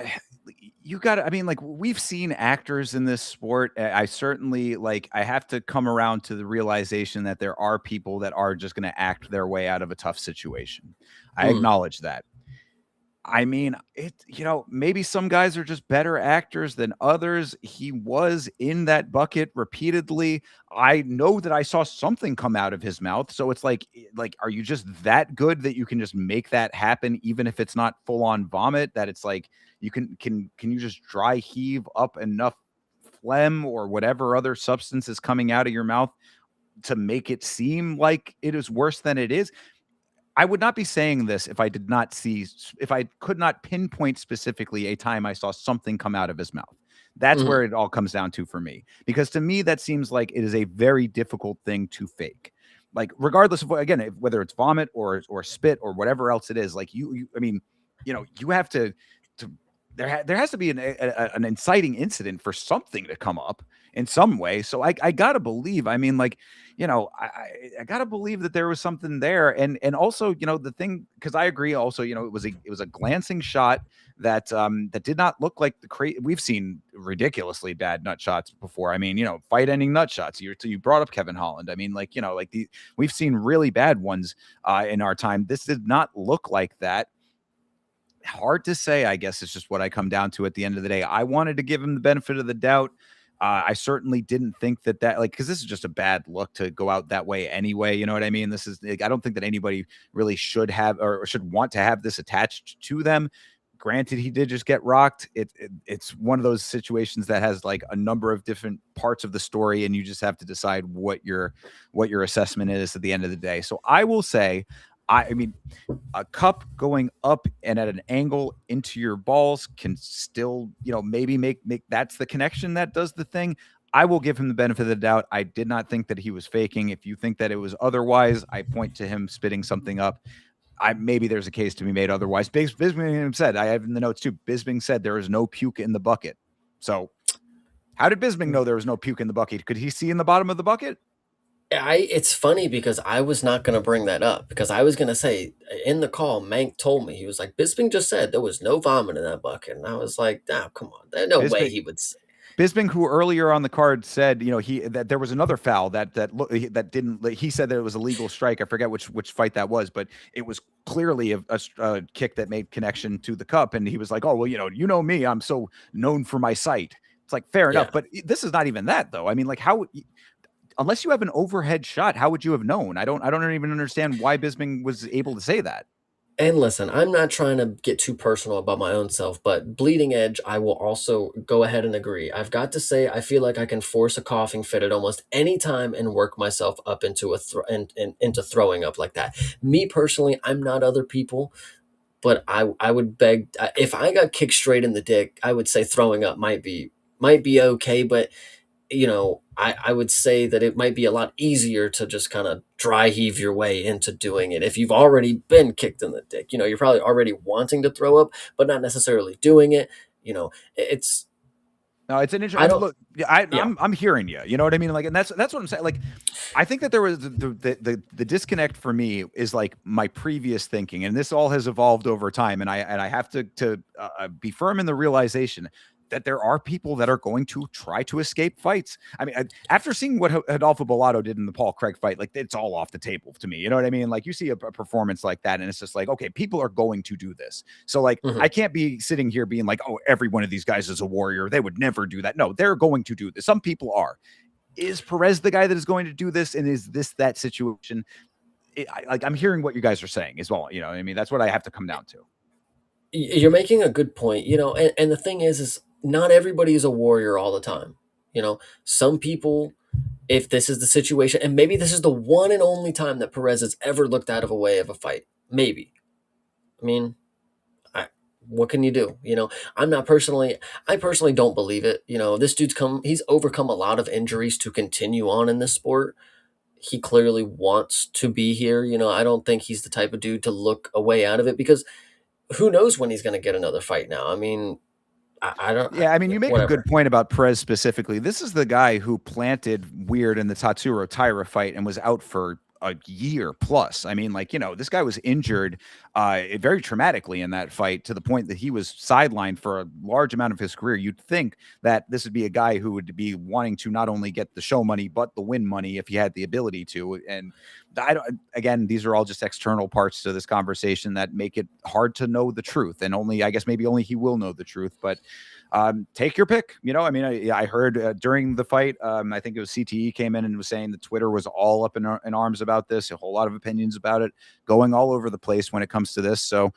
you got to, I mean, like we've seen actors in this sport. I certainly like I have to come around to the realization that there are people that are just going to act their way out of a tough situation. I acknowledge that. I mean, maybe some guys are just better actors than others. He was in that bucket repeatedly. I know that I saw something come out of his mouth. So it's like, are you just that good that you can just make that happen, even if it's not full on vomit? That it's like you can you just dry heave up enough phlegm or whatever other substance is coming out of your mouth to make it seem like it is worse than it is? I would not be saying this if I could not pinpoint specifically a time I saw something come out of his mouth. That's where it all comes down to for me, because to me, that seems like it is a very difficult thing to fake. Like, regardless of whether it's vomit or spit or whatever else it is, like I mean, you have to there has to be an inciting incident for something to come up in some way. So I gotta believe. I mean, like, I gotta believe that there was something there, and also, the thing, because I agree. Also, it was a glancing shot that that did not look like we've seen ridiculously bad nut shots before. I mean, fight ending nut shots. You brought up Kevin Holland. I mean, like, we've seen really bad ones in our time. This did not look like that. Hard to say, I guess. It's just what I come down to at the end of the day. I wanted to give him the benefit of the doubt. I certainly didn't think that like, because this is just a bad look to go out that way anyway. You know what I mean? This is like, I don't think that anybody really should have or should want to have this attached to them. Granted, he did just get rocked. It's one of those situations that has like a number of different parts of the story, and you just have to decide what your assessment is at the end of the day. So I will say, I mean, a cup going up and at an angle into your balls can still, maybe make that's the connection that does the thing. I will give him the benefit of the doubt. I did not think that he was faking. If you think that it was otherwise, I point to him spitting something up. Maybe there's a case to be made otherwise. Bisping said, I have in the notes too, Bisping said there is no puke in the bucket. So how did Bisping know there was no puke in the bucket? Could he see in the bottom of the bucket? It's funny because I was not going to bring that up, because I was going to say in the call, Meng told me, he was like, Bisping just said there was no vomit in that bucket. And I was like, oh, come on. There's no way he would say. Bisping, who earlier on the card said, that there was another foul that didn't. He said that it was a legal strike. I forget which fight that was, but it was clearly a kick that made connection to the cup. And he was like, "Oh well, you know me. I'm so known for my sight." It's like fair enough, but this is not even that though. I mean, like how, unless you have an overhead shot, how would you have known? I don't even understand why Bisping was able to say that. And listen, I'm not trying to get too personal about my own self, but bleeding edge, I will also go ahead and agree. I've got to say, I feel like I can force a coughing fit at almost any time and work myself up into into throwing up like that. Me personally, I'm not other people, but I would beg, if I got kicked straight in the dick, I would say throwing up might be okay, but I would say that it might be a lot easier to just kind of dry heave your way into doing it. If you've already been kicked in the dick, you're probably already wanting to throw up, but not necessarily doing it. It's no, it's an interesting. Look, I'm hearing you. You know what I mean? Like, and that's what I'm saying. Like, I think that there was the disconnect for me is like my previous thinking, and this all has evolved over time. And I have to be firm in the realization that there are people that are going to try to escape fights. I mean, after seeing what Adolfo Bellato did in the Paul Craig fight, like it's all off the table to me. You know what I mean? Like you see a performance like that and it's just like, okay, people are going to do this. So like, I can't be sitting here being like, oh, every one of these guys is a warrior. They would never do that. No, they're going to do this. Some people are. Is Perez the guy that is going to do this? And is this that situation? I'm hearing what you guys are saying as well. You know what I mean? That's what I have to come down to. You're making a good point, and the thing is not everybody is a warrior all the time. Some people, if this is the situation, and maybe this is the one and only time that Perez has ever looked out of a way of a fight, maybe. I mean, what can you do? I personally don't believe it. This he's overcome a lot of injuries to continue on in this sport. He clearly wants to be here. I don't think he's the type of dude to look a way out of it, because who knows when he's going to get another fight now. I mean, I don't. Yeah, I mean, you make a good point about Perez specifically. This is the guy who planted weird in the Tatsuro Taira fight and was out for a year plus. I mean, like, this guy was injured very traumatically in that fight to the point that he was sidelined for a large amount of his career. You'd think that this would be a guy who would be wanting to not only get the show money, but the win money if he had the ability to. And again, these are all just external parts to this conversation that make it hard to know the truth. And I guess maybe only he will know the truth, but take your pick. I mean, I heard during the fight, I think it was CTE came in and was saying that Twitter was all up in arms about this, a whole lot of opinions about it, going all over the place when it comes to this. So,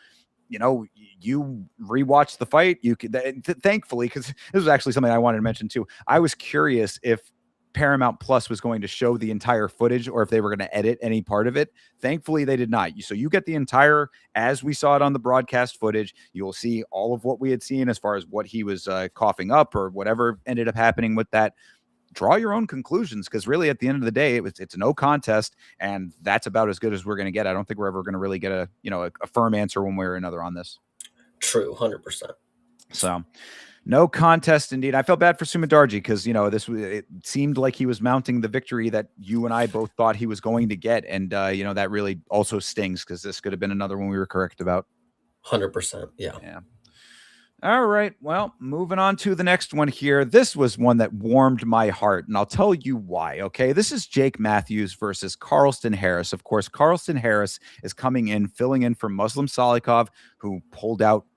you rewatch the fight, you could, thankfully, because this was actually something I wanted to mention too. I was curious if Paramount Plus was going to show the entire footage or if they were going to edit any part of it. Thankfully, they did not. So you get the entire, as we saw it on the broadcast footage. You'll see all of what we had seen as far as what he was coughing up or whatever ended up happening with that. Draw your own conclusions, because really at the end of the day, it's no contest, and that's about as good as we're going to get. I don't think we're ever going to really get a firm answer one way or another on this. True, 100%. So no contest indeed. I felt bad for Sumudaerji because, it seemed like he was mounting the victory that you and I both thought he was going to get. And, that really also stings because this could have been another one we were correct about. 100%. Yeah. All right. Well, moving on to the next one here. This was one that warmed my heart, and I'll tell you why. Okay. This is Jake Matthews versus Carlston Harris. Of course, Carlston Harris is coming in, filling in for Muslim Salikov, who pulled out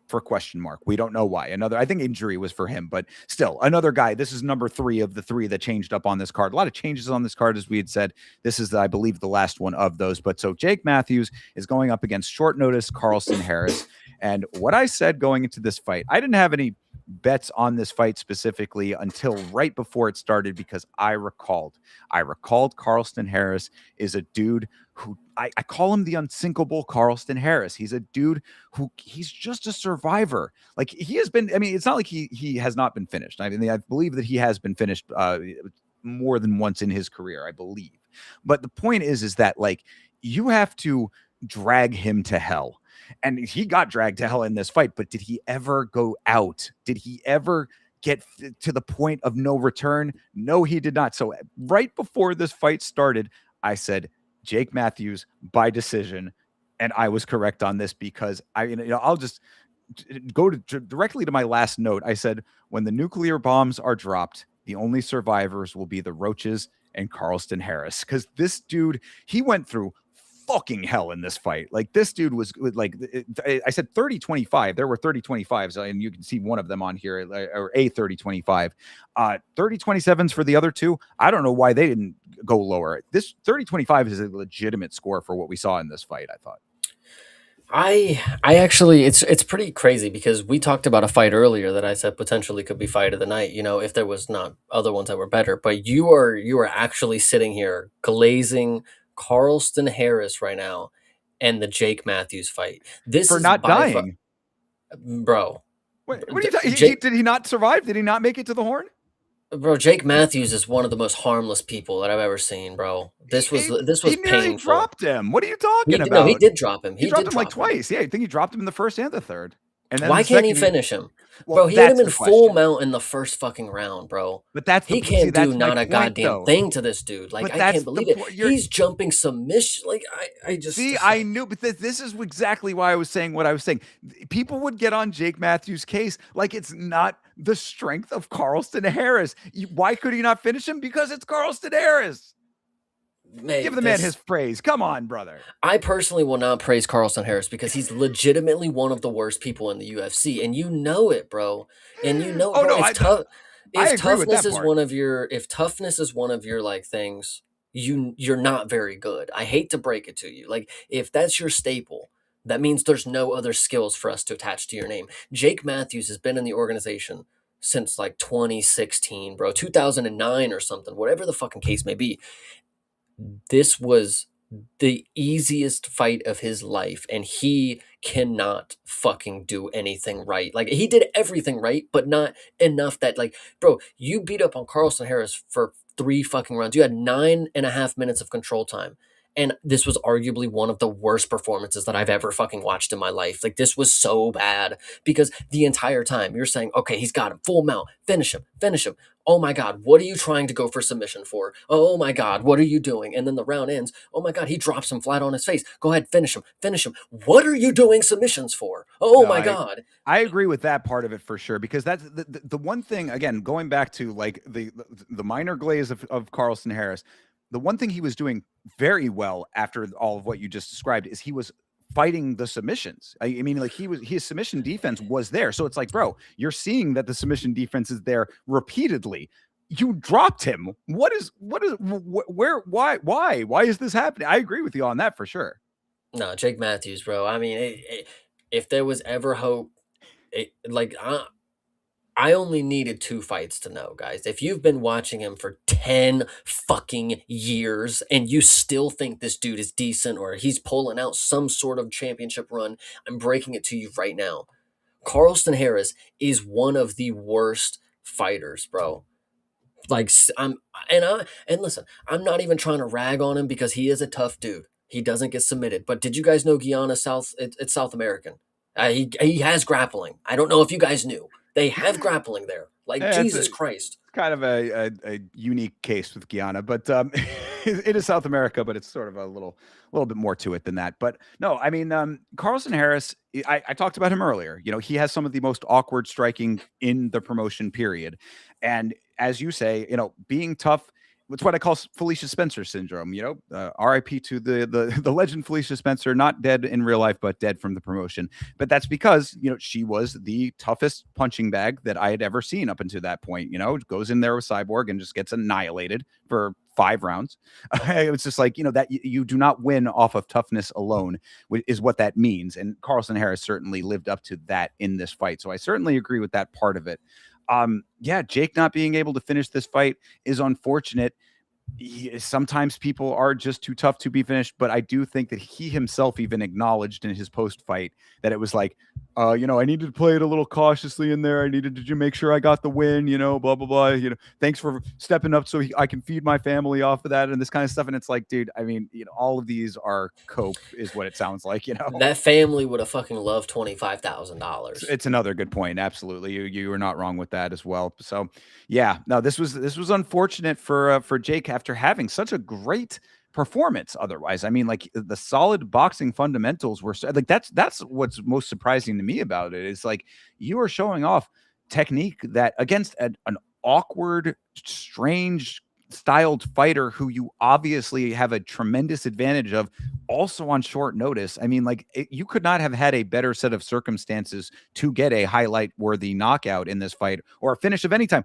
for question mark. We don't know why. Another, I think injury was for him, but still another guy. This is number 3 of the 3 that changed up on this card. A lot of changes on this card, as we had said. This is, I believe, the last one of those. But so Jake Matthews is going up against short notice Carlston Harris. And what I said going into this fight, I didn't have any bets on this fight specifically until right before it started, because I recalled Carlston Harris is a dude who I call him the unsinkable Carlston Harris. He's a dude who he's just a survivor. Like he has been, I mean, it's not like he has not been finished. I mean, I believe that he has been finished more than once in his career, I believe. But the point is that like you have to drag him to hell. And he got dragged to hell in this fight, but did he ever go out? Did he ever get to the point of no return? No, he did not. So right before this fight started, I said, Jake Matthews by decision. And I was correct on this, because I'll just go directly to my last note. I said, when the nuclear bombs are dropped, the only survivors will be the Roaches and Carlston Harris. Because this dude, he went through fucking hell in this fight. Like this dude was like, I said 30-25. There were 30-25s, and you can see one of them on here, or a 30-25. 30-27s for the other two. I don't know why they didn't go lower. This 30-25 is a legitimate score for what we saw in this fight, I thought. I actually, it's pretty crazy, because we talked about a fight earlier that I said potentially could be fight of the night, if there was not other ones that were better. But you are actually sitting here glazing Carlston Harris right now and the Jake Matthews fight. This for is not dying, bro. What are you talking? Did he not survive? Did he not make it to the horn? Bro, Jake Matthews is one of the most harmless people that I've ever seen, bro. This was he nearly painful. dropped him. What are you talking about? No, he did drop him. He dropped him like twice. Yeah, I think he dropped him in the first and the third. And then why can't he finish him? Bro, he hit him in full mount in the first fucking round, bro. But he can't do not a goddamn thing to this dude. Like, I can't believe it. He's jumping submission. Like, I just see. I knew, but this is exactly why I was saying what I was saying. People would get on Jake Matthews' case like it's not the strength of Carlston Harris. Why could he not finish him? Because it's Carlston Harris. Give the man his praise. Come on, brother. I personally will not praise Carlston Harris, because he's legitimately one of the worst people in the UFC, and you know it, bro. And you know, if toughness is one of your like things, you're not very good. I hate to break it to you. Like, if that's your staple, that means there's no other skills for us to attach to your name. Jake Matthews has been in the organization since like 2016, bro, 2009 or something, whatever the fucking case may be. This was the easiest fight of his life, and he cannot fucking do anything right. Like, he did everything right, but not enough that, like, bro, you beat up on Carlston Harris for 3 fucking rounds. You had 9.5 minutes of control time. And this was arguably one of the worst performances that I've ever fucking watched in my life. Like, this was so bad, because the entire time you're saying, okay, he's got him, full mount, finish him. Oh my God, what are you trying to go for submission for? Oh my God, what are you doing? And then the round ends. Oh my God, he drops him flat on his face. Go ahead, finish him. What are you doing submissions for? Oh my God. I agree with that part of it for sure, because that's the one thing, again, going back to like the minor glaze of Carlston Harris. The one thing he was doing very well after all of what you just described is he was fighting the submissions. I mean, like his submission defense was there. So it's like, bro, you're seeing that the submission defense is there repeatedly. You dropped him. Why is this happening? I agree with you on that for sure. No, Jake Matthews, bro. I mean, if there was ever hope, I only needed 2 fights to know, guys. If you've been watching him for 10 fucking years and you still think this dude is decent or he's pulling out some sort of championship run, I'm breaking it to you right now. Carlston Harris is one of the worst fighters, bro. Like, and listen, I'm not even trying to rag on him, because he is a tough dude. He doesn't get submitted. But did you guys know Guyana it's South American? He has grappling. I don't know if you guys knew. They have grappling there. Like, yeah, Jesus Christ. Kind of a unique case with Guyana, but it is South America, but it's sort of a little bit more to it than that. But no, I mean, Carlston Harris, I talked about him earlier. He has some of the most awkward striking in the promotion period. And as you say, being tough, it's what I call Felicia Spencer syndrome. R.I.P. to the legend Felicia Spencer, not dead in real life, but dead from the promotion. But that's because she was the toughest punching bag that I had ever seen up until that point. Goes in there with Cyborg and just gets annihilated for 5 rounds. It was just like that you do not win off of toughness alone, is what that means. And Carlston Harris certainly lived up to that in this fight. So I certainly agree with that part of it. Yeah, Jake not being able to finish this fight is unfortunate. Sometimes people are just too tough to be finished, but I do think that he himself even acknowledged in his post fight that it was like, I needed to play it a little cautiously in there. I needed to make sure I got the win, blah, blah, blah. Thanks for stepping up so I can feed my family off of that and this kind of stuff. And it's like, dude, I mean, all of these are cope is what it sounds like, That family would have fucking loved $25,000. It's another good point. Absolutely. You were not wrong with that as well. So yeah, no, this was unfortunate for Jake after having such a great performance. Otherwise, I mean, like the solid boxing fundamentals were like, that's what's most surprising to me about it is like you are showing off technique that against an awkward, strange styled fighter who you obviously have a tremendous advantage of also on short notice. I mean, like you could not have had a better set of circumstances to get a highlight worthy knockout in this fight or a finish of any time.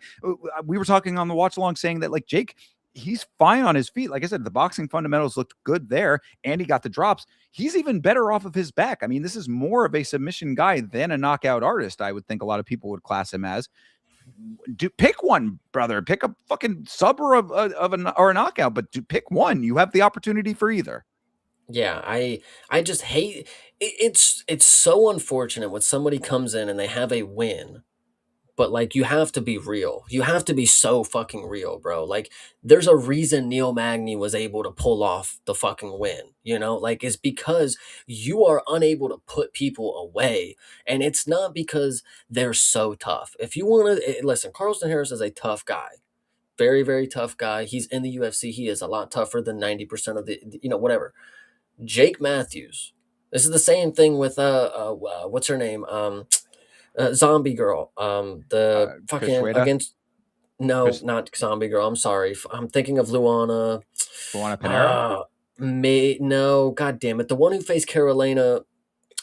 We were talking on the watch along saying that like Jake, he's fine on his feet. Like I said, the boxing fundamentals looked good there and he got the drops. He's even better off of his back. I mean, this is more of a submission guy than a knockout artist. I would think a lot of people would class him as. Pick one, brother. Pick a fucking sub or a knockout, but pick one. You have the opportunity for either. Yeah, I just hate it's so unfortunate when somebody comes in and they have a win, but like you have to be real. You have to be so fucking real, bro. Like there's a reason Neil Magny was able to pull off the fucking win, Like it's because you are unable to put people away. And it's not because they're so tough. If you want to listen, Carlston Harris is a tough guy. Very, very tough guy. He's in the UFC. He is a lot tougher than 90% of the whatever. Jake Matthews. This is the same thing with what's her name? Zombie girl. The fucking Kushweda? against no, Chris, not Zombie girl. I'm sorry. I'm thinking of Luana. Luana Panera? No, god damn it. The one who faced Carolina,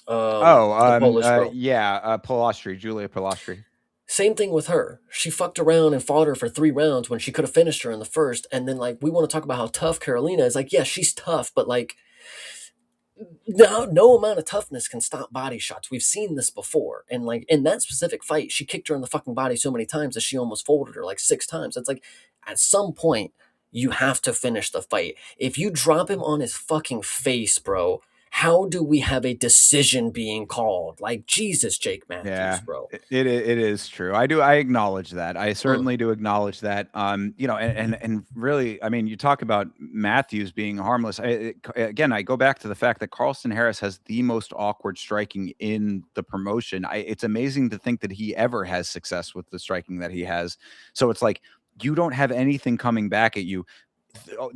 the Polish girl. Yeah, Polastri, Julia Polastri. Same thing with her. She fucked around and fought her for 3 rounds when she could have finished her in the first. And then like we want to talk about how tough Carolina is. Like, yeah, she's tough, but like no amount of toughness can stop body shots. We've seen this before. And like in that specific fight, she kicked her in the fucking body so many times that she almost folded her like 6 times. It's like at some point you have to finish the fight. If you drop him on his fucking face, bro, how do we have a decision being called? Like Jesus, Jake Matthews, bro. It is true. I acknowledge that. I certainly do acknowledge that. And really, I mean, you talk about Matthews being harmless. Again, I go back to the fact that Carlston Harris has the most awkward striking in the promotion. It's amazing to think that he ever has success with the striking that he has. So it's like you don't have anything coming back at you.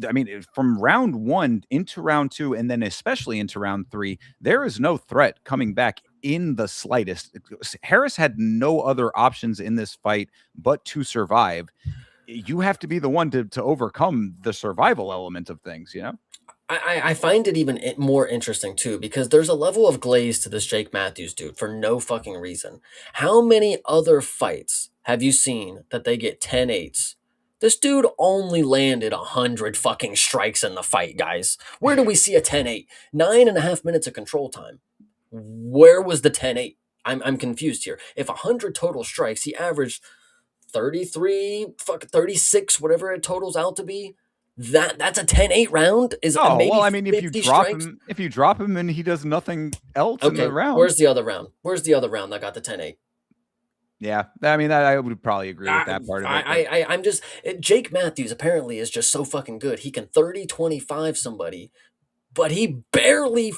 I mean, from round 1 into round 2, and then especially into round 3, there is no threat coming back in the slightest. Harris had no other options in this fight but to survive. You have to be the one to overcome the survival element of things, I find it even more interesting too because there's a level of glaze to this Jake Matthews dude for no fucking reason. How many other fights have you seen that they get 10-8s? This dude only landed 100 fucking strikes in the fight, guys. Where do we see a 10-8? 9.5 minutes of control time. Where was the 10-8? I'm confused here. If 100 total strikes, he averaged 33, 36, whatever it totals out to be. That's a 10-8 round. Maybe well, I mean, if you drop him and he does nothing else in the round. Where's the other round? Where's the other round that got the 10-8? Yeah, I mean, I would probably agree with that part of it. I'm just Jake Matthews apparently is just so fucking good. He can 30-25 somebody, but he barely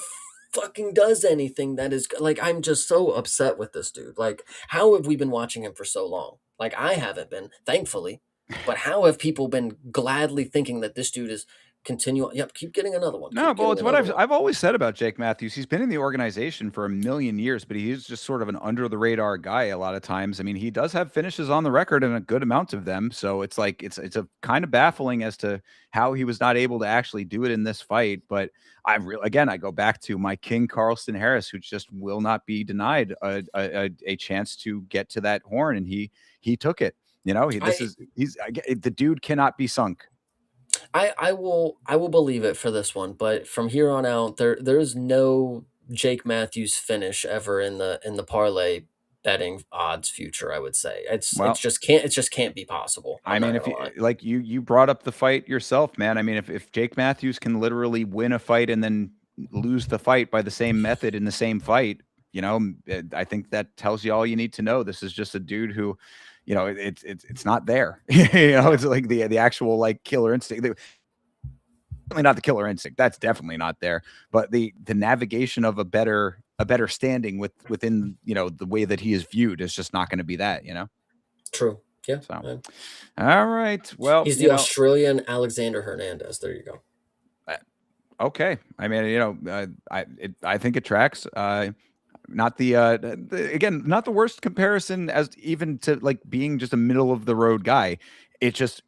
fucking does anything that is like I'm just so upset with this dude. Like, how have we been watching him for so long? Like I haven't been, thankfully. But how have people been gladly thinking that this dude is continue. Yep, keep getting another one. No, Keep well, getting it's what another one. I've always said about Jake Matthews. He's been in the organization for a million years, but he's just sort of an under the radar guy a lot of times. I mean, he does have finishes on the record and a good amount of them. So it's like it's a kind of baffling as to how he was not able to actually do it in this fight. But again, I go back to my king Carlston Harris, who just will not be denied a chance to get to that horn, and he took it. You know, I the dude cannot be sunk. I will believe it for this one, but from here on out, there's no Jake Matthews finish ever in the parlay betting odds future. I would say Well, it just can't be possible. I I'm not mean, if gonna you lie. like you brought up the fight yourself, man. I mean, if Jake Matthews can literally win a fight and then lose the fight by the same method in the same fight, I think that tells you all you need to know. This is just a dude who, it's not there. Yeah, It's like the actual like killer instinct. Definitely not the killer instinct. That's definitely not there. But the navigation of a better standing within the way that he is viewed is just not going to be that. true. Yeah, So, yeah. all right. Well, He's the Australian Alexander Hernandez. There you go. uh, okay. I mean, I think it tracks. Not again, not the worst comparison as even to like being just a middle of the road guy. It's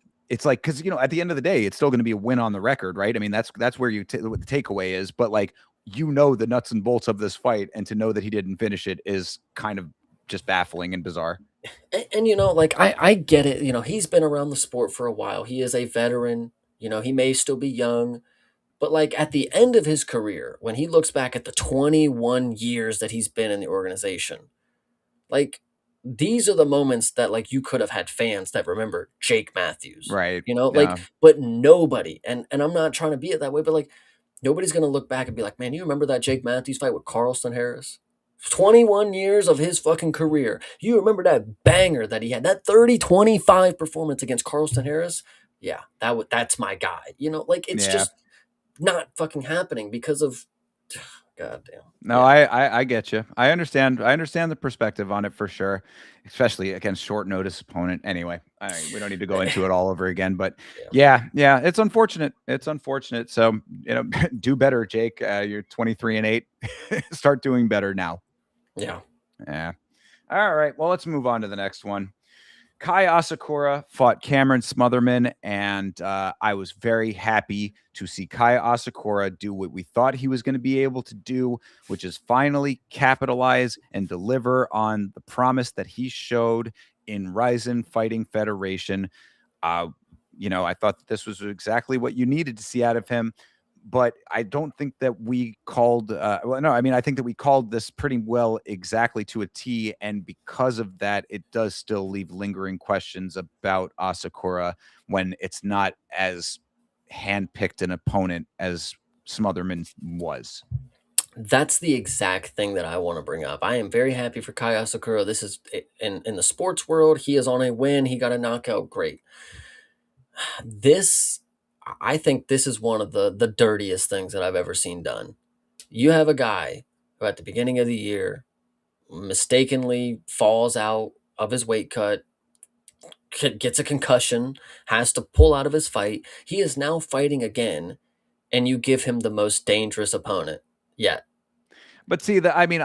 like because at the end of the day, it's still going to be a win on the record, right? I mean, that's where what the takeaway is. But like the nuts and bolts of this fight, and to know that he didn't finish it is kind of just baffling and bizarre. And like I get it. He's been around the sport for a while. He is a veteran. He may still be young. But like at the end of his career, when he looks back at the 21 years that he's been in the organization, like these are the moments that like you could have had fans that remember Jake Matthews. Right. Like but nobody, and I'm not trying to be it that way, but like nobody's gonna look back and be like, man, you remember that Jake Matthews fight with Carlston Harris? 21 years of his fucking career. You remember that banger that he had, that 30-25 performance against Carlston Harris? Yeah, that's my guy. Like it's Yeah. just not fucking happening because of god damn. No, Yeah. I get you. I understand. I understand the perspective on it for sure, especially against short notice opponent. Anyway, we don't need to go into it all over again. But Yeah. yeah, it's unfortunate. It's unfortunate. So do better, Jake. You're 23-8. Start doing better now. Yeah. Yeah. All right. Well, let's move on to the next one. Kai Asakura fought Cameron Smotherman, and I was very happy to see Kai Asakura do what we thought he was going to be able to do, which is finally capitalize and deliver on the promise that he showed in Rizin Fighting Federation. I thought that this was exactly what you needed to see out of him. But I don't think that we called. I think that we called this pretty well, exactly to a T. And because of that, it does still leave lingering questions about Asakura when it's not as handpicked an opponent as Smotherman was. That's the exact thing that I want to bring up. I am very happy for Kai Asakura. This is in the sports world. He is on a win. He got a knockout. Great. I think this is one of the dirtiest things that I've ever seen done. You have a guy who at the beginning of the year mistakenly falls out of his weight cut, gets a concussion, has to pull out of his fight. He is now fighting again, and you give him the most dangerous opponent yet. But see that I mean,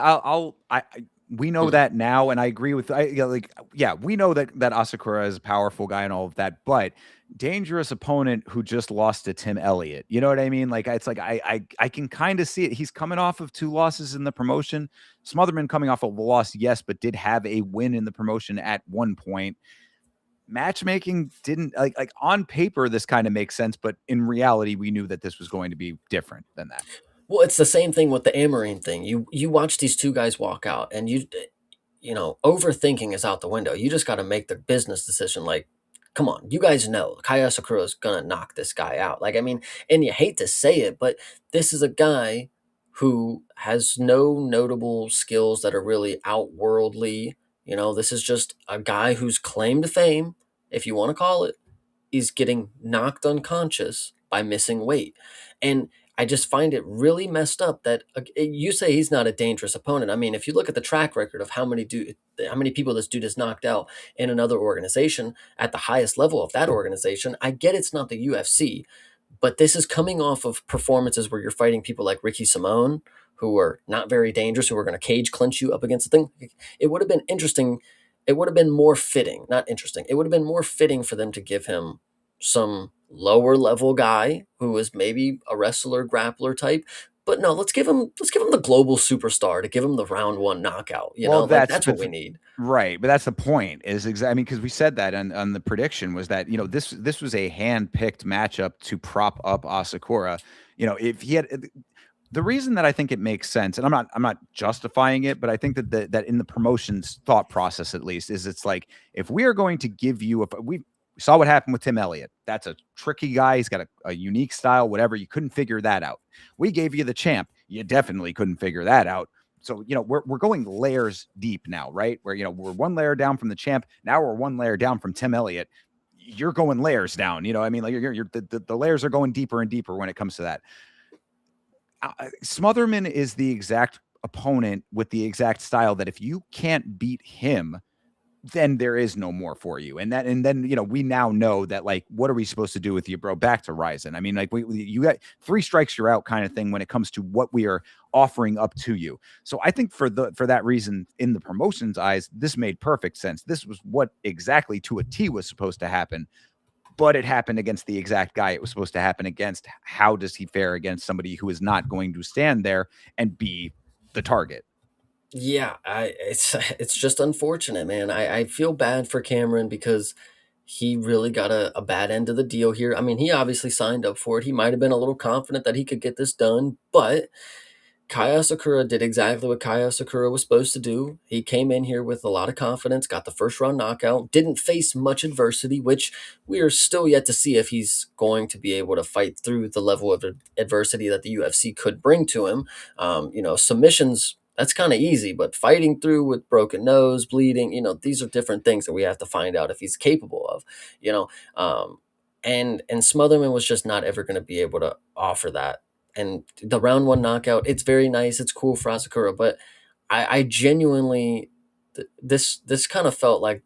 we know that now, and I agree with we know that Asakura is a powerful guy and all of that, but dangerous opponent who just lost to Tim Elliott. You know what I mean? Like it's like I can kind of see it. He's coming off of 2 losses in the promotion. Smotherman coming off of a loss, yes, but did have a win in the promotion at one point. Matchmaking didn't like on paper this kind of makes sense, but in reality, we knew that this was going to be different than that. Well, it's the same thing with the Amorim thing. You watch these two guys walk out, and overthinking is out the window. You just got to make the business decision. Like, come on, you guys know Kai Asakura is gonna knock this guy out. Like, I mean, and you hate to say it, but this is a guy who has no notable skills that are really outworldly. This is just a guy whose claim to fame, if you want to call it, is getting knocked unconscious by missing weight. And I just find it really messed up that you say he's not a dangerous opponent. I mean, if you look at the track record of how many people this dude has knocked out in another organization at the highest level of that organization, I get it's not the UFC, But this is coming off of performances where you're fighting people like Ricky Simone, who are not very dangerous, who are going to cage clinch you up against the thing. It would have been interesting. It would have been more fitting, not interesting. It would have been more fitting for them to give him some lower level guy who is maybe a wrestler, grappler type. But no, let's give him the global superstar to give him the round one knockout. Well, Like that's that's what but we need. right, but that's the point. Is exactly. I mean, because we said that on the prediction was that this was a hand picked matchup to prop up Asakura. If he had the reason that I think it makes sense, and I'm not justifying it, but I think that in the promotion's thought process at least is it's like if we are going to give you we saw what happened with Tim Elliott. That's a tricky guy. He's got a unique style, whatever. You couldn't figure that out. We gave you the champ. You definitely couldn't figure that out. So, we're going layers deep now, right? Where, we're one layer down from the champ. Now we're one layer down from Tim Elliott. You're going layers down. I mean, like the layers are going deeper and deeper when it comes to that. Smotherman is the exact opponent with the exact style that if you can't beat him, then there is no more for you. And then, we now know that, like, what are we supposed to do with you, bro? Back to Ryzen. I mean, like you got 3 strikes, you're out kind of thing when it comes to what we are offering up to you. So I think for that reason, in the promotion's eyes, this made perfect sense. This was what exactly to a T was supposed to happen, but it happened against the exact guy it was supposed to happen against. How does he fare against somebody who is not going to stand there and be the target? Yeah, it's just unfortunate, man. I feel bad for Cameron because he really got a bad end of the deal here. I mean, he obviously signed up for it. He might have been a little confident that he could get this done, but Kai Asakura did exactly what Kai Asakura was supposed to do. He came in here with a lot of confidence, got the first round knockout, didn't face much adversity, which we are still yet to see if he's going to be able to fight through the level of adversity that the UFC could bring to him. Submissions, that's kind of easy, but fighting through with broken nose, bleeding, these are different things that we have to find out if he's capable of, you know. And Smotherman was just not ever going to be able to offer that. And the round one knockout, it's very nice, it's cool for Asakura, but I genuinely this kind of felt like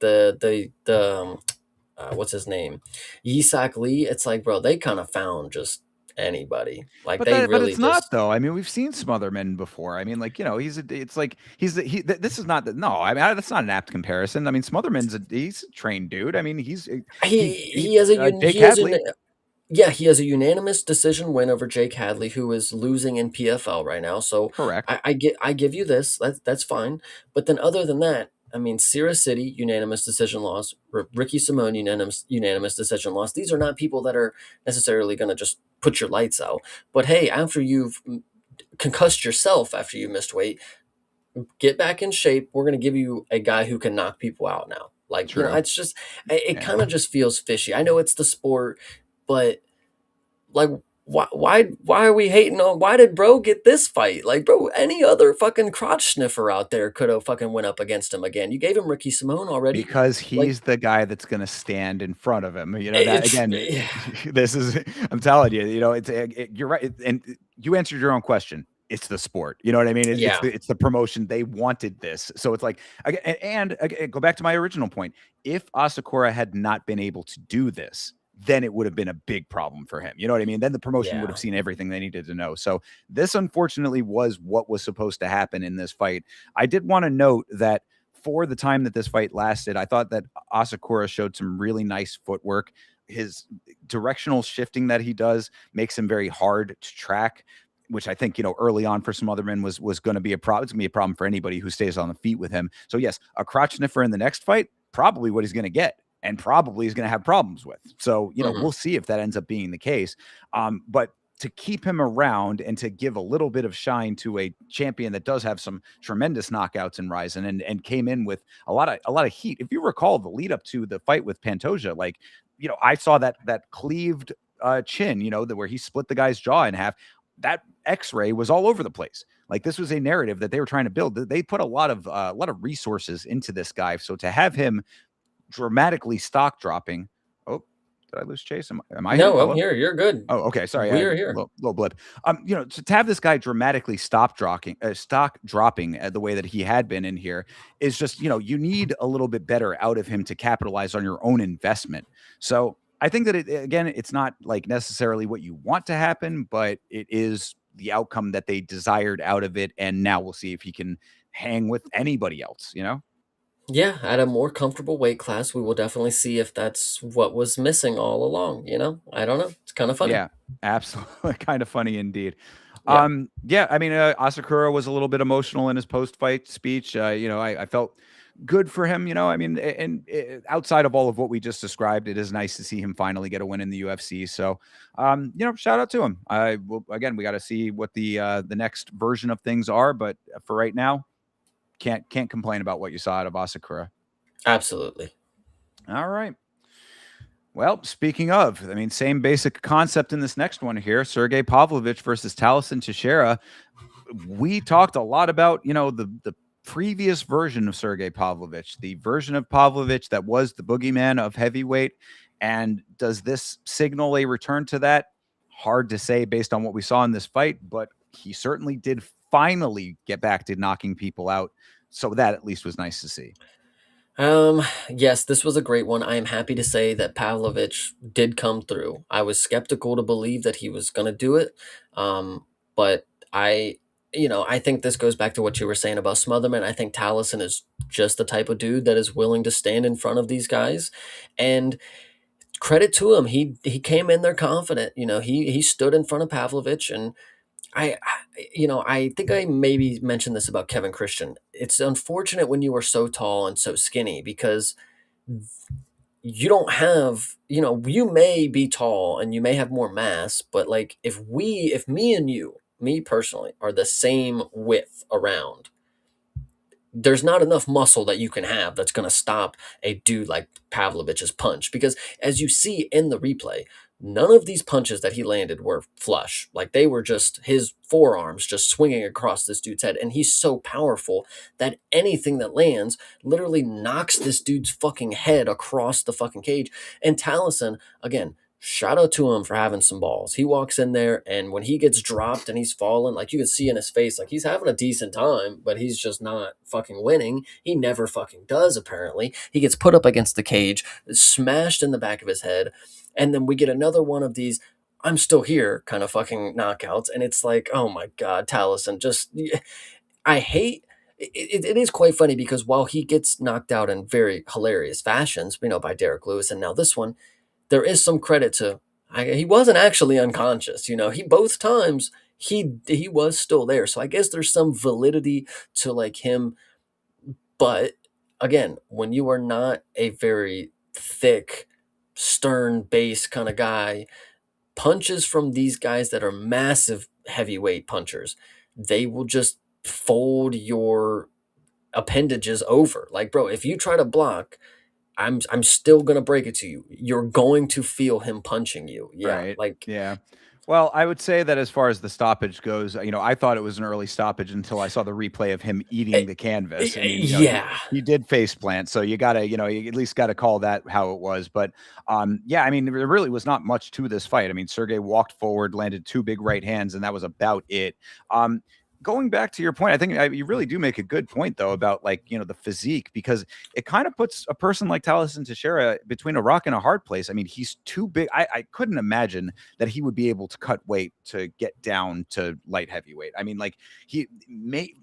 what's his name, Yisak Lee. It's like, bro, they kind of found just anybody. Like they But really it's not just though. I mean, we've seen Smotherman before. I mean, like, it's like this is not no. I mean, that's not an apt comparison. I mean, he's a trained dude. I mean, he he has a Jake he has a Hadley, yeah, he has a unanimous decision win over Jake Hadley, who is losing in PFL right now. So correct. I give you this. That's fine. But then other than that, I mean, Sierra City unanimous decision loss, Ricky Simone unanimous decision loss. These are not people that are necessarily going to just put your lights out. But hey, after you've concussed yourself after you missed weight, get back in shape. We're going to give you a guy who can knock people out now. Like, True. it's just it Yeah. kind of just feels fishy. I know it's the sport, but like why are we hating on, why did bro get this fight? Like, bro, any other fucking crotch sniffer out there could have fucking went up against him again. You gave him Ricky Simone already. Because Like he's the guy that's going to stand in front of him. That it's again, this is, I'm telling you, you're right. And you answered your own question. It's the sport. You know what I mean? yeah, It's the promotion. They wanted this. So it's like, and again, go back to my original point. If Asakura had not been able to do this, then it would have been a big problem for him. You know what I mean? Then the promotion would yeah. have seen everything they needed to know. So this unfortunately was what was supposed to happen in this fight. I did want to note that for the time that this fight lasted, I thought that Asakura showed some really nice footwork. His directional shifting that he does makes him very hard to track, which I think, early on for some other men was going to be a problem. It's going to be a problem for anybody who stays on the feet with him. So yes, a crotch sniffer in the next fight, probably what he's going to get and probably is going to have problems with. So, Mhm. we'll see if that ends up being the case. But to keep him around and to give a little bit of shine to a champion that does have some tremendous knockouts in Ryzen and came in with a lot of heat. If you recall the lead up to the fight with Pantoja, like, I saw that cleaved chin, where he split the guy's jaw in half. That X-ray was all over the place. Like, this was a narrative that they were trying to build. They put a lot of resources into this guy. So to have him dramatically stock dropping. Oh, did I lose Chase? Am I here? No, I'm Hello? here. You're good. Oh, okay. Sorry, I had We're a here. little blip. To have this guy dramatically stock dropping the way that he had been in here is just, you need a little bit better out of him to capitalize on your own investment. So I think that again, it's not like necessarily what you want to happen, but it is the outcome that they desired out of it. And now we'll see if he can hang with anybody else, you know? Yeah, at a more comfortable weight class, we will definitely see if that's what was missing all along, you know? I don't know. It's kind of funny. Yeah, absolutely. Kind of funny indeed. Yeah. Yeah, I mean, Asakura was a little bit emotional in his post-fight speech. I felt good for him. I mean, outside of all of what we just described, it is nice to see him finally get a win in the UFC. So, shout out to him. Again, we got to see what the next version of things are, but for right now, can't complain about what you saw out of Asakura. Absolutely. All right. Well, speaking of, I mean, same basic concept in this next one here. Sergei Pavlovich versus Tallison Teixeira. We talked a lot about, the previous version of Sergei Pavlovich, the version of Pavlovich that was the boogeyman of heavyweight. And does this signal a return to that? Hard to say based on what we saw in this fight, but he certainly did finally get back to knocking people out. So that at least was nice to see. Yes, this was a great one. I am happy to say that Pavlovich did come through. I was skeptical to believe that he was going to do it. But I think this goes back to what you were saying about Smotherman. I think Tallison is just the type of dude that is willing to stand in front of these guys. And credit to him, he came in there confident. He stood in front of Pavlovich, and I think I maybe mentioned this about Kevin Christian. It's unfortunate when you are so tall and so skinny because you don't have, you may be tall and you may have more mass, but like if me and you, me personally, are the same width around, there's not enough muscle that you can have that's going to stop a dude like Pavlovich's punch. Because as you see in the replay, none of these punches that he landed were flush. Like they were just his forearms just swinging across this dude's head. And he's so powerful that anything that lands literally knocks this dude's fucking head across the fucking cage. And Tallison, again, shout out to him for having some balls. He walks in there, and when he gets dropped and he's falling, like you can see in his face, like he's having a decent time, but he's just not fucking winning. He never fucking does, apparently. He gets put up against the cage, smashed in the back of his head, and then we get another one of these I'm still here kind of fucking knockouts. And it's like, oh my God, Tallison, I hate it is quite funny because while he gets knocked out in very hilarious fashions, by Derek Lewis, and now this one, there is some credit to he wasn't actually unconscious. He both times he was still there. So I guess there's some validity to like him. But again, when you are not a very thick, stern base kind of guy, punches from these guys that are massive heavyweight punchers, they will just fold your appendages over. Like, bro, if you try to block, I'm still gonna break it to you. You're going to feel him punching you. Yeah, Right. like Yeah. Well, I would say that as far as the stoppage goes, I thought it was an early stoppage until I saw the replay of him eating the canvas. I mean, yeah. he did face plant, so you gotta, you at least gotta call that how it was. But yeah, I mean, there really was not much to this fight. I mean, Sergey walked forward, landed two big right hands, and that was about it. Going back to your point, I think you really do make a good point though about like the physique, because it kind of puts a person like Tallison Teixeira between a rock and a hard place. I mean, he's too big. I couldn't imagine that he would be able to cut weight to get down to light heavyweight. I mean, like he may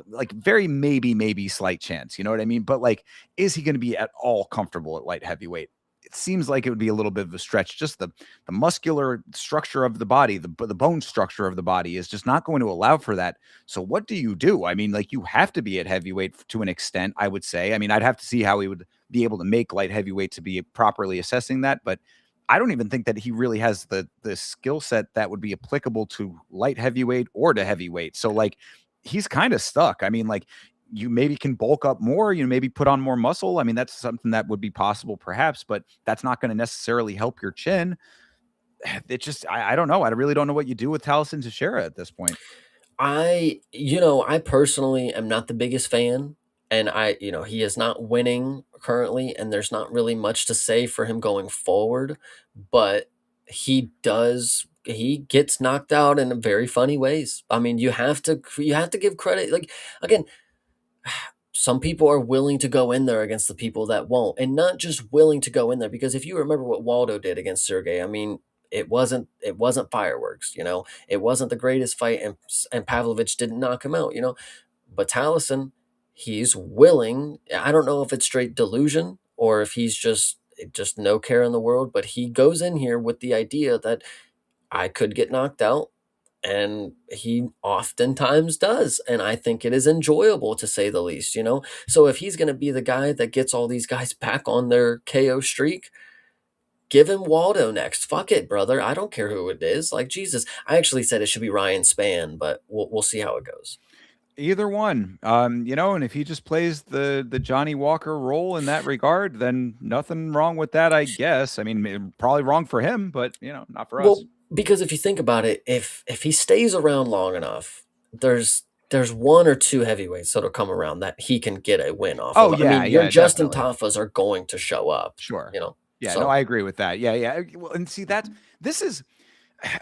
like very maybe slight chance, you know what I mean? But like, is he going to be at all comfortable at light heavyweight? It seems like it would be a little bit of a stretch. Just the muscular structure of the body, the bone structure of the body is just not going to allow for that. So what do you do? I mean, like you have to be at heavyweight to an extent, I would say. I mean, I'd have to see how he would be able to make light heavyweight to be properly assessing that, but I don't even think that he really has the skill set that would be applicable to light heavyweight or to heavyweight. So like he's kind of stuck. I mean, like you maybe can bulk up more, maybe put on more muscle. I mean, that's something that would be possible perhaps, but that's not going to necessarily help your chin. It just, I don't know. I really don't know what you do with Tallison Teixeira at this point. I personally am not the biggest fan, and he is not winning currently, and there's not really much to say for him going forward, but he gets knocked out in very funny ways. I mean, you have to give credit. Like again, some people are willing to go in there against the people that won't, and not just willing to go in there, because if you remember what Waldo did against Sergei, I mean, it wasn't fireworks, it wasn't the greatest fight, and Pavlovich didn't knock him out, but Tallison, he's willing. I don't know if it's straight delusion or if he's just no care in the world, but he goes in here with the idea that I could get knocked out, and he oftentimes does, and I think it is enjoyable, to say the least. So if he's going to be the guy that gets all these guys back on their KO streak, give him Waldo next. Fuck it, brother. I don't care who it is. Like, Jesus, I actually said it should be Ryan Spann, but we'll see how it goes. Either one, and if he just plays the Johnny Walker role in that regard, then nothing wrong with that, I guess. I mean, probably wrong for him, but not for us. Well, because if you think about it, if he stays around long enough, there's one or two heavyweights that'll come around that he can get a win off Oh of. I yeah, mean, your yeah, Justin definitely. Taffas are going to show up, Sure. Yeah, no, So I agree with that. Yeah, yeah. Well, and see that this is,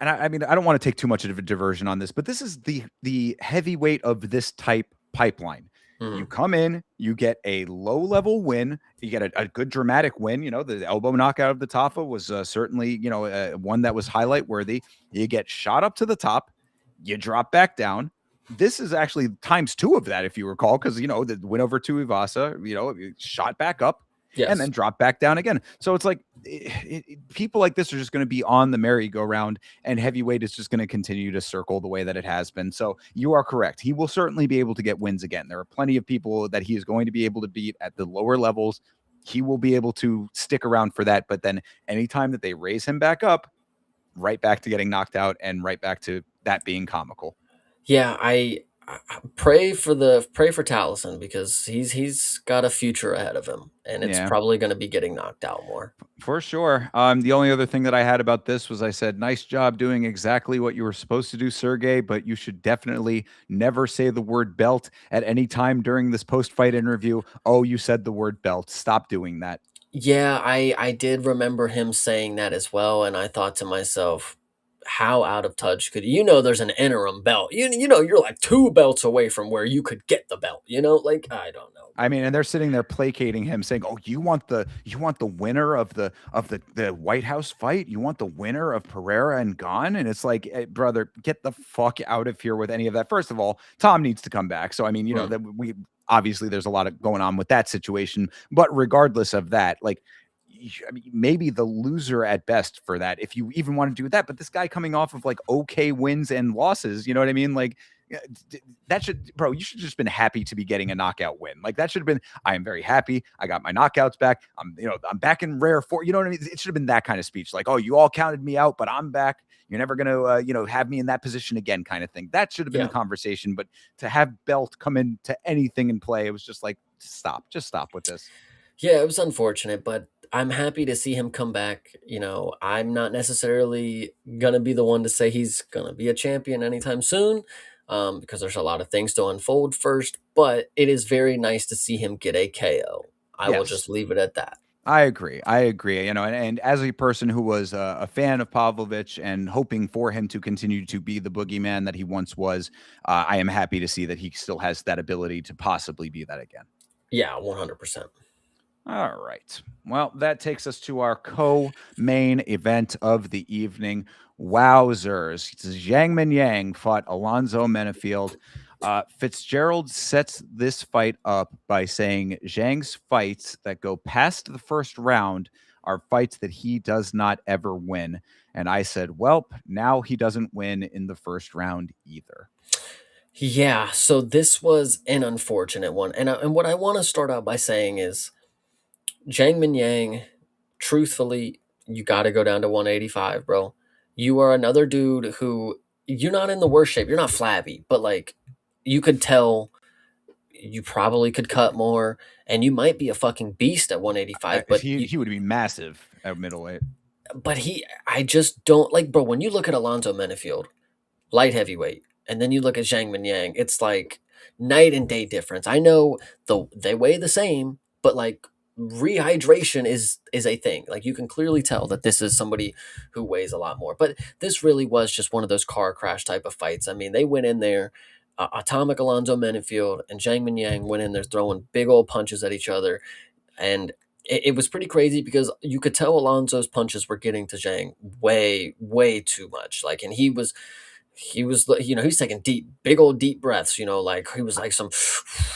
and I mean, I don't want to take too much of a diversion on this, but this is the heavyweight of this type pipeline. You mhm. come in, you get a low level win, you get a good dramatic win. The elbow knockout of the Tafa was certainly one that was highlight worthy. You get shot up to the top, you drop back down. This is actually times two of that, if you recall, because the win over Tuivasa, shot back up and then Yes. drop back down again. So it's like people like this are just going to be on the merry-go-round, and heavyweight is just going to continue to circle the way that it has been. So you are correct. He will certainly be able to get wins again. There are plenty of people that he is going to be able to beat at the lower levels. He will be able to stick around for that. But then anytime that they raise him back up, right back to getting knocked out and right back to that being comical. Yeah, I pray for Tallison, because he's got a future ahead of him, and it's Yeah. probably going to be getting knocked out more. For sure. The only other thing that I had about this was I said, nice job doing exactly what you were supposed to do, Sergey, but you should definitely never say the word belt at any time during this post-fight interview. Oh, you said the word belt. Stop doing that. Yeah, I did remember him saying that as well, and I thought to myself, how out of touch could there's an interim belt. You're like two belts away from where you could get the belt, like, I don't know, I but mean, and they're sitting there placating him, saying, "Oh, you want the winner of the White House fight? You want the winner of Pereira and Gane?" And it's like, brother, get the fuck out of here with any of that. First of all, Tom needs to come back. So I mean, mm, that we obviously there's a lot of going on with that situation. But regardless of that, like, I mean, maybe the loser at best for that, if you even want to do that. But this guy coming off of like okay wins and losses, you know what I mean? Like, yeah, that should, bro, you should just been happy to be getting a knockout win. Like that should have been, I am very happy. I got my knockouts back. I'm back in rare form. You know what I mean? It should have been that kind of speech. Like, oh, you all counted me out, but I'm back. You're never going to, have me in that position again, kind of thing. That should have been the yeah. conversation. But to have belt come into anything in play, it was just like, just stop with this. Yeah, it was unfortunate, but I'm happy to see him come back. I'm not necessarily gonna be the one to say he's gonna be a champion anytime soon, because there's a lot of things to unfold first. But it is very nice to see him get a KO. I will Yes. just leave it at that. I agree. I agree. And as a person who was a fan of Pavlovich and hoping for him to continue to be the boogeyman that he once was, I am happy to see that he still has that ability to possibly be that again. Yeah, 100%. All right. Well, that takes us to our co-main event of the evening. Wowzers. Zhang Yang fought Alonzo Menafield. Fitzgerald sets this fight up by saying Zhang's fights that go past the first round are fights that he does not ever win. And I said, well, now he doesn't win in the first round either. Yeah, so this was an unfortunate one, and what I want to start out by saying is Jiang Yang. Truthfully, you got to go down to 185, bro. You are another dude who you're not in the worst shape. You're not flabby, but like you could tell you probably could cut more, and you might be a fucking beast at 185, He would be massive at middleweight. I just don't like, bro, when you look at Alonzo Menafield, light heavyweight, and then you look at Zhang Minyang, it's like night and day difference. I know they weigh the same, but like rehydration is a thing. Like you can clearly tell that this is somebody who weighs a lot more. But this really was just one of those car crash type of fights. I mean, they went in there. Atomic Alonzo Menifield and Zhang Minyang went in there throwing big old punches at each other, and it was pretty crazy because you could tell Alonso's punches were getting to Zhang way too much. Like, and he was he's taking big old deep breaths. Like he was like some,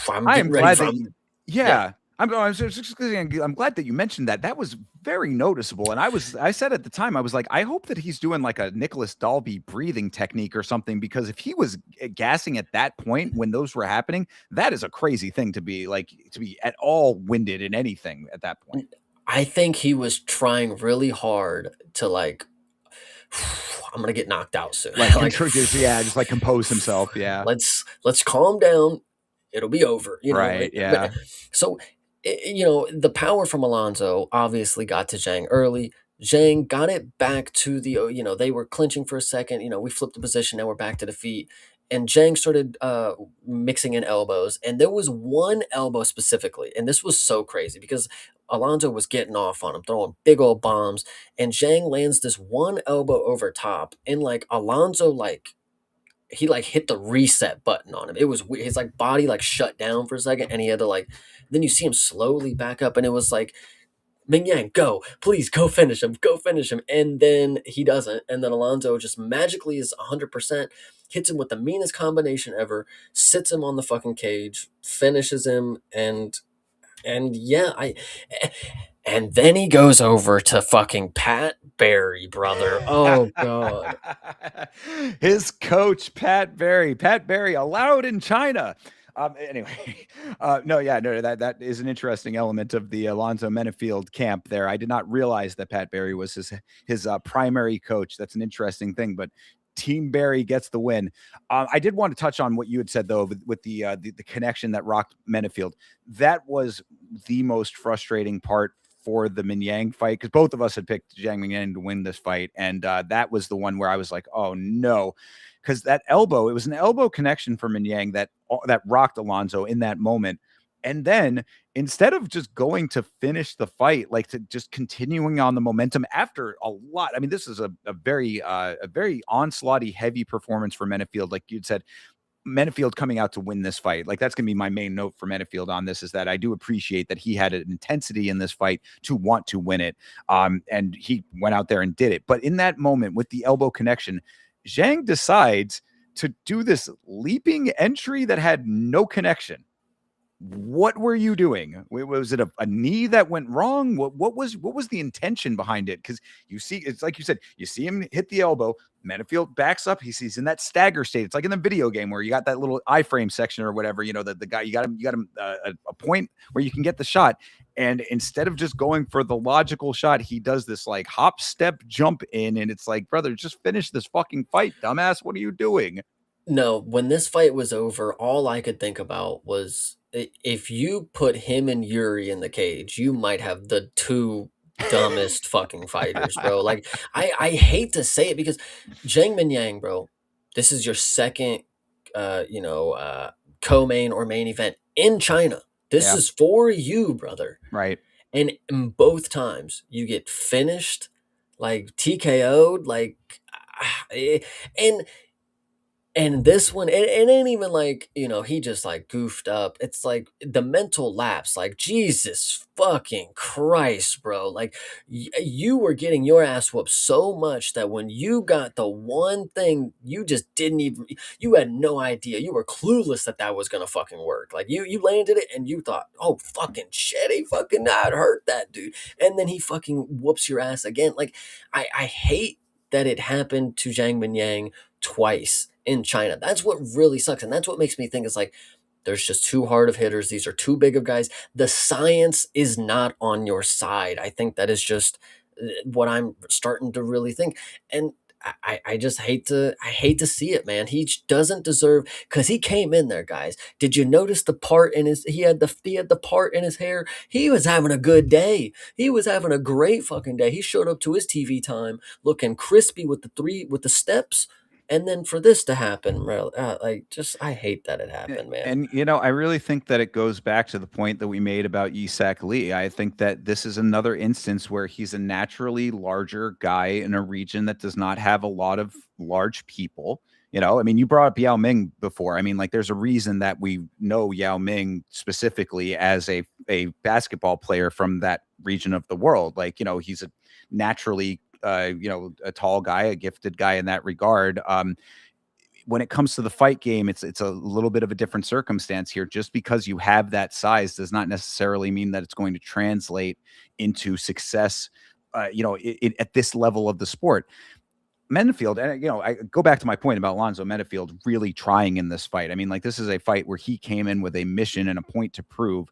I'm I am getting ready glad for. that Yeah. yeah. I'm glad that you mentioned that. That was very noticeable. And I said at the time, I was like, I hope that he's doing like a Nicholas Dalby breathing technique or something, because if he was gassing at that point when those were happening, that is a crazy thing to be at all winded in anything at that point. I think he was trying really hard to like, I'm gonna get knocked out soon. Like Like, just like compose himself. Yeah. let's calm down. It'll be over. Right. But Yeah. so the power from Alonso obviously got to Zhang early. Zhang got it back to they were clinching for a second. We flipped the position. Now we're back to the feet. And Zhang started mixing in elbows. And there was one elbow specifically. And this was so crazy because Alonso was getting off on him, throwing big old bombs. And Zhang lands this one elbow over top. And like Alonso, he like hit the reset button on him. It was weird. His like body like shut down for a second, and he had to like. Then you see him slowly back up, and it was like, Ming Yang, go, please go finish him, and then he doesn't, and then Alonso just magically is 100%, hits him with the meanest combination ever, sits him on the fucking cage, finishes him, and yeah, and then he goes over to fucking Pat Barry, brother. Oh god. His coach, Pat Barry. Pat Barry allowed in China. Anyway, no, that is an interesting element of the Alonzo Menefield camp there. I did not realize that Pat Barry was his primary coach. That's an interesting thing, but Team Barry gets the win. I did want to touch on what you had said though, with the connection that rocked Menefield. That was the most frustrating part for the Minyang fight, because both of us had picked Zhang Minyang to win this fight, and that was the one where I was like, oh no, because that elbow, it was an elbow connection for Minyang that rocked Alonso in that moment. And then instead of just going to finish the fight, like to just continuing on the momentum after a lot, I mean, this is a very onslaughty, heavy performance for Menefield. Like you'd said, Menefield coming out to win this fight. Like that's going to be my main note for Menefield on this, is that I do appreciate that he had an intensity in this fight to want to win it. And he went out there and did it. But in that moment with the elbow connection, Zhang decides to do this leaping entry that had no connection. What were you doing? Was it a knee that went wrong? What was the intention behind it? Because you see, it's like you said, you see him hit the elbow. Menefield backs up. He's in that stagger state. It's like in the video game where you got that little iframe section or whatever. The guy, you got him a point where you can get the shot. And instead of just going for the logical shot, he does this like hop, step, jump in, and it's like, brother, just finish this fucking fight, dumbass. What are you doing? No, when this fight was over, all I could think about was if you put him and Yuri in the cage, you might have the two dumbest fucking fighters, bro. Like I hate to say it because Zhang Minyang, bro, this is your second co-main or main event in China. This Yeah. is for you, brother. Right. And in both times you get finished, like TKO'd, like and this one, it ain't even like, he just like goofed up. It's like the mental lapse, like Jesus fucking Christ, bro. Like you were getting your ass whooped so much that when you got the one thing, you just didn't even, you had no idea. You were clueless that was going to fucking work. Like you landed it and you thought, oh, fucking shit, he fucking not hurt that dude. And then he fucking whoops your ass again. Like I hate that it happened to Zhang Minyang twice in China. That's what really sucks. And that's what makes me think it's like, there's just too hard of hitters. These are too big of guys. The science is not on your side. I think that is just what I'm starting to really think. And I just hate to see it, man. He doesn't deserve, because he came in there, guys. Did you notice the part in his? He had the part in his hair. He was having a good day. He was having a great fucking day. He showed up to his TV time looking crispy with the steps. And then for this to happen, I hate that it happened, man. And I really think that it goes back to the point that we made about Isak Lee. I think that this is another instance where he's a naturally larger guy in a region that does not have a lot of large people. I mean, you brought up Yao Ming before. I mean, like, there's a reason that we know Yao Ming specifically as a basketball player from that region of the world. Like, he's a naturally, a tall guy, a gifted guy in that regard. When it comes to the fight game, it's a little bit of a different circumstance here. Just because you have that size does not necessarily mean that it's going to translate into success. At this level of the sport. Menfield, and I go back to my point about Alonzo Menfield really trying in this fight. I mean, like, this is a fight where he came in with a mission and a point to prove.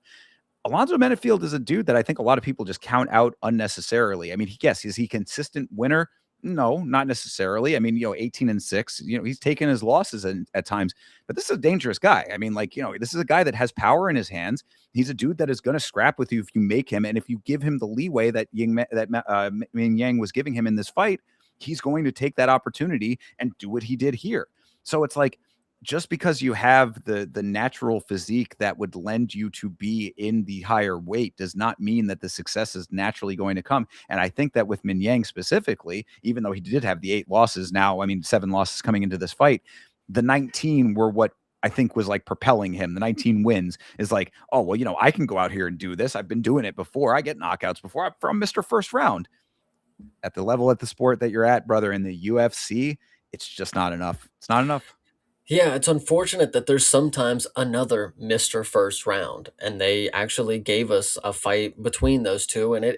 Alonzo Menfield is a dude that I think a lot of people just count out unnecessarily. I mean, yes, is he consistent winner? No, not necessarily. I mean, 18-6, he's taken his losses at times, but this is a dangerous guy. I mean, like, this is a guy that has power in his hands. He's a dude that is going to scrap with you if you make him. And if you give him the leeway that Ming Yang was giving him in this fight, he's going to take that opportunity and do what he did here. So it's like, just because you have the natural physique that would lend you to be in the higher weight does not mean that the success is naturally going to come. And I think that with Min Yang specifically, even though he did have the 8 losses now, I mean, 7 losses coming into this fight, the 19 were what I think was like propelling him. The 19 wins is like, oh, well, I can go out here and do this. I've been doing it before. I get knockouts before. I'm from Mr. First Round. At the level at the sport that you're at, brother, in the UFC, it's just not enough. It's not enough. Yeah, it's unfortunate that there's sometimes another Mr. First Round, and they actually gave us a fight between those two, and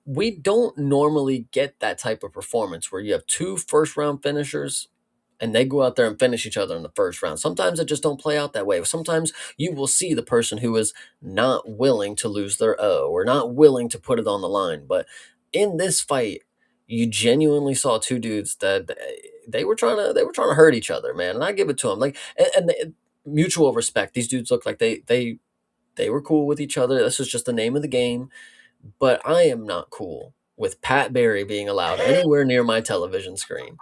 we don't normally get that type of performance where you have 2 first round finishers and they go out there and finish each other in the first round. Sometimes it just don't play out that way. Sometimes you will see the person who is not willing to lose their O or not willing to put it on the line. But in this fight, you genuinely saw 2 dudes that they were trying to hurt each other, man. And I give it to them. Like mutual respect. These dudes look like they were cool with each other. This is just the name of the game. But I am not cool with Pat Barry being allowed anywhere near my television screen.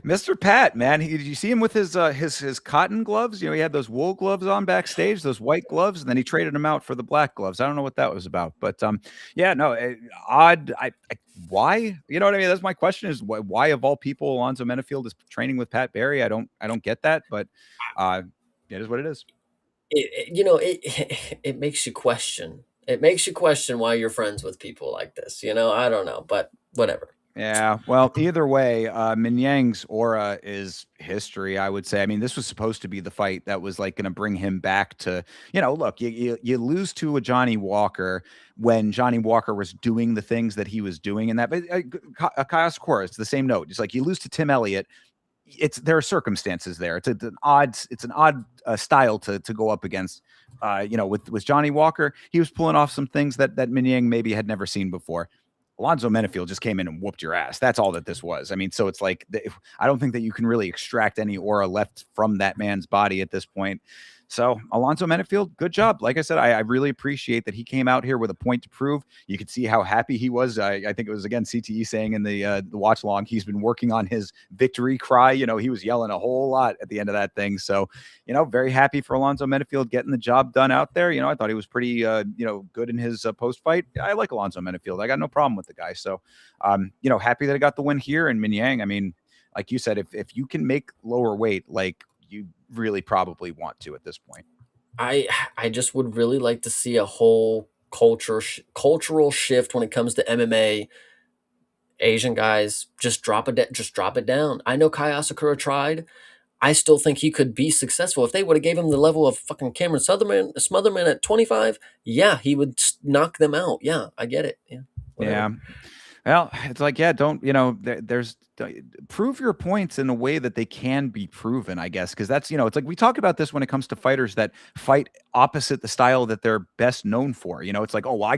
Mr. Pat, man, did you see him with his cotton gloves? He had those wool gloves on backstage, those white gloves, and then he traded them out for the black gloves. I don't know what that was about, but yeah, no, odd. Why? You know what I mean? That's my question: is why of all people, Alonzo Menfield is training with Pat Barry? I don't get that, but it is what it is. It makes you question. It makes you question why you're friends with people like this. I don't know, but whatever. Yeah, well, either way, Min Yang's aura is history, I would say. I mean, this was supposed to be the fight that was like going to bring him back to, look, you lose to a Johnny Walker when Johnny Walker was doing the things that he was doing, and that, but Asakura, it's the same note. It's like you lose to Tim Elliott. There are circumstances there. It's an odd style to go up against. With Johnny Walker, he was pulling off some things that Min Yang maybe had never seen before. Alonzo Menfield just came in and whooped your ass. That's all that this was. I mean, so it's like, I don't think that you can really extract any aura left from that man's body at this point. So Alonzo Menfield, good job. Like I said, I really appreciate that he came out here with a point to prove. You could see how happy he was. I think it was, again, CTE saying in the watch long, he's been working on his victory cry. He was yelling a whole lot at the end of that thing. So, very happy for Alonzo Menfield getting the job done out there. I thought he was pretty, good in his post fight. I like Alonzo Menfield. I got no problem with the guy. So, happy that I got the win here. And Min Yang, I mean, like you said, if you can make lower weight, like, you really probably want to at this point. I just would really like to see a whole cultural shift when it comes to MMA. Asian guys just drop it down. I know Kai Asakura tried. I still think he could be successful if they would have gave him the level of fucking Cameron Smotherman at 25. Yeah, he would knock them out. Yeah, I get it. Yeah, whatever. Yeah. Well, it's like, yeah, don't, there's prove your points in a way that they can be proven, I guess. Cause that's, it's like we talk about this when it comes to fighters that fight opposite the style that they're best known for. It's like, oh, well,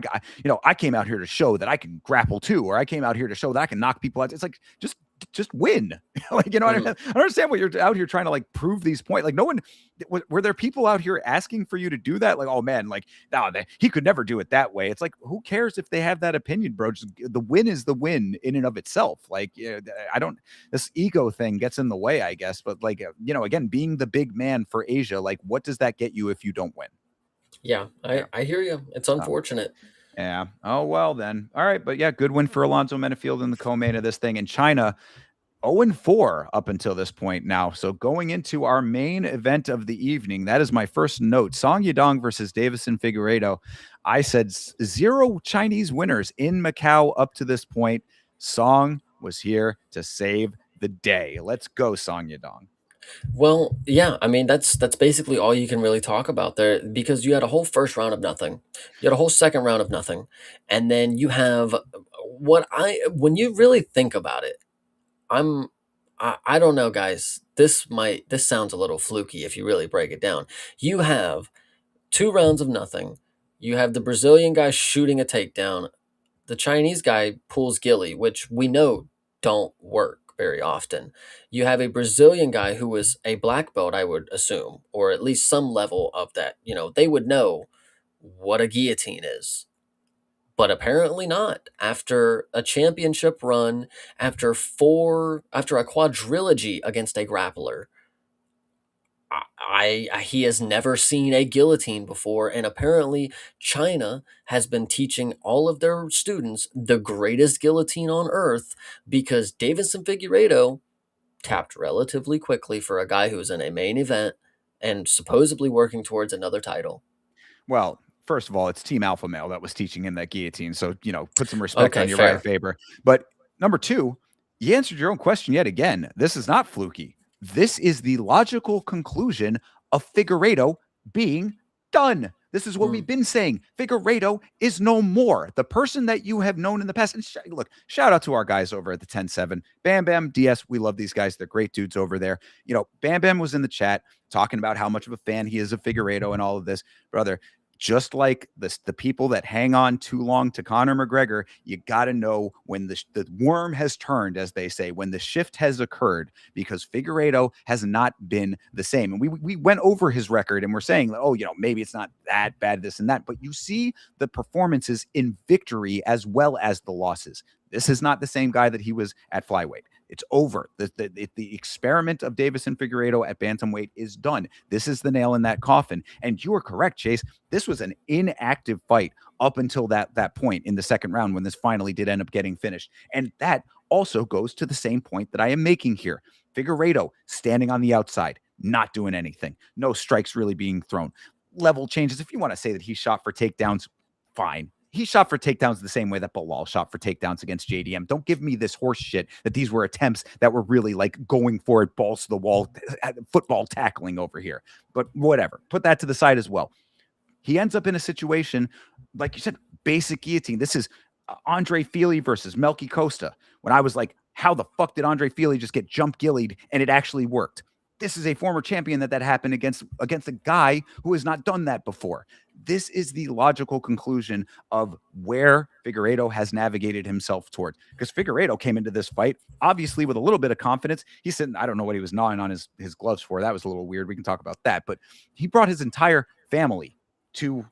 I came out here to show that I can grapple too, or I came out here to show that I can knock people out. It's like, just win. Like, what I mean? I don't understand what you're out here trying to like prove these points. Like, no one, were there people out here asking for you to do that? Like, oh man, like, no, he could never do it that way. It's like, who cares if they have that opinion, bro? Just, the win is the win in and of itself. Like, this ego thing gets in the way, I guess. But like, again, being the big man for Asia, like, what does that get you if you don't win? Yeah, I hear you. It's unfortunate. Yeah. Oh, well then. All right. But yeah, good win for Alonzo Menfield in the co-main of this thing. In China, 0-4 up until this point now. So going into our main event of the evening, that is my first note. Song Yadong versus Davison Figueiredo. I said 0 Chinese winners in Macau up to this point. Song was here to save the day. Let's go, Song Yadong. Well, yeah, I mean that's basically all you can really talk about there because you had a whole first round of nothing. You had a whole second round of nothing. And then you have what I when you really think about it, I'm I don't know guys. This sounds a little fluky if you really break it down. You have two rounds of nothing. You have the Brazilian guy shooting a takedown. The Chinese guy pulls ghillie, which we know don't work very often. You have a Brazilian guy who is a black belt, I would assume, or at least some level of that. You know, they would know what a guillotine is. But apparently not. After a championship run, after a quadrilogy against a grappler, he has never seen a guillotine before, and apparently China has been teaching all of their students the greatest guillotine on earth because Davison Figueiredo tapped relatively quickly for a guy who was in a main event and supposedly working towards another title. Well, first of all, it's Team Alpha Male that was teaching him that guillotine. So, put some respect Okay, on Uriah fair. Faber. But number two, you answered your own question yet again. This is not fluky. This is the logical conclusion of Figueiredo being done. This is what we've been saying. Figueiredo is no more. The person that you have known in the past. And look, shout out to our guys over at the 10-7. Bam Bam, DS, we love these guys. They're great dudes over there. Bam Bam was in the chat talking about how much of a fan he is of Figueiredo and all of this. Brother, just like the people that hang on too long to Conor McGregor, you got to know when the worm has turned, as they say, when the shift has occurred, because Figueiredo has not been the same. And we went over his record and we're saying, oh, maybe it's not that bad, this and that. But you see the performances in victory as well as the losses. This is not the same guy that he was at flyweight. It's over. The experiment of Davison Figueiredo at bantamweight is done. This is the nail in that coffin. And you are correct, Chase. This was an inactive fight up until that point in the second round when this finally did end up getting finished. And that also goes to the same point that I am making here. Figueiredo standing on the outside, not doing anything. No strikes really being thrown. Level changes. If you want to say that he shot for takedowns, fine. He shot for takedowns the same way that Bilal shot for takedowns against JDM. Don't give me this horse shit that these were attempts that were really like going for it, balls to the wall, football tackling over here. But whatever. Put that to the side as well. He ends up in a situation, like you said, basic guillotine. This is Andre Fili versus Melky Costa. When I was like, how the fuck did Andre Fili just get jump gillied? And it actually worked. This is a former champion that happened against a guy who has not done that before. This is the logical conclusion of where Figueiredo has navigated himself toward. Because Figueiredo came into this fight, obviously with a little bit of confidence. He said, I don't know what he was gnawing on his gloves for. That was a little weird. We can talk about that. But he brought his entire family to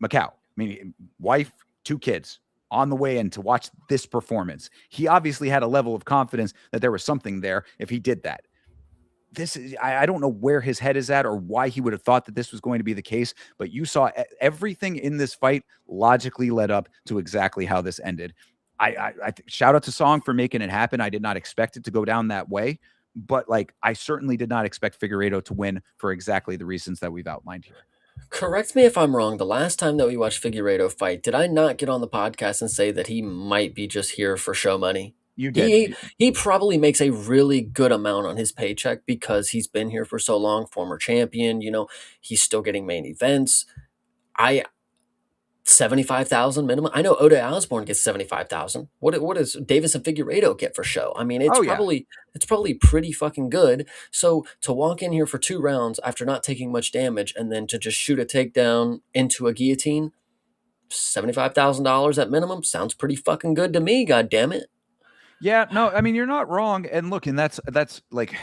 Macau. I mean, wife, 2 kids on the way in to watch this performance. He obviously had a level of confidence that there was something there if he did that. I don't know where his head is at or why he would have thought that this was going to be the case, but you saw everything in this fight logically led up to exactly how this ended. I shout out to Song for making it happen. I did not expect it to go down that way, but I certainly did not expect Figueiredo to win for exactly the reasons that we've outlined here. Correct me if I'm wrong. The last time that we watched Figueiredo fight, did I not get on the podcast and say that he might be just here for show money? You He did. he probably makes a really good amount on his paycheck because he's been here for so long, former champion, he's still getting main events. I 75,000 minimum. I know Oda Osborne gets 75,000. What does Davison Figueiredo get for show? I mean, it's Oh yeah. probably pretty fucking good. So to walk in here for 2 rounds after not taking much damage and then to just shoot a takedown into a guillotine, $75,000 at minimum sounds pretty fucking good to me. God damn it. Yeah, no, I mean you're not wrong. And look, and that's like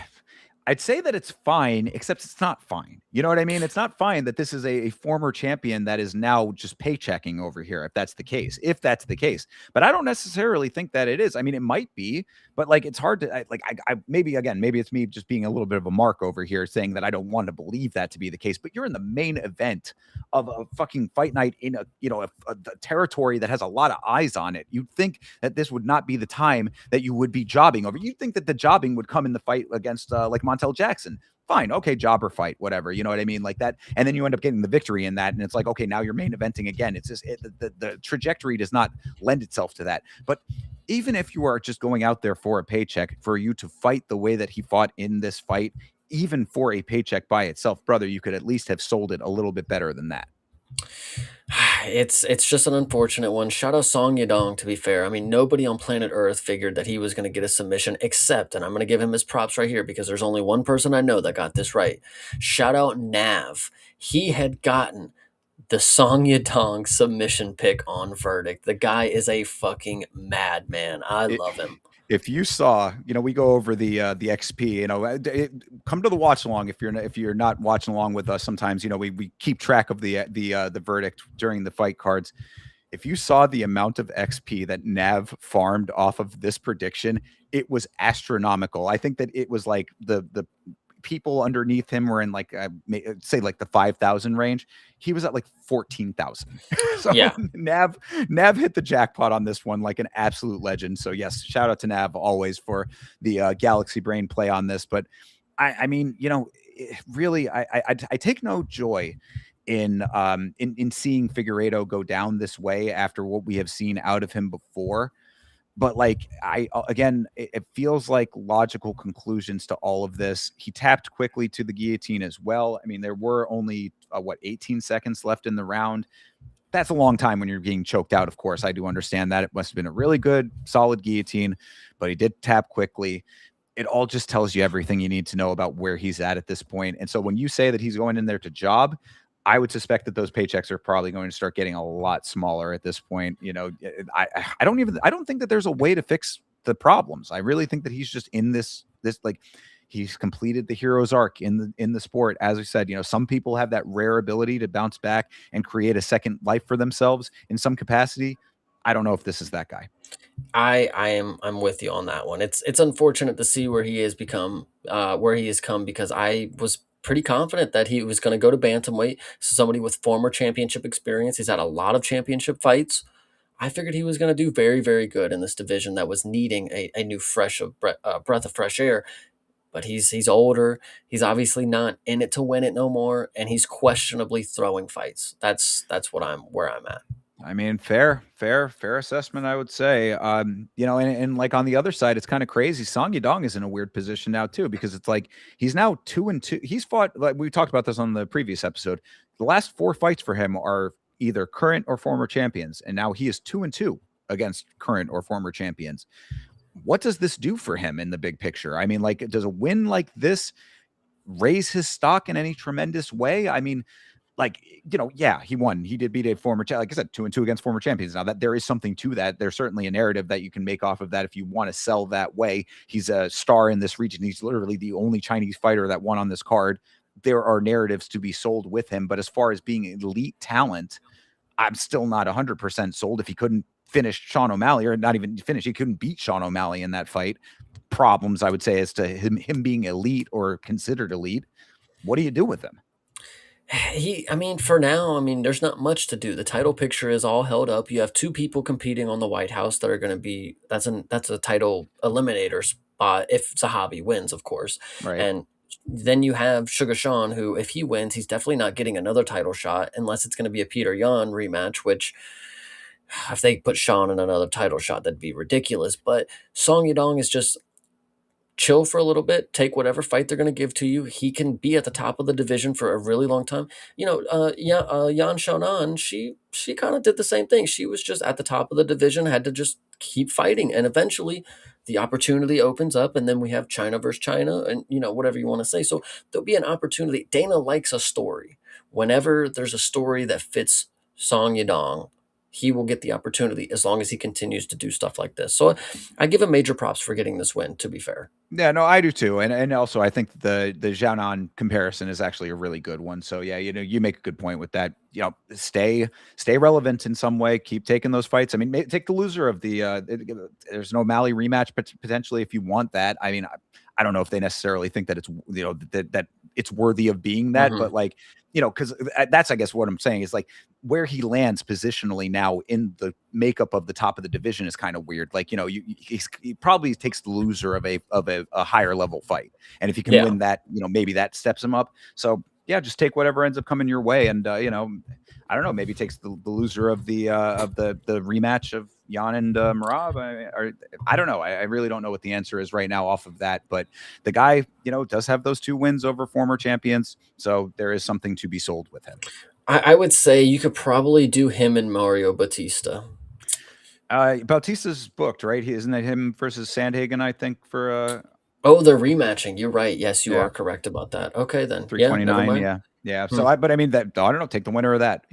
I'd say that it's fine, except it's not fine. You know what I mean? It's not fine that this is a former champion that is now just paychecking over here, if that's the case. If that's the case. But I don't necessarily think that it is. I mean, it might be, but it's hard to maybe it's me just being a little bit of a mark over here saying that I don't want to believe that to be the case. But you're in the main event of a fucking fight night in a territory that has a lot of eyes on it. You'd think that this would not be the time that you would be jobbing over. You'd think that the jobbing would come in the fight against like Montel Jackson. Fine, okay, jobber fight, whatever, you know what I mean, like that, and then you end up getting the victory in that, and it's like, okay, now you're main eventing again. It's just the trajectory does not lend itself to that. But even if you are just going out there for a paycheck, for you to fight the way that he fought in this fight, even for a paycheck by itself, brother, you could at least have sold it a little bit better than that. It's just an unfortunate one. Shout out Song Yadong, to be fair. I mean, nobody on planet Earth figured that he was going to get a submission except, and I'm going to give him his props right here because there's only one person I know that got this right. Shout out Nav. He had gotten the Song Yadong submission pick on verdict. The guy is a fucking madman. I love him. If you saw, we go over the XP, come to the watch along if you're not watching along with us. Sometimes, we keep track of the verdict during the fight cards. If you saw the amount of XP that Nav farmed off of this prediction, it was astronomical. I think that it was like the people underneath him were in like say like the 5,000 range. He was at like 14,000. So yeah, Nav hit the jackpot on this one like an absolute legend. So yes, shout out to Nav always for the Galaxy Brain play on this. But I mean, really, I take no joy in seeing Figueiredo go down this way after what we have seen out of him before. But like, it feels like logical conclusions to all of this. He tapped quickly to the guillotine as well. I mean, there were only 18 seconds left in the round. That's a long time when you're being choked out. Of course, I do understand that. It must have been a really good, solid guillotine, but he did tap quickly. It all just tells you everything you need to know about where he's at this point. And so when you say that he's going in there to job, I would suspect that those paychecks are probably going to start getting a lot smaller at this point. I don't think that there's a way to fix the problems. I really think that he's just in this like he's completed the hero's arc in the sport. As we said, some people have that rare ability to bounce back and create a second life for themselves in some capacity. I don't know if this is that guy. I'm with you on that one. It's unfortunate to see where he has become, where he has come, because I was pretty confident that he was going to go to bantamweight. So somebody with former championship experience. He's had a lot of championship fights. I figured he was going to do very, very good in this division that was needing a new breath of fresh air. But he's older. He's obviously not in it to win it no more, and he's questionably throwing fights. That's where I'm at. I mean, fair assessment, I would say. And like on the other side, it's kind of crazy. Song Yadong is in a weird position now too, because it's like he's now 2-2. He's fought, like we talked about this on the previous episode. The last 4 fights for him are either current or former champions, and now he is 2-2 against current or former champions. What does this do for him in the big picture? I mean, like, does a win like this raise his stock in any tremendous way? I mean, like, yeah, he won. He did beat a former, like I said, 2-2 against former champions. Now that there is something to that. There's certainly a narrative that you can make off of that if you want to sell that way. He's a star in this region. He's literally the only Chinese fighter that won on this card. There are narratives to be sold with him. But as far as being elite talent, I'm still not 100% sold. If he couldn't finish Sean O'Malley, or not even finish, he couldn't beat Sean O'Malley in that fight. Problems, I would say, as to him being elite or considered elite. What do you do with him? For now, there's not much to do. The title picture is all held up. You have 2 people competing on the White House that are going to be, that's a title eliminator spot if Zahabi wins, of course. Right. And then you have Sugar Sean, who, if he wins, he's definitely not getting another title shot unless it's going to be a Peter Yan rematch, which if they put Sean in another title shot, that'd be ridiculous. But Song Yadong is just chill for a little bit, take whatever fight they're going to give to you. He can be at the top of the division for a really long time. Yan Xiaonan, she kind of did the same thing. She was just at the top of the division, had to just keep fighting. And eventually the opportunity opens up, and then we have China versus China and, whatever you want to say. So there'll be an opportunity. Dana likes a story. Whenever there's a story that fits Song Yadong, he will get the opportunity as long as he continues to do stuff like this. So I give him major props for getting this win, to be fair. Yeah, no, I do too. And also I think the Xiaonan comparison is actually a really good one. So yeah, you make a good point with that. Stay relevant in some way, keep taking those fights. I mean, take the loser of the there's no O'Malley rematch potentially if you want that. I mean, I don't know if they necessarily think that it's that it's worthy of being that. But Mhm. like, because that's, I guess, what I'm saying is like where he lands positionally now in the makeup of the top of the division is kind of weird. Like, he probably takes the loser of a higher level fight, and if you can Yeah. win that, maybe that steps him up. So yeah, just take whatever ends up coming your way, and I don't know, maybe takes the loser of the rematch of Jan and Marab. I don't know. I really don't know what the answer is right now off of that, but the guy, does have those 2 wins over former champions, so there is something to be sold with him. I would say you could probably do him and Mario Batista. Bautista's booked, right? Isn't it him versus Sandhagen, I think, for Oh, they're rematching. You're right. Yes, you yeah, are correct about that. Okay, then. Yeah, never 329. mind. Yeah. Yeah. Hmm. So but I mean that, I don't know, take the winner of that.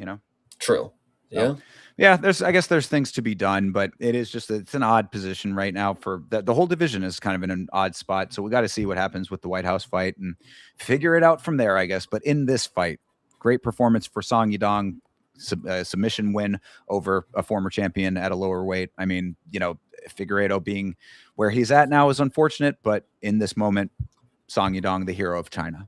True. So Yeah. yeah, I guess there's things to be done, but it is just, it's an odd position right now for the whole division is kind of in an odd spot. So we got to see what happens with the White House fight and figure it out from there, I guess. But in this fight, great performance for Song Yadong, submission win over a former champion at a lower weight. I mean, Figueiredo being where he's at now is unfortunate, but in this moment, Song Yadong, the hero of China.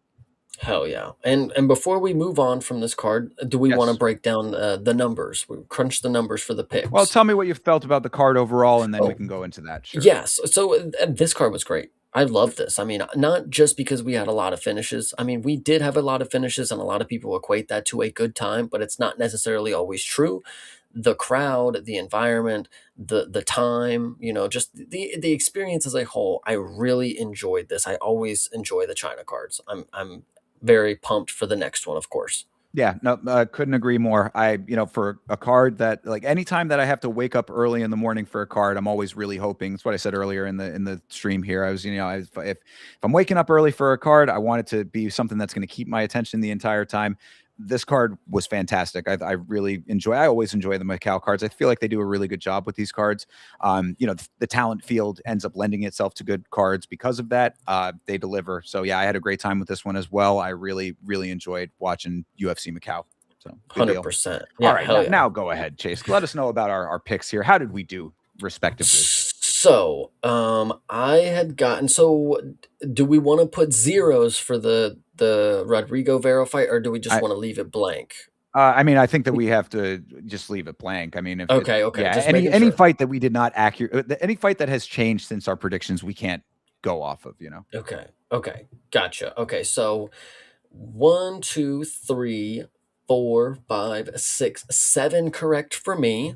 Hell yeah. And before we move on from this card, do we want to Yes. break down the numbers? We crunch the numbers for the Well, picks. tell me what you felt about the card overall, and then we Oh, can go into that. Sure. yes. So this card was great. I love this. I mean, not just because we had a lot of finishes. I mean, we did have a lot of finishes, and a lot of people equate that to a good time, but it's not necessarily always true. The crowd, the environment, the time, just the experience as a whole. I really enjoyed this. I always enjoy the China cards. I'm very pumped for the next one, of course. Yeah, no, couldn't agree more. For a card that, like, anytime that I have to wake up early in the morning for a card, I'm always really hoping. It's what I said earlier in the stream here. I was, if I'm waking up early for a card, I want it to be something that's going to keep my attention the entire time. This card was fantastic. I really enjoy. I always enjoy the Macau cards. I feel like they do a really good job with these cards. The talent field ends up lending itself to good cards because of that. They deliver. So yeah, I had a great time with this one as well. I really, really enjoyed watching UFC Macau. So good deal. 100%. All Yeah, right, hell now, yeah. go ahead, Chase. Let us know about our picks here. How did we do, respectively? So, I had gotten do we want to put zeros for the Rodrigo Vera fight, or do we just I want to leave it blank? I mean, I think that we have to just leave it blank. I mean, if it, Okay, okay, yeah, just any making any sure. fight that we did not accurate, any fight that has changed since our predictions, we can't go off of. Okay, okay, gotcha. Okay, so 1, 2, 3, 4, 5, 6, 7 correct for me,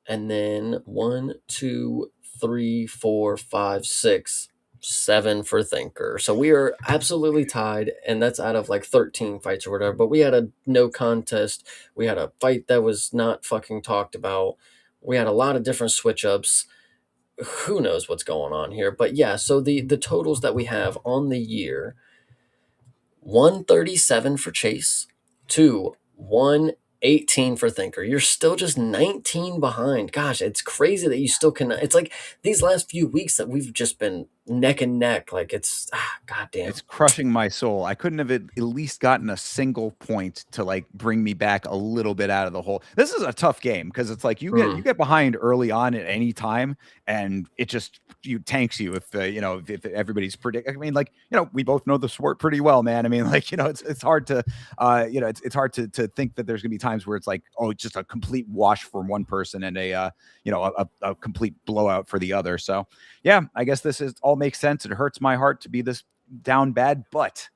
and then 1, 2, 3, 4, 5, 6, 7 for Thinker. So we are absolutely tied, and that's out of like 13 fights or whatever. But we had a no contest. We had a fight that was not fucking talked about. We had a lot of different switch ups. Who knows what's going on here? But yeah, so the totals that we have on the year: 137 for Chase, to 118 for Thinker. You're still just 19 behind. Gosh, it's crazy that you still can. It's like these last few weeks that we've just been neck and neck. Like it's It's goddamn. crushing my soul. I couldn't have at least gotten a single point to like bring me back a little bit out of the hole. This is a tough game because it's like you Mm, get behind early on at any time, and it just you tanks you if if everybody's predict. I mean, like, we both know the sport pretty well, man. I mean, like, it's hard to it's hard to think that there's gonna be times where it's like, oh, it's just a complete wash for one person and a complete blowout for the other. So yeah, I guess this is all makes sense. It hurts my heart to be this down bad, but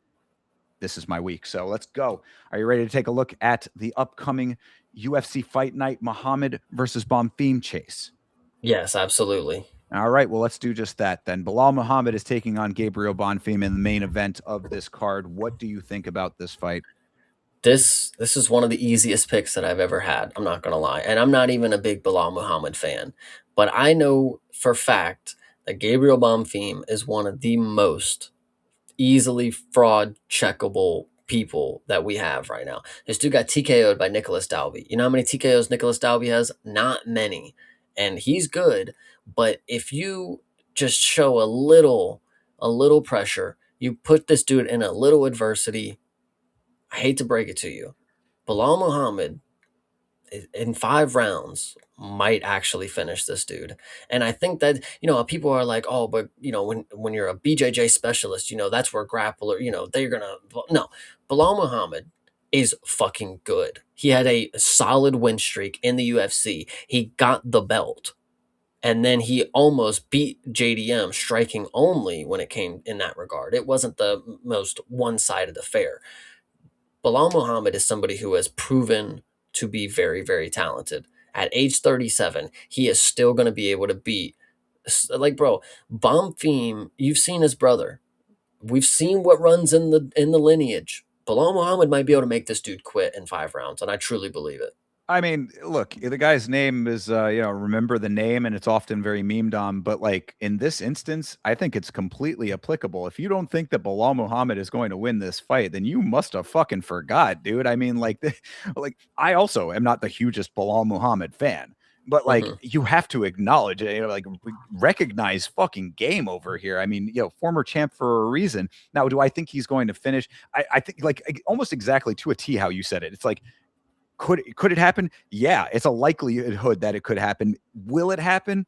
this is my week. So let's go. Are you ready to take a look at the upcoming UFC Fight Night, Muhammad versus Bonfim, Chase? yes, absolutely. All right, well, let's do just that then. Bilal Muhammad is taking on Gabriel Bonfim in the main event of this card. What do you think about this fight? This is one of the easiest picks that I've ever had. I'm not gonna lie, and I'm not even a big Bilal Muhammad fan, but I know for fact that Gabriel Bonfim is one of the most easily fraud checkable people that we have right now. This dude got TKO'd by Nicholas Dalby. You know how many TKOs Nicholas Dalby has? Not many. And he's good, but if you just show a little pressure, you put this dude in a little adversity, I hate to break it to you. Bilal Muhammad in 5 rounds might actually finish this dude. And I think that, people are like, oh, but when you're a BJJ specialist, that's where grappler, they're gonna no. Bilal Muhammad is fucking good. He had a solid win streak in the UFC. He got the belt. And then he almost beat JDM striking only when it came in that regard. It wasn't the most one-sided affair. Bilal Muhammad is somebody who has proven to be very, very talented. At age 37, he is still going to be able to beat, like, bro, Bonfim. You've seen his brother. We've seen what runs in the lineage. Bilal Muhammad might be able to make this dude quit in 5 rounds, and I truly believe it. I mean, look, the guy's name is, remember the name, and it's often very memed on. But like in this instance, I think it's completely applicable. If you don't think that Bilal Muhammad is going to win this fight, then you must have fucking forgot, dude. I mean, like, like I also am not the hugest Bilal Muhammad fan, but like Mhm. you have to acknowledge, like we recognize fucking game over here. I mean, former champ for a reason. Now, do I think he's going to finish? I think like almost exactly to a T how you said it. It's like could it happen? Yeah, it's a likelihood that it could happen. Will it happen?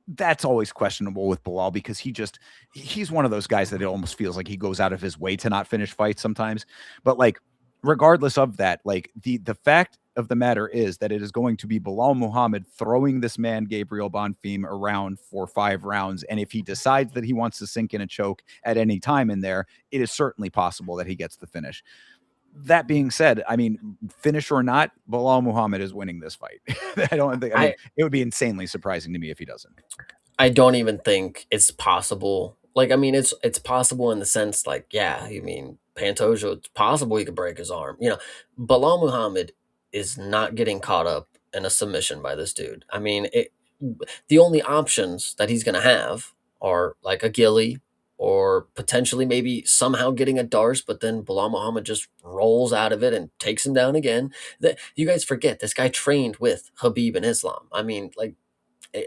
That's always questionable with Bilal because he's one of those guys that it almost feels like he goes out of his way to not finish fights sometimes. But like regardless of that, like the fact of the matter is that it is going to be Bilal Muhammad throwing this man Gabriel Bonfim around for 5 rounds. And if he decides that he wants to sink in a choke at any time in there, it is certainly possible that he gets the finish. That being said, I mean, finish or not, Bilal Muhammad is winning this fight. I don't think. I mean, I it would be insanely surprising to me if he doesn't. I don't even think it's possible. Like, I mean, it's possible in the sense, like, yeah, I mean, Pantoja, it's possible he could break his arm. Bilal Muhammad is not getting caught up in a submission by this dude. I mean, the only options that he's gonna have are like a Gilly or potentially maybe somehow getting a Darce, but then Bilal Muhammad just rolls out of it and takes him down again. You guys forget this guy trained with Habib and Islam. I mean, like,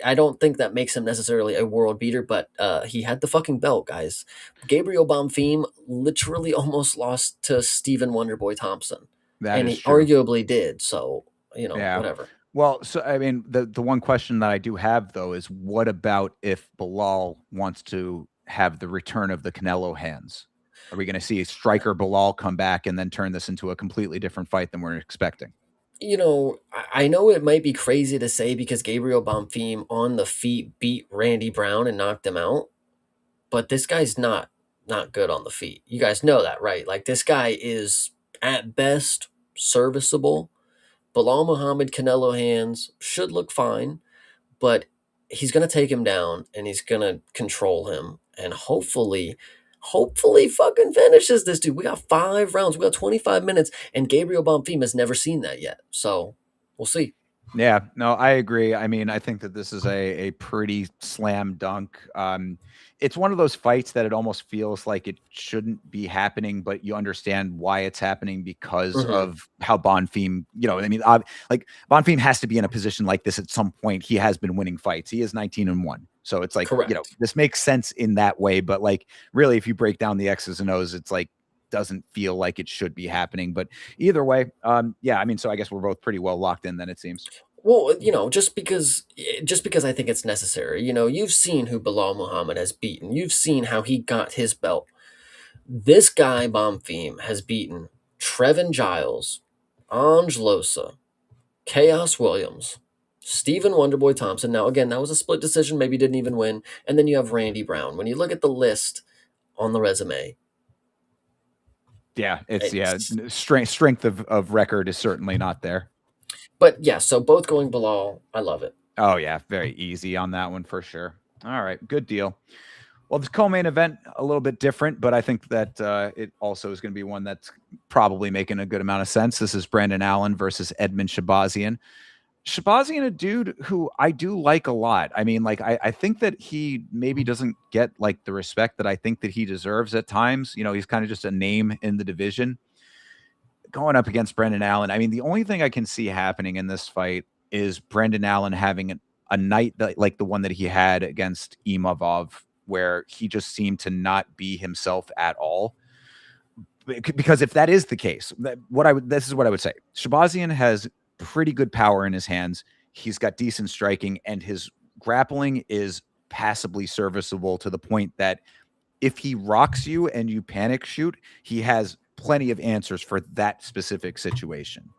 I don't think that makes him necessarily a world beater, but he had the fucking belt, guys. Gabriel Bonfim literally almost lost to Stephen Wonderboy Thompson, That and is he true. arguably did. So Yeah. whatever. Well, so I mean, the one question that I do have though is, what about if Bilal wants to have the return of the Canelo hands? Are we going to see striker Bilal come back and then turn this into a completely different fight than we're expecting? I know it might be crazy to say because Gabriel Bonfim on the feet beat Randy Brown and knocked him out, but this guy's not good on the feet. You guys know that, right? Like, this guy is at best serviceable. Bilal Muhammad Canelo hands should look fine, but he's going to take him down and he's going to control him and hopefully fucking finishes this dude. We got 5 rounds. We got 25 minutes and Gabriel Bonfim has never seen that yet. So, we'll see. Yeah, no, I agree. I mean, I think that this is a pretty slam dunk. It's one of those fights that it almost feels like it shouldn't be happening, but you understand why it's happening because Mhm. of how Bonfim, I mean, like Bonfim has to be in a position like this at some point. He has been winning fights. He is 19-1. So it's like, Correct. this makes sense in that way. But like, really, if you break down the X's and O's, it's like, doesn't feel like it should be happening. But either way, yeah, I mean, so I guess we're both pretty well locked in then, it seems. Well, just because I think it's necessary. You've seen who Bilal Muhammad has beaten. You've seen how he got his belt. This guy Bonfim has beaten Trevin Giles, Ange Losa, Chaos Williams, Stephen Wonderboy Thompson. Now, again, that was a split decision. Maybe didn't even win. And then you have Randy Brown. When you look at the list on the resume, Yeah, it's strength of record is certainly not there. but yeah. So both going Bilal, I love it. Oh yeah, very easy on that one for sure. All right, good deal. Well, this co-main event a little bit different, but I think that it also is going to be one that's probably making a good amount of sense. This is Brandon Allen versus Edmund Shabazian. Shabazian, a dude who I do like a lot. I mean, like I think that he maybe doesn't get like the respect that I think that he deserves at times. He's kind of just a name in the division. Going up against Brendan Allen, I mean, the only thing I can see happening in this fight is Brendan Allen having a night that, like the one that he had against Imavov, where he just seemed to not be himself at all. Because if that is the case, this is what I would say. Shabazian has pretty good power in his hands. He's got decent striking, and his grappling is passably serviceable to the point that if he rocks you and you panic shoot, he has plenty of answers for that specific situation.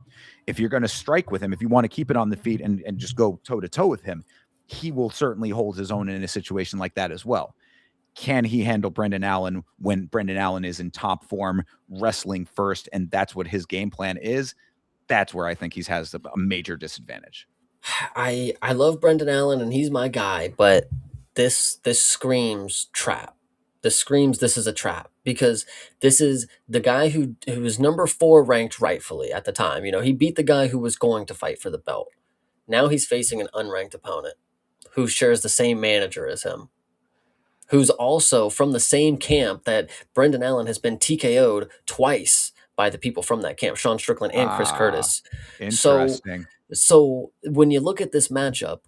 If you're going to strike with him, if you want to keep it on the feet and just go toe to toe with him, he will certainly hold his own in a situation like that as well. Can he handle Brendan Allen when Brendan Allen is in top form, wrestling first, and that's what his game plan is? That's where I think he has a major disadvantage. I love Brendan Allen and he's my guy, but this screams trap. This screams this is a trap because this is the guy who was number 4 ranked rightfully at the time. You know, he beat the guy who was going to fight for the belt. Now he's facing an unranked opponent who shares the same manager as him, who's also from the same camp that Brendan Allen has been TKO'd twice by the people from that camp, Sean Strickland and Chris Curtis. So Interesting. so when you look at this matchup,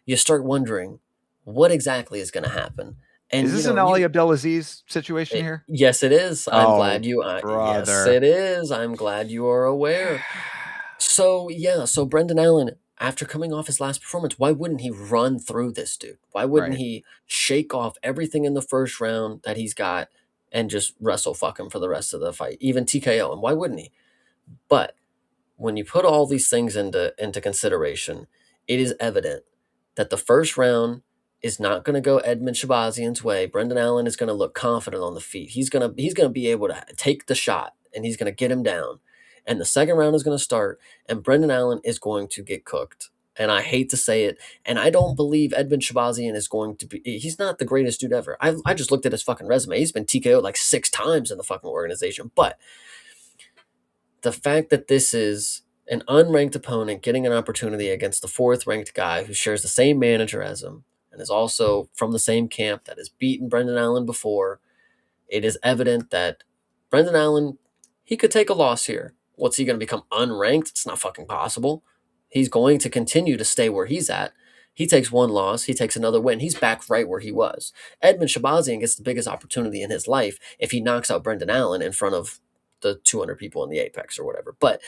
you start wondering what exactly is going to happen. And Is this an Ali Abdelaziz situation here? Yes, it is. I'm glad you. Yes, brother. it is. I'm glad you are aware. So yeah, so Brendan Allen, after coming off his last performance, why wouldn't he run through this dude? Why wouldn't Right. he shake off everything in the first round that he's got and just wrestle fuck him for the rest of the fight, even TKO him? Why wouldn't he? But when you put all these things into consideration, it is evident that the first round is not going to go Edmund Shabazian's way. Brendan Allen is going to look confident on the feet. He's going to be able to take the shot and he's going to get him down. And the second round is going to start and Brendan Allen is going to get cooked. And I hate to say it, and I don't believe Edmund Shabazian is going to be. He's not the greatest dude ever. I just looked at his fucking resume. He's been TKO'd like 6 times in the fucking organization. But the fact that this is an unranked opponent getting an opportunity against the 4th ranked guy who shares the same manager as him and is also from the same camp that has beaten Brendan Allen before, it is evident that Brendan Allen, he could take a loss here. What's he going to become unranked? It's not fucking possible. He's going to continue to stay where he's at. He takes one loss, he takes another win. He's back right where he was. Edmund Shabazian gets the biggest opportunity in his life if he knocks out Brendan Allen in front of the 200 people in the Apex or whatever. But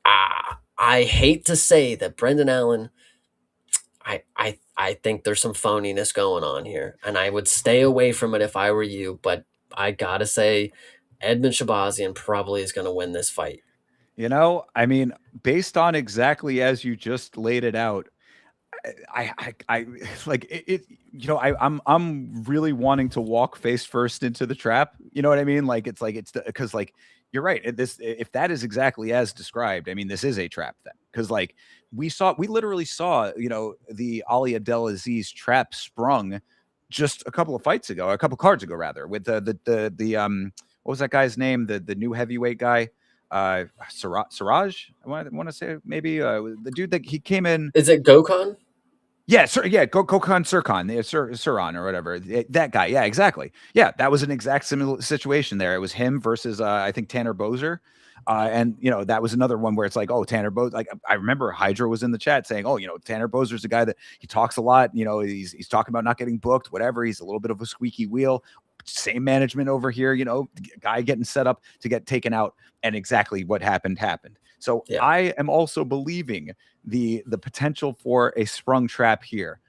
I hate to say that Brendan Allen, I think there's some phoniness going on here, and I would stay away from it if I were you. But I gotta say, Edmund Shabazian probably is going to win this fight. You know, I mean, based on exactly as you just laid it out, I like it. You know, I'm really wanting to walk face first into the trap. You know what I mean? Like it's because like you're right. If that is exactly as described, I mean, this is a trap then. Because like we literally saw, you know, the Ali Abdelaziz trap sprung just a couple of fights ago, a couple cards ago rather, with the what was that guy's name? The new heavyweight guy. Siraj, I want to say maybe the dude that he came in. Is it Gokhan? Yeah, sir. Yeah, Gokhan Sirkhan, Suran or whatever. That guy. Yeah, exactly. Yeah, that was an exact similar situation there. It was him versus I think Tanner Bozer. And you know, that was another one where it's like, oh, Tanner Bozer. Like I remember Hydra was in the chat saying, oh, you know, Tanner Bozer's a guy that he talks a lot. You know, he's talking about not getting booked, whatever. He's a little bit of a squeaky wheel. Same management over here, you know, guy getting set up to get taken out, and exactly what happened. So Yeah. I am also believing the potential for a sprung trap here.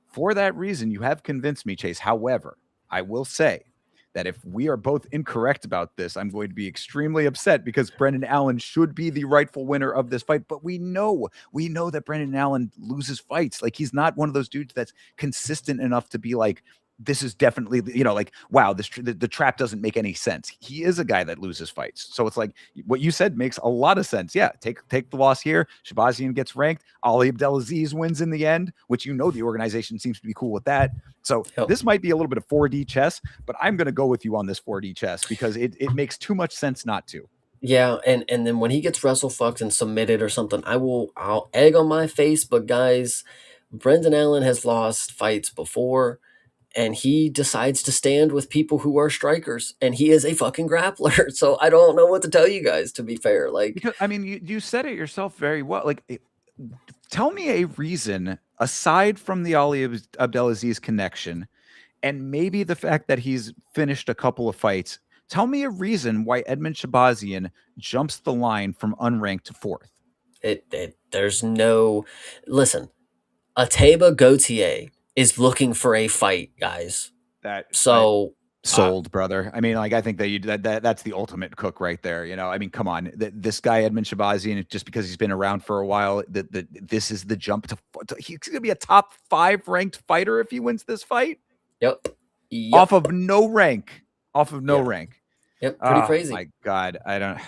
For that reason, you have convinced me, Chase. However, I will say that if we are both incorrect about this, I'm going to be extremely upset because Brendan Allen should be the rightful winner of this fight. But we know that Brendan Allen loses fights. Like he's not one of those dudes that's consistent enough to be like, this is definitely, you know, like, wow, the trap doesn't make any sense. He is a guy that loses fights. So it's like what you said makes a lot of sense. Yeah, take the loss here. Shabazian gets ranked. Ali Abdelaziz wins in the end, which you know the organization seems to be cool with that. So this might be a little bit of 4D chess, but I'm going to go with you on this 4D chess because it makes too much sense not to. Yeah, and then when he gets wrestle fucked and submitted or something, I'll egg on my face. But guys, Brendan Allen has lost fights before, and he decides to stand with people who are strikers, and he is a fucking grappler. So I don't know what to tell you guys. To be fair, like because I mean, you said it yourself very well. Like, tell me a reason aside from the Ali Abdelaziz connection, and maybe the fact that he's finished a couple of fights. Tell me a reason why Edmund Shabazian jumps the line from unranked to 4th. There's no listen. Ateba Gautier is looking for a fight, guys. That I So sold, brother. I mean, like I think that's the ultimate cook right there. I mean, come on, this guy Edmund Shabazian, just because he's been around for a while, that this is the jump he's gonna be a top 5 ranked fighter if he wins this fight yep, off yep, of no rank, yeah, rank. yep. Pretty Oh crazy. my god, I don't.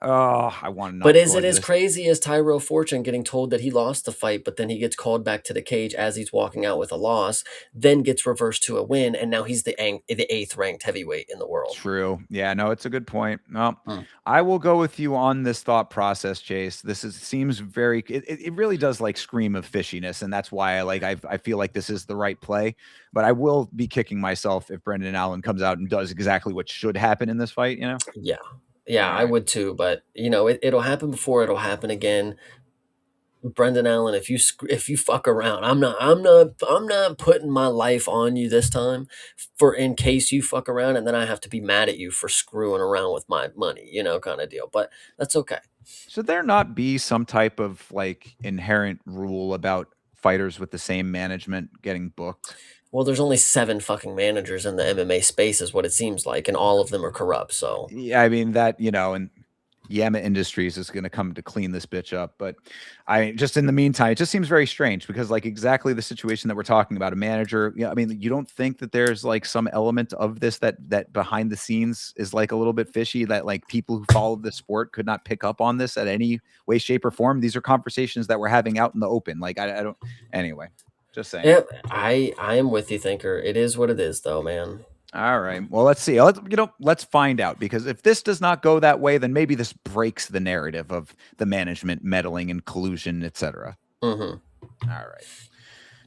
Oh, I want to But not is go it into as this. crazy as Tyrell Fortune getting told that he lost the fight, but then he gets called back to the cage as he's walking out with a loss, then gets reversed to a win, and now he's the 8th ranked heavyweight in the world? True. Yeah, no, it's a good point. No, Mm. I will go with you on this thought process, Chase. Seems very it really does like scream of fishiness, and that's why I feel like this is the right play. But I will be kicking myself if Brendan Allen comes out and does exactly what should happen in this fight, Yeah. Yeah, All I right. would too, but it'll happen before it'll happen again. Brendan Allen, if you fuck around, I'm not putting my life on you this time for in case you fuck around and then I have to be mad at you for screwing around with my money, kind of deal. But that's okay. Should there not be some type of like inherent rule about fighters with the same management getting booked? Well, there's only 7 fucking managers in the MMA space is what it seems like, and all of them are corrupt. So, Yeah, I mean that, and Yama Industries is going to come to clean this bitch up. But I just in the meantime, it just seems very strange because like exactly the situation that we're talking about, a manager. I mean, you don't think that there's like some element of this that behind the scenes is like a little bit fishy that like people who follow the sport could not pick up on this at any way, shape, or form. These are conversations that we're having out in the open. Like I don't. Anyway, just saying. yep, I am with you, thinker. It is what it is, though, man. All right. Well, let's see. Let's find out because if this does not go that way, then maybe this breaks the narrative of the management meddling and collusion, etc. Hmm. All right.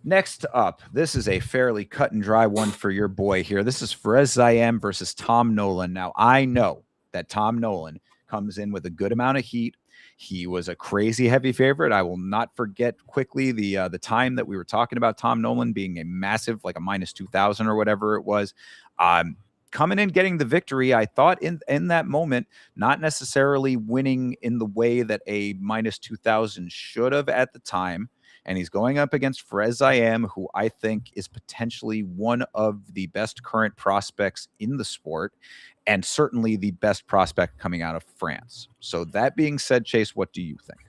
Next up, this is a fairly cut and dry one for your boy here. This is Perez Zayem versus Tom Nolan. Now, I know that Tom Nolan comes in with a good amount of heat. He was a crazy heavy favorite. I will not forget quickly the time that we were talking about Tom Nolan being a massive, like a minus 2,000 or whatever it was. Coming in, getting the victory, I thought in that moment, not necessarily winning in the way that a minus 2,000 should have at the time. And he's going up against Perez Zayem, who I think is potentially one of the best current prospects in the sport, and certainly the best prospect coming out of France. So that being said, Chase, what do you think?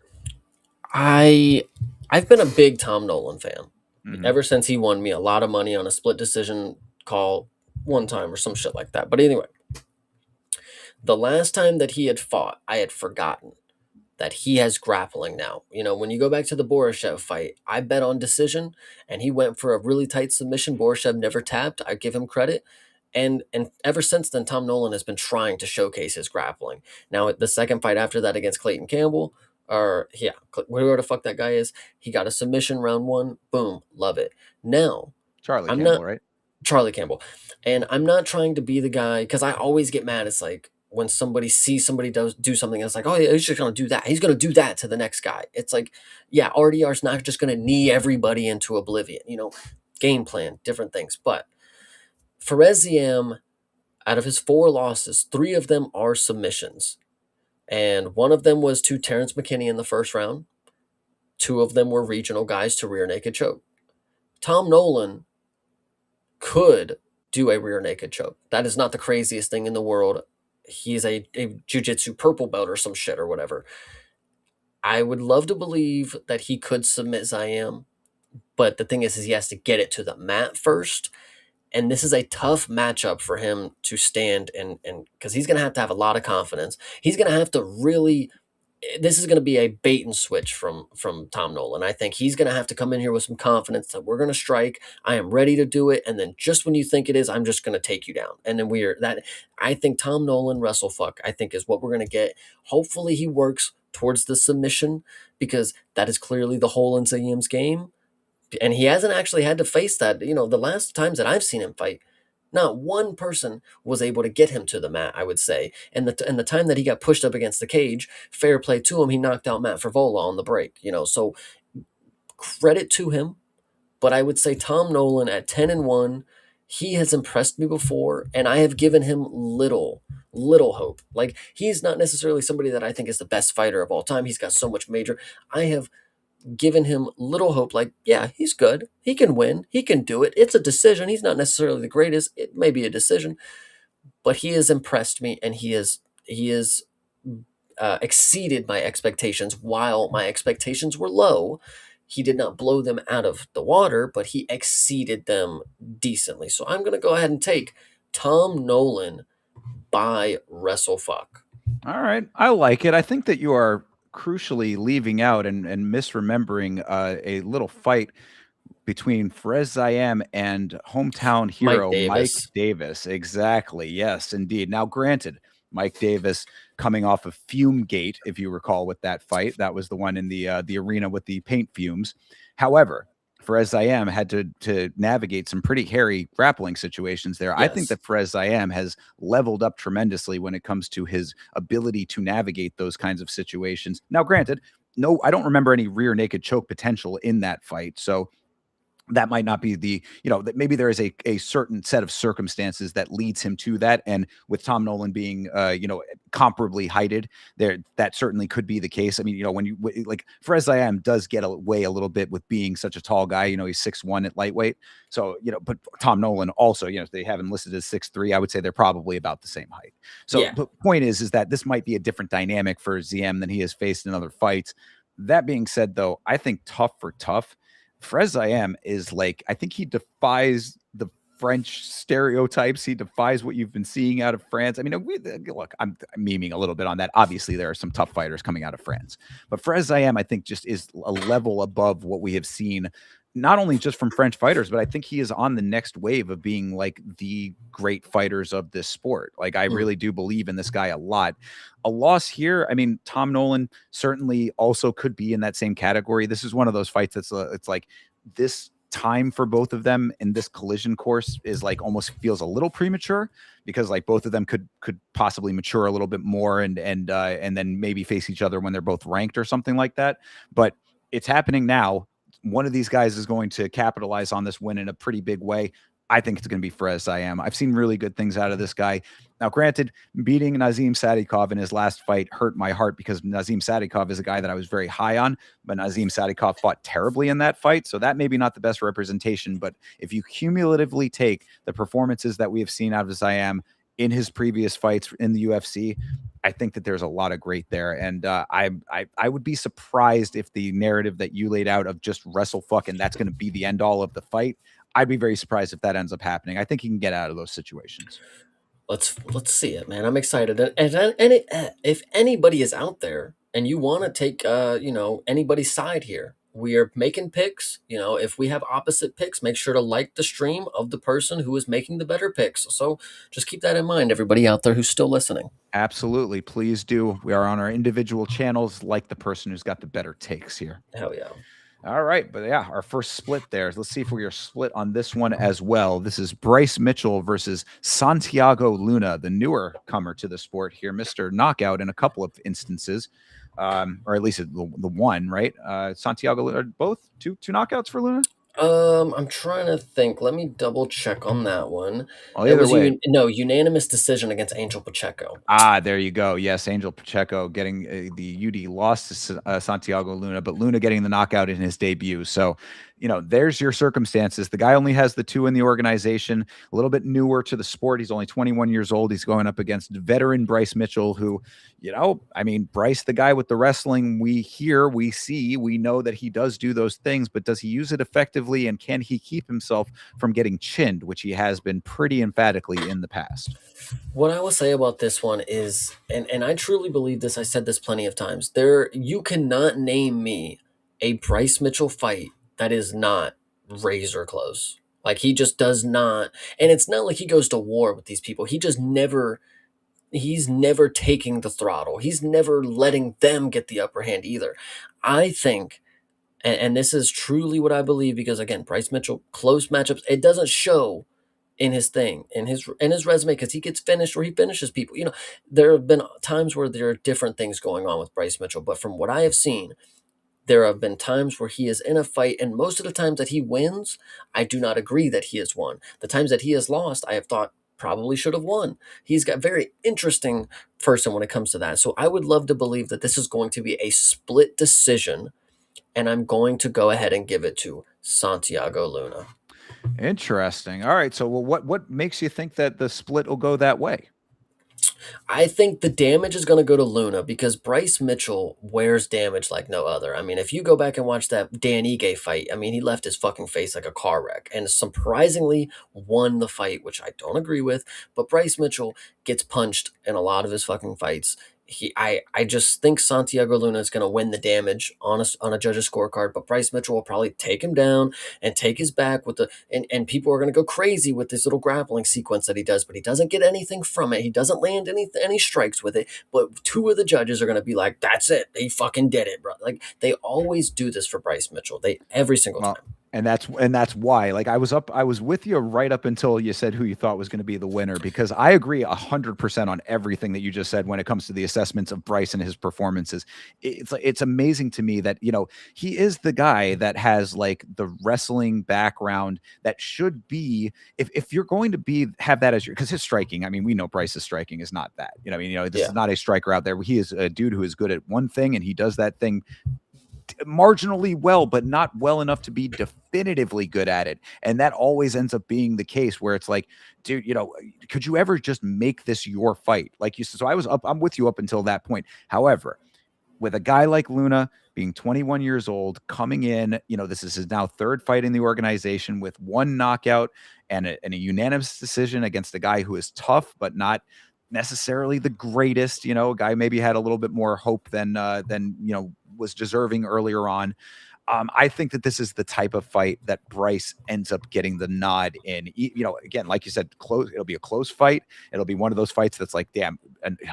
I've been a big Tom Nolan fan Mm-hmm. ever since he won me a lot of money on a split decision call one time or some shit like that. But anyway, the last time that he had fought, I had forgotten that he has grappling now. When you go back to the Borishev fight, I bet on decision, and he went for a really tight submission. Borishev never tapped. I give him credit. And ever since then, Tom Nolan has been trying to showcase his grappling. Now, the second fight after that against Clayton Campbell, or yeah, whoever the fuck that guy is, he got a submission round 1. Boom, love it. Now, Charlie I'm Campbell, not right? Charlie Campbell. And I'm not trying to be the guy because I always get mad. It's like when somebody sees somebody do something, and it's like, oh yeah, he's just gonna do that. He's gonna do that to the next guy. It's like, yeah, RDR is not just gonna knee everybody into oblivion. Game plan, different things. But Fereziam, out of his 4 losses, 3 of them are submissions. And one of them was to Terrence McKinney in the first round. 2 of them were regional guys to rear naked choke. Tom Nolan could do a rear naked choke. That is not the craziest thing in the world. He's a jiu-jitsu purple belt or some shit or whatever. I would love to believe that he could submit Zayam, but the thing is he has to get it to the mat first. And this is a tough matchup for him to stand and because he's gonna have to have a lot of confidence. He's gonna have to really this is going to be a bait and switch from Tom Nolan. I think he's going to have to come in here with some confidence that we're going to strike. I am ready to do it, and then just when you think it is, I'm just going to take you down. And then I think Tom Nolan WrestleFuck, I think is what we're going to get. Hopefully, he works towards the submission because that is clearly the hole in Zayim's game, and he hasn't actually had to face that. The last times that I've seen him fight, not one person was able to get him to the mat, I would say. And the time that he got pushed up against the cage, fair play to him, he knocked out Matt Frivola on the break. So credit to him. But I would say Tom Nolan at 10-1, he has impressed me before, and I have given him little little hope. Like, he's not necessarily somebody that I think is the best fighter of all time. He's got so much major. I have given him little hope. Like, yeah, he's good. He can win. He can do it. It's a decision. He's not necessarily the greatest. It may be a decision, but he has impressed me, and he has exceeded my expectations. While my expectations were low, he did not blow them out of the water, but he exceeded them decently. So I'm going to go ahead and take Tom Nolan by WrestleFuck. All right. I like it. I think that you are crucially leaving out and misremembering a little fight between Perez Zayam and hometown Mike hero Mike Davis. Davis. Exactly. Yes, indeed. Now, granted, Mike Davis coming off of Fumegate, if you recall, with that fight, that was the one in the arena with the paint fumes. However, Perez Zayam had to navigate some pretty hairy grappling situations there. I think Yes. that Perez Zayam has leveled up tremendously when it comes to his ability to navigate those kinds of situations. Now, granted, no, I don't remember any rear naked choke potential in that fight. So that might not be the, that maybe there is a certain set of circumstances that leads him to that. And with Tom Nolan being, comparably heighted there, that certainly could be the case. I mean, when you like Perez Zayam does get away a little bit with being such a tall guy, he's 6'1" at lightweight. So, but Tom Nolan also, they have him listed as 6'3". I would say they're probably about the same height. So Yeah. the point is that this might be a different dynamic for ZM than he has faced in other fights. That being said, though, I think tough for tough, Perez is like, I think he defies the French stereotypes. He defies what you've been seeing out of France. I mean, look, I'm memeing a little bit on that. Obviously, there are some tough fighters coming out of France, but Perez I think, just is a level above what we have seen, not only just from French fighters, but I think he is on the next wave of being like the great fighters of this sport. Like, I really do believe in this guy a lot. A loss here, I mean, Tom Nolan certainly also could be in that same category. This is one of those fights that's it's like this time for both of them in this collision course is like almost feels a little premature, because like both of them could possibly mature a little bit more and then maybe face each other when they're both ranked or something like that. But it's happening now. One of these guys is going to capitalize on this win in a pretty big way. I think it's going to be Perez Zayam. I've seen really good things out of this guy. Now, granted, beating Nazim Sadikov in his last fight hurt my heart, because Nazim Sadikov is a guy that I was very high on, but Nazim Sadikov fought terribly in that fight. So that may be not the best representation. But if you cumulatively take the performances that we have seen out of Zayam in his previous fights in the UFC, I think that there's a lot of great there. And I would be surprised if the narrative that you laid out of just wrestle fuck and that's going to be the end all of the fight, I'd be very surprised if that ends up happening. I think he can get out of those situations. Let's see it, man. I'm excited. If anybody is out there and you want to take anybody's side here, we are making picks. If we have opposite picks, make sure to like the stream of the person who is making the better picks. So just keep that in mind, everybody out there who's still listening. Absolutely. Please do. We are on our individual channels, like the person who's got the better takes here. Hell yeah. All right, but yeah, our first split there. Let's see if we are split on this one as well. This is Bryce Mitchell versus Santiago Luna, the newer comer to the sport here, Mr. Knockout in a couple of instances, or at least the one, right? Santiago Luna, both two knockouts for Luna. I'm trying to think. Let me double check on that one. Well, It either was way, unanimous decision against Angel Pacheco. there you go. Yes, Angel Pacheco getting the UD loss to Santiago Luna, but Luna getting the knockout in his debut. So, there's your circumstances. The guy only has the two in the organization, a little bit newer to the sport. He's only 21 years old. He's going up against veteran Bryce Mitchell, who, Bryce, the guy with the wrestling, we hear, we see, we know that he does do those things, but does he use it effectively? And can he keep himself from getting chinned, which he has been pretty emphatically in the past? What I will say about this one is, and I truly believe this, I said this plenty of times, you cannot name me a Bryce Mitchell fight that is not razor close. Like, he just does not, and it's not like he goes to war with these people. He's never taking the throttle. He's never letting them get the upper hand either. I think, and this is truly what I believe, because again, Bryce Mitchell, close matchups, it doesn't show in his resume, because he gets finished or he finishes people. There have been times where there are different things going on with Bryce Mitchell, but from what I have seen, there have been times where he is in a fight, and most of the times that he wins, I do not agree that he has won. The times that he has lost, I have thought probably should have won. He's got very interesting person when it comes to that. So I would love to believe that this is going to be a split decision, and I'm going to go ahead and give it to Santiago Luna. Interesting. All right. So, well, what makes you think that the split will go that way? I think the damage is going to go to Luna because Bryce Mitchell wears damage like no other. I mean, if you go back and watch that Dan Ige fight, I mean, he left his fucking face like a car wreck and surprisingly won the fight, which I don't agree with. But Bryce Mitchell gets punched in a lot of his fucking fights. I just think Santiago Luna is going to win the damage on a judge's scorecard, but Bryce Mitchell will probably take him down and take his back with and people are going to go crazy with this little grappling sequence that he does, but he doesn't get anything from it. He doesn't land any strikes with it. But two of the judges are going to be like, "That's it. He fucking did it, bro." Like they always do this for Bryce Mitchell. They every single Well, time. and that's why. Like I was with you right up until you said who you thought was going to be the winner, because I agree 100% on everything that you just said when it comes to the assessments of Bryce and his performances. It's amazing to me that he is the guy that has like the wrestling background that should be, if you're going to have that as your, because his striking, I mean, we know Bryce's striking is not that. This Yeah. is not a striker out there. He is a dude who is good at one thing and he does that thing marginally well, but not well enough to be definitively good at it. And that always ends up being the case where it's like, dude, could you ever just make this your fight? Like you said, so I'm with you up until that point. However, with a guy like Luna being 21 years old, coming in, this is his now third fight in the organization with one knockout and a unanimous decision against a guy who is tough, but not necessarily the greatest, a guy maybe had a little bit more hope than was deserving earlier on. I think that this is the type of fight that Bryce ends up getting the nod in. Again, like you said, close. It'll be a close fight. It'll be one of those fights that's like, damn,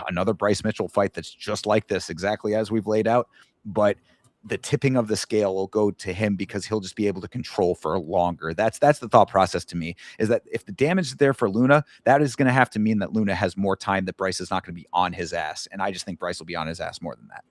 another Bryce Mitchell fight that's just like this, exactly as we've laid out. But the tipping of the scale will go to him because he'll just be able to control for longer. That's the thought process to me, is that if the damage is there for Luna, that is going to have to mean that Luna has more time, that Bryce is not going to be on his ass. And I just think Bryce will be on his ass more than that.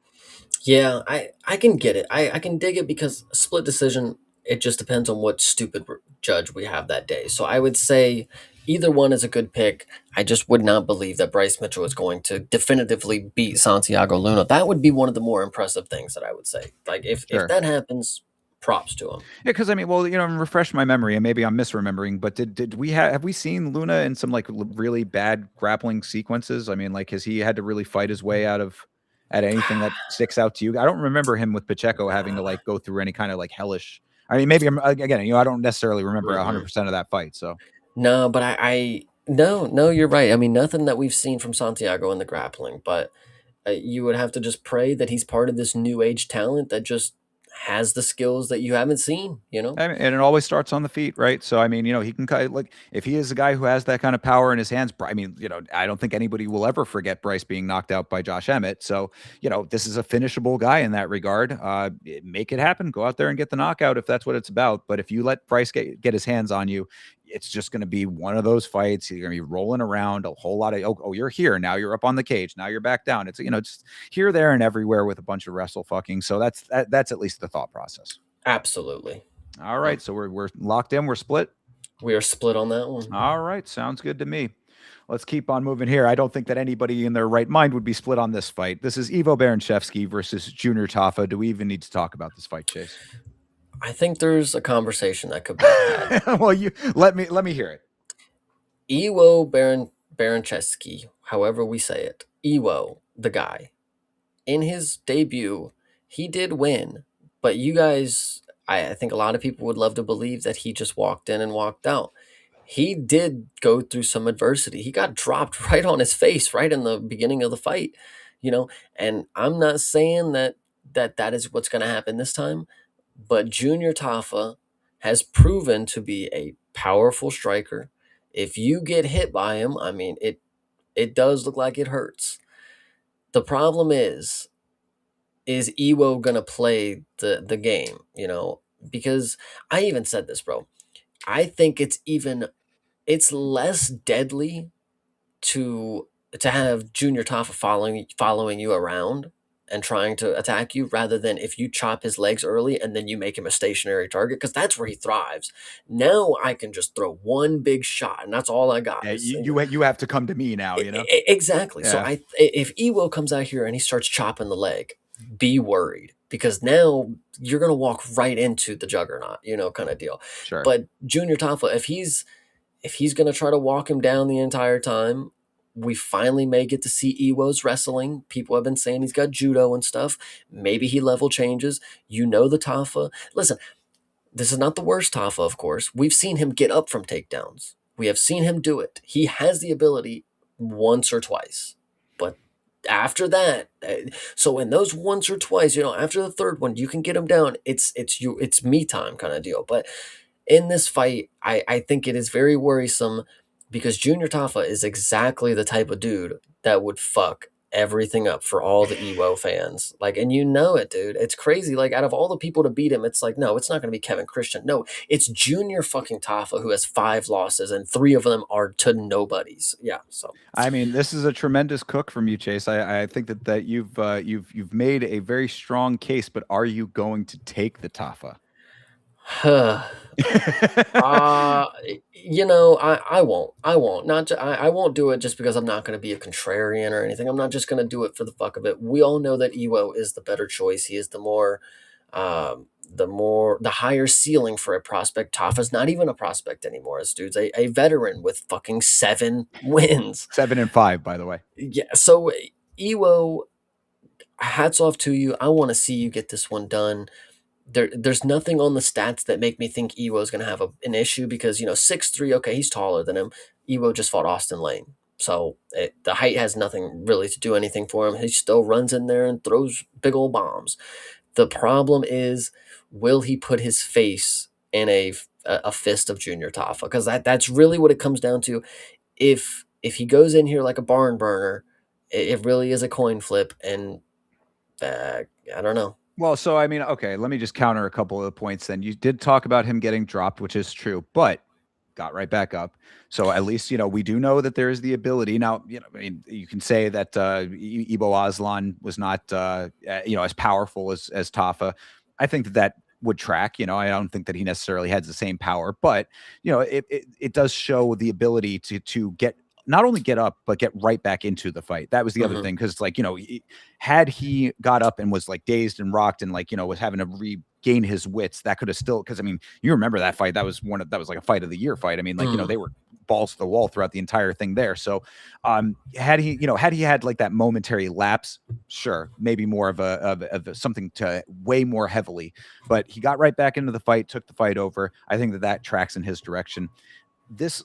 Yeah, I can get it. I can dig it because split decision, it just depends on what stupid judge we have that day. So I would say either one is a good pick. I just would not believe that Bryce Mitchell is going to definitively beat Santiago Luna. That would be one of the more impressive things that I would say. Like if Sure. that happens, props to him. Yeah, because I mean, well, refresh my memory, and maybe I'm misremembering, but did we have we seen Luna in some like really bad grappling sequences? I mean, like, has he had to really fight his way out of at anything that sticks out to you? I don't remember him with Pacheco having to like go through any kind of like hellish. I mean, maybe I'm again, I don't necessarily remember Mm-mm. 100% of that fight. So No, but I no, you're right. I mean, nothing that we've seen from Santiago in the grappling, but you would have to just pray that he's part of this new age talent that just has the skills that you haven't seen, you know? I mean, and it always starts on the feet, right? So I mean, he can kind of like, if he is a guy who has that kind of power in his hands. I mean, I don't think anybody will ever forget Bryce being knocked out by Josh Emmett. So this is a finishable guy in that regard. Make it happen. Go out there and get the knockout if that's what it's about. But if you let Bryce get his hands on you, it's just going to be one of those fights. You're going to be rolling around a whole lot of, oh, you're here now. You're up on the cage. Now you're back down. It's just here, there, and everywhere with a bunch of wrestle fucking. So that's at least the thought process. Absolutely. All right, so we're locked in. We're split. We are split on that one. All right, sounds good to me. Let's keep on moving here. I don't think that anybody in their right mind would be split on this fight. This is Ivo Baranchevsky versus Junior Tafa. Do we even need to talk about this fight, Chase? I think there's a conversation that could be had. Well, you let me hear it. Iwo Baranchevsky, however we say it, Iwo, the guy, in his debut, he did win, but you guys, I think a lot of people would love to believe that he just walked in and walked out. He did go through some adversity. He got dropped right on his face right in the beginning of the fight, and I'm not saying that is what's going to happen this time, but Junior Tafa has proven to be a powerful striker. If you get hit by him, I mean, it does look like it hurts. The problem is Iwo gonna play the game, Because I even said this, bro. I think it's less deadly to have Junior Taffa following you around and trying to attack you, rather than if you chop his legs early and then you make him a stationary target, because that's where he thrives. Now I can just throw one big shot, and that's all I got. Yeah, you have to come to me now, you know? Exactly. So Yeah, if Ewo comes out here and he starts chopping the leg, be worried, because now you're gonna walk right into the juggernaut, kind of deal. sure. But Junior Tafa, if he's gonna try to walk him down the entire time, we finally may get to see Ewo's wrestling. People have been saying he's got judo and stuff. Maybe he level changes. The Tafa. Listen, this is not the worst Tafa, of course. We've seen him get up from takedowns. We have seen him do it. He has the ability once or twice. But after that, so in those once or twice, after the third one, you can get him down. It's me time kind of deal. But in this fight, I think it is very worrisome, because Junior Tafa is exactly the type of dude that would fuck everything up for all the Ewo fans. Like, and it, dude. It's crazy. Like, out of all the people to beat him, it's like, no, it's not going to be Kevin Christian. No, it's Junior fucking Tafa, who has 5 losses, and 3 of them are to nobodies. Yeah, so. I mean, this is a tremendous cook from you, Chase. I think that you've made a very strong case, but are you going to take the Tafa? Uh, I won't. I won't. I won't do it just because I'm not going to be a contrarian or anything. I'm not just going to do it for the fuck of it. We all know that Ewo is the better choice. He is the higher ceiling for a prospect. Tafa's not even a prospect anymore. This dude's a veteran with fucking 7 wins. 7 and 5, by the way. Yeah. So Ewo, hats off to you. I want to see you get this one done. There's nothing on the stats that make me think Ewo is going to have an issue, because 6'3", okay, he's taller than him. Ewo just fought Austin Lane, so the height has nothing really to do anything for him. He still runs in there and throws big old bombs. The problem is, will he put his face in a fist of Junior Tafa? Because that's really what it comes down to. If he goes in here like a barn burner, it really is a coin flip, and I don't know. Well, so I mean, okay, let me just counter a couple of the points then. You did talk about him getting dropped, which is true, but got right back up. So at least, we do know that there is the ability. Now, I mean, you can say that Ibo Aslan was not, as powerful as Tafa. I think that would track. I don't think that he necessarily has the same power, but, it does show the ability to get not only get up, but get right back into the fight. That was the other thing. Cause like, had he got up and was like dazed and rocked and like, was having to regain his wits, that could have still, cause I mean, you remember that fight, that was like a fight of the year fight. I mean, like, they were balls to the wall throughout the entire thing there. So, had he had like that momentary lapse, sure, maybe more of a something to weigh more heavily, but he got right back into the fight, took the fight over. I think that tracks in his direction. This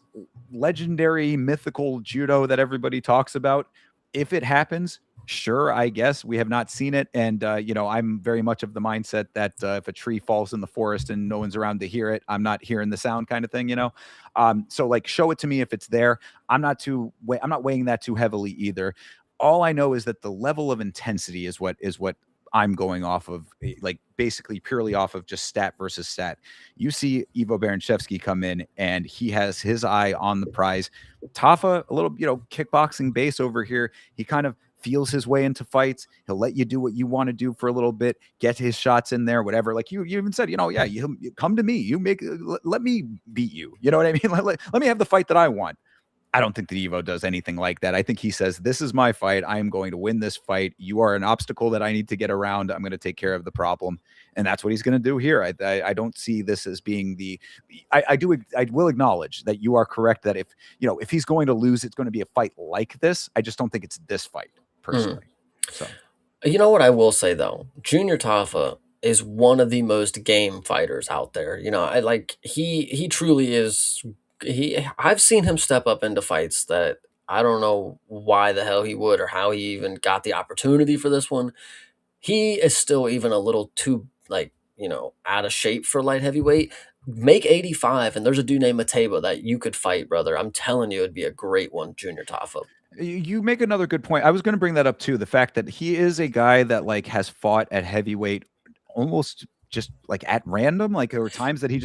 legendary mythical judo that everybody talks about, if it happens, sure, I guess. We have not seen it, and I'm very much of the mindset that if a tree falls in the forest and no one's around to hear it, I'm not hearing the sound, kind of thing. So like, show it to me if it's there. I'm not weighing that too heavily either. All I know is that the level of intensity is what I'm going off of, like basically purely off of just stat versus stat. You see Ivo Baranchevsky come in and he has his eye on the prize. Tafa, a little, kickboxing base over here. He kind of feels his way into fights. He'll let you do what you want to do for a little bit, get his shots in there, whatever. Like you even said, yeah, you come to me, let me beat you. You know what I mean? Let me have the fight that I want. I don't think that Evo does anything like that. I think he says, this is my fight. I am going to win this fight. You are an obstacle that I need to get around. I'm going to take care of the problem. And that's what he's going to do here. I don't see this as being I will acknowledge that you are correct that if he's going to lose, it's going to be a fight like this. I just don't think it's this fight personally. So, you know what I will say though, Junior Tafa is one of the most game fighters out there. He truly is. I've seen him step up into fights that I don't know why the hell he would, or how he even got the opportunity for this one. He is still even a little too out of shape for light heavyweight. Make 85, and there's a dude named Mateba that you could fight, brother. I'm telling you, it'd be a great one, Junior Tafa. You make another good point. I was going to bring that up too. The fact that he is a guy that like has fought at heavyweight almost just like at random. Like there were times that he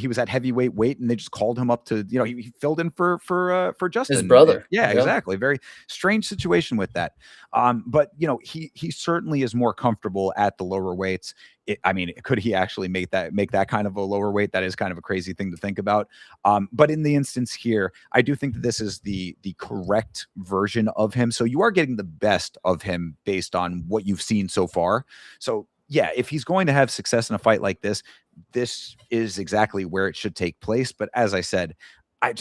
was at heavyweight weight and they just called him up to, he filled in for His Justin. brother. Yeah, Yeah. exactly. Very strange situation with that. But he certainly is more comfortable at the lower weights. Could he actually make that kind of a lower weight? That is kind of a crazy thing to think about. But in the instance here, I do think that this is the correct version of him. So you are getting the best of him based on what you've seen so far. So yeah, if he's going to have success in a fight like this is exactly where it should take place. But as I said, I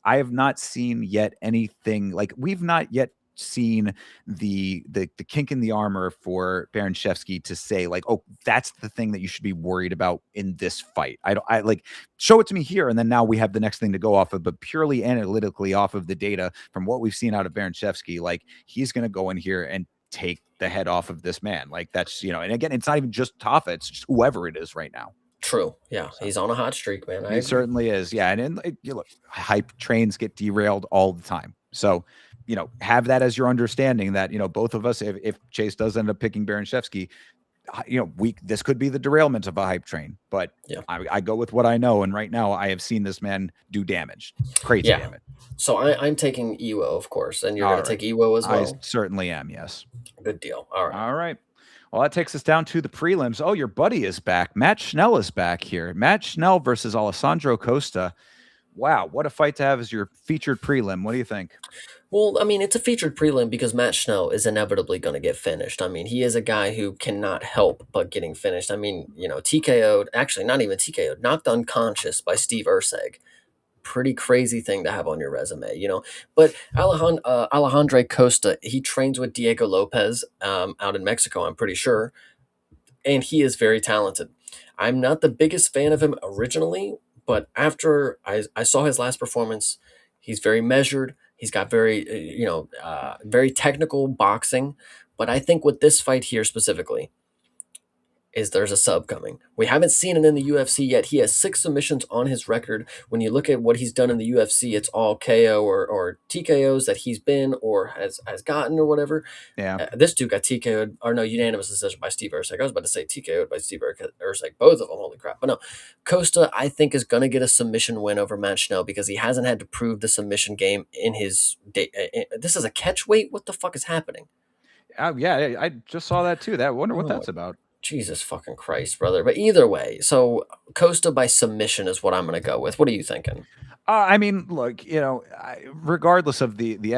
have not seen yet anything, like we've not yet seen the kink in the armor for Baranchevsky to say like, oh, that's the thing that you should be worried about in this fight. I like, show it to me here, and then now we have the next thing to go off of. But purely analytically off of the data from what we've seen out of Baranchevsky, like he's going to go in here and take the head off of this man. Like that's, and again, it's not even just Tafa, it's just whoever it is right now. True. Yeah, So he's on a hot streak, man. I he agree. certainly is. Yeah. And you look, hype trains get derailed all the time. So, have that as your understanding that, both of us, if Chase does end up picking Baranchevsky, this could be the derailment of a hype train. But Yeah. I go with what I know. And right now I have seen this man do damage. Crazy damage. So I'm taking Iwo, of course, and you're All going to right. take Iwo as well? I certainly am, yes. Good deal. All right. All right. Well, that takes us down to the prelims. Oh, your buddy is back. Matt Schnell is back here. Matt Schnell versus Alessandro Costa. Wow, what a fight to have as your featured prelim. What do you think? Well, it's a featured prelim because Matt Schnell is inevitably going to get finished. He is a guy who cannot help but getting finished. TKO'd, actually not even TKO'd, knocked unconscious by Steve Urseg. Pretty crazy thing to have on your resume, But Alejandro Costa, he trains with Diego Lopez out in Mexico, I'm pretty sure, and he is very talented. I'm not the biggest fan of him originally, but after I saw his last performance, he's very measured. He's got very technical boxing. But I think with this fight here specifically, is there's a sub coming. We haven't seen it in the UFC yet. He has 6 submissions on his record. When you look at what he's done in the UFC, it's all KO or TKOs that he's been or has gotten or whatever. Yeah. This dude got TKO'd, or no, unanimous decision by Steve Urseg. I was about to say TKO'd by Steve Urseg. Both of them, holy crap. But no, Costa, I think, is going to get a submission win over Matt Schnell because he hasn't had to prove the submission game in his day. This is a catch weight? What the fuck is happening? Yeah, I just saw that too. I wonder what that's about. Jesus fucking Christ, brother. But either way, so Costa by submission is what I'm going to go with. What are you thinking? Look, regardless of the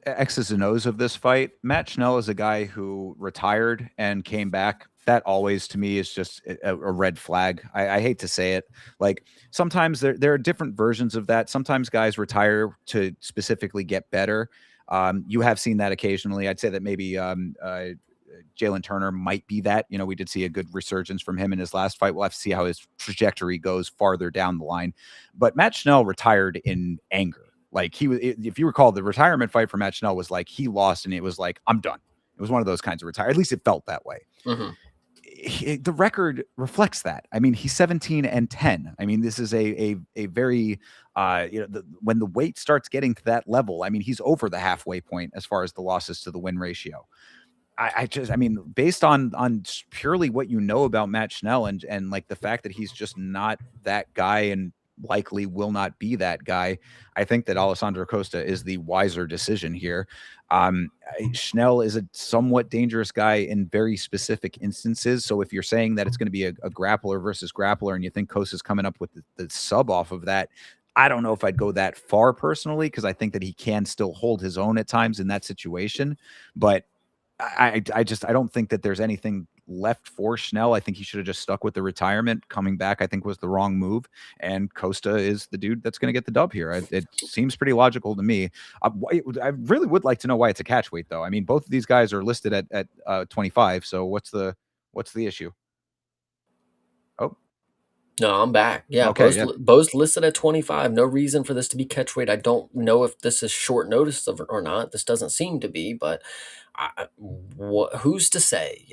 X's and O's of this fight, Matt Schnell is a guy who retired and came back. That always, to me, is just a red flag. I hate to say it. Like, sometimes there are different versions of that. Sometimes guys retire to specifically get better. You have seen that occasionally. I'd say that maybe Jalen Turner might be that. We did see a good resurgence from him in his last fight. We'll have to see how his trajectory goes farther down the line. But Matt Schnell retired in anger. Like, he was, if you recall, the retirement fight for Matt Schnell was like he lost and it was like, I'm done. It was one of those kinds of retire. At least it felt that way. Mm-hmm. The record reflects that. He's 17-10. This is a very when the weight starts getting to that level, he's over the halfway point as far as the losses to the win ratio. Based on purely what you know about Matt Schnell and like the fact that he's just not that guy and likely will not be that guy, I think that Alessandro Costa is the wiser decision here. Schnell is a somewhat dangerous guy in very specific instances. So if you're saying that it's going to be a grappler versus grappler and you think Costa's coming up with the sub off of that, I don't know if I'd go that far personally, because I think that he can still hold his own at times in that situation. But I don't think that there's anything left for Schnell. I think he should have just stuck with the retirement. Coming back, I think, was the wrong move. And Costa is the dude that's going to get the dub here. It seems pretty logical to me. I really would like to know why it's a catch weight, though. Both of these guys are listed at 25. So what's the issue? Oh. No, I'm back. Yeah, okay, both listed at 25. No reason for this to be catch weight. I don't know if this is short notice or not. This doesn't seem to be, but who's to say,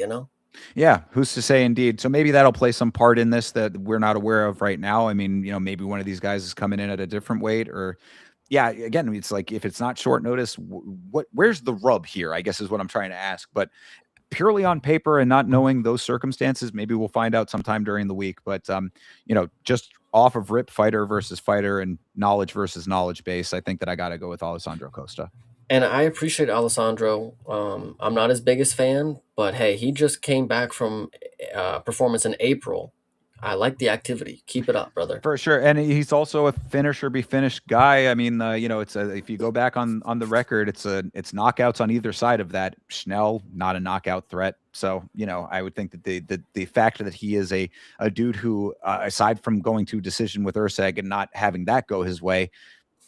Yeah, who's to say, indeed. So maybe that'll play some part in this that we're not aware of right now. Maybe one of these guys is coming in at a different weight, or yeah, again, it's like, if it's not short notice, where's the rub here, I guess, is what I'm trying to ask. But purely on paper and not knowing those circumstances, maybe we'll find out sometime during the week. But just off of rip, fighter versus fighter and knowledge versus knowledge base, I think that I got to go with Alessandro Costa. And I appreciate Alessandro. I'm not his biggest fan, but hey, he just came back from performance in April. I like the activity. Keep it up, brother. For sure, and he's also a finisher be finished guy. I mean, it's if you go back on the record, it's knockouts on either side of that. Schnell, not a knockout threat. So, I would think that the fact that he is a dude who, aside from going to decision with Urseg and not having that go his way,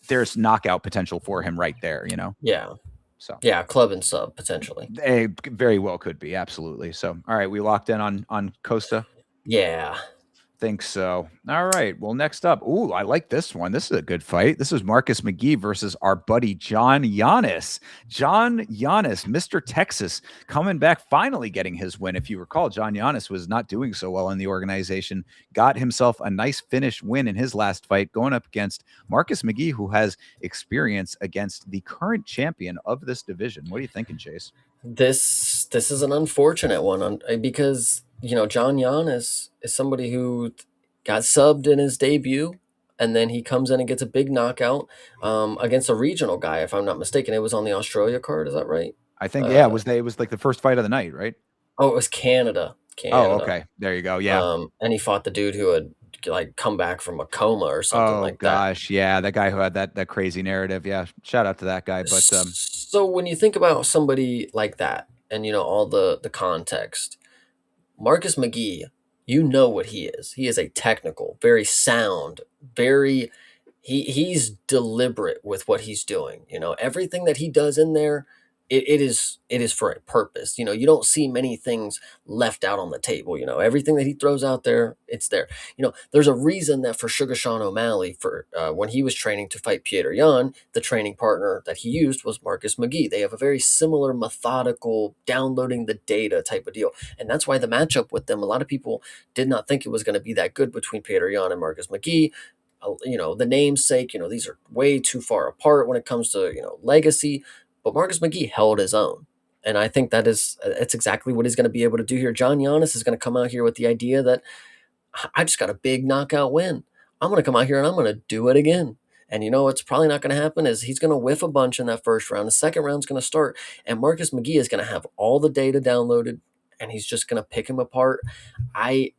there's knockout potential for him right there. Yeah. So yeah, club and sub potentially. They very well could be, absolutely. So, all right, we locked in on Costa. Yeah. Think so. All right. Well, next up, I like this one. This is a good fight. This is Marcus McGee versus our buddy John Giannis. John Giannis, Mr. Texas, coming back, finally getting his win. If you recall, John Giannis was not doing so well in the organization. Got himself a nice finish win in his last fight, going up against Marcus McGee, who has experience against the current champion of this division. What are you thinking, Chase? This is an unfortunate one because John Giannis is somebody who got subbed in his debut, and then he comes in and gets a big knockout against a regional guy, if I'm not mistaken. It was on the Australia card, is that right? I think it was like the first fight of the night, right? Oh, it was Canada. Oh, okay. There you go. Yeah. And he fought the dude who had come back from a coma or something like that. Oh gosh, yeah, that guy who had that crazy narrative. Yeah, shout out to that guy. But so when you think about somebody like that, and all the context, Marcus McGee, you know what he is. He is a technical, very sound, very he's deliberate with what he's doing. Everything that he does in there, it is for a purpose. You don't see many things left out on the table. Everything that he throws out there, it's there. There's a reason that for Sugar Sean O'Malley, for when he was training to fight Petr Yan, the training partner that he used was Marcus McGee. They have a very similar methodical downloading the data type of deal. And that's why the matchup with them, a lot of people did not think it was going to be that good between Petr Yan and Marcus McGee. The namesake, these are way too far apart when it comes to, legacy. But Marcus McGee held his own. And I think it's exactly what he's going to be able to do here. John Giannis is going to come out here with the idea that I just got a big knockout win. I'm going to come out here and I'm going to do it again. And what's probably not going to happen is he's going to whiff a bunch in that first round. The second round's going to start, and Marcus McGee is going to have all the data downloaded, and he's just going to pick him apart. I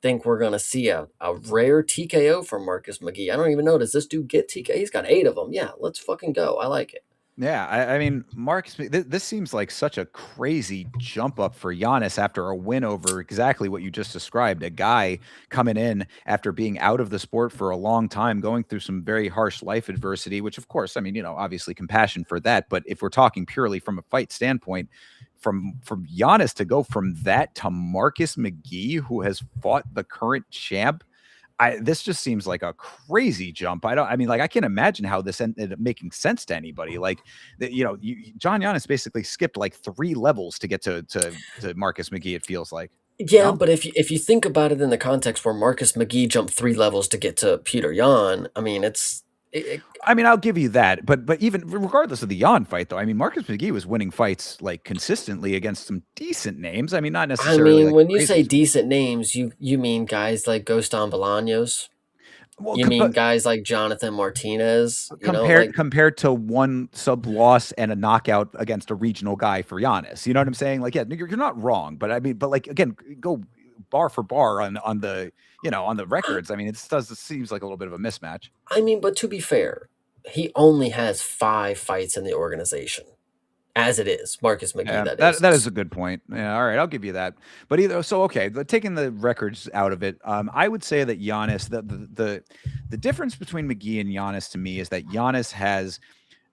think we're going to see a rare TKO from Marcus McGee. I don't even know. Does this dude get TKO? He's got 8 of them. Yeah, let's fucking go. I like it. Yeah, I mean, Marcus, this seems like such a crazy jump up for Giannis after a win over exactly what you just described. A guy coming in after being out of the sport for a long time, going through some very harsh life adversity, which of course, I mean, obviously compassion for that. But if we're talking purely from a fight standpoint, from Giannis to go from that to Marcus McGee, who has fought the current champ, this just seems like a crazy jump. I can't imagine how this ended up making sense to anybody. Like, John Giannis basically skipped like 3 levels to get to Marcus McGee, it feels like. Yeah, but if you think about it in the context where Marcus McGee jumped 3 levels to get to Petr Yan, I mean, I'll give you that, but even regardless of the Yan fight, though, I mean, Marcus McGee was winning fights like consistently against some decent names. I mean, not necessarily. I mean, when you say decent names, you mean guys like Gostan Bolaños. Well, you mean guys like Jonathan Martinez? Compared to one sub loss and a knockout against a regional guy for Giannis. You know what I'm saying? Like, yeah, you're not wrong, but I mean, but like again, go bar for bar on the on the records. I mean, it seems like a little bit of a mismatch. I mean, but to be fair, he only has 5 fights in the organization. As it is, Marcus McGee. Yeah, that is a good point. Yeah, all right, I'll give you that. But okay, taking the records out of it, I would say that Giannis, the difference between McGee and Giannis to me is that Giannis has,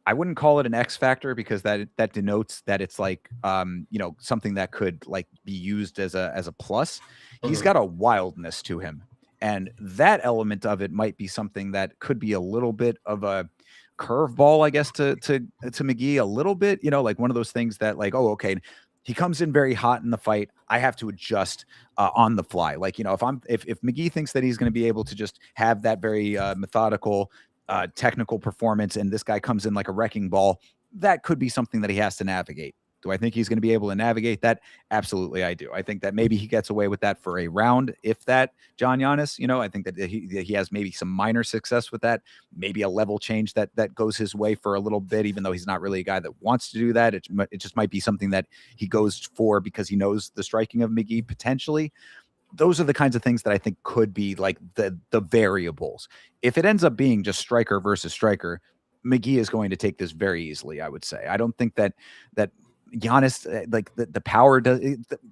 I wouldn't call it an X factor because that denotes that it's like something that could like be used as a plus. Mm-hmm. He's got a wildness to him, and that element of it might be something that could be a little bit of a curveball, I guess, to McGee a little bit, like one of those things that like, oh, okay, he comes in very hot in the fight, I have to adjust on the fly. Like, if McGee thinks that he's going to be able to just have that very methodical, technical performance, and this guy comes in like a wrecking ball, that could be something that he has to navigate. Do I think he's going to be able to navigate that? Absolutely, I do. I think that maybe he gets away with that for a round, if that, John Giannis. I think that he has maybe some minor success with that, maybe a level change that goes his way for a little bit, even though he's not really a guy that wants to do that. It just might be something that he goes for because he knows the striking of McGee potentially. Those are the kinds of things that I think could be like the variables. If it ends up being just striker versus striker, McGee is going to take this very easily, I would say. I don't think that Giannis, like the power does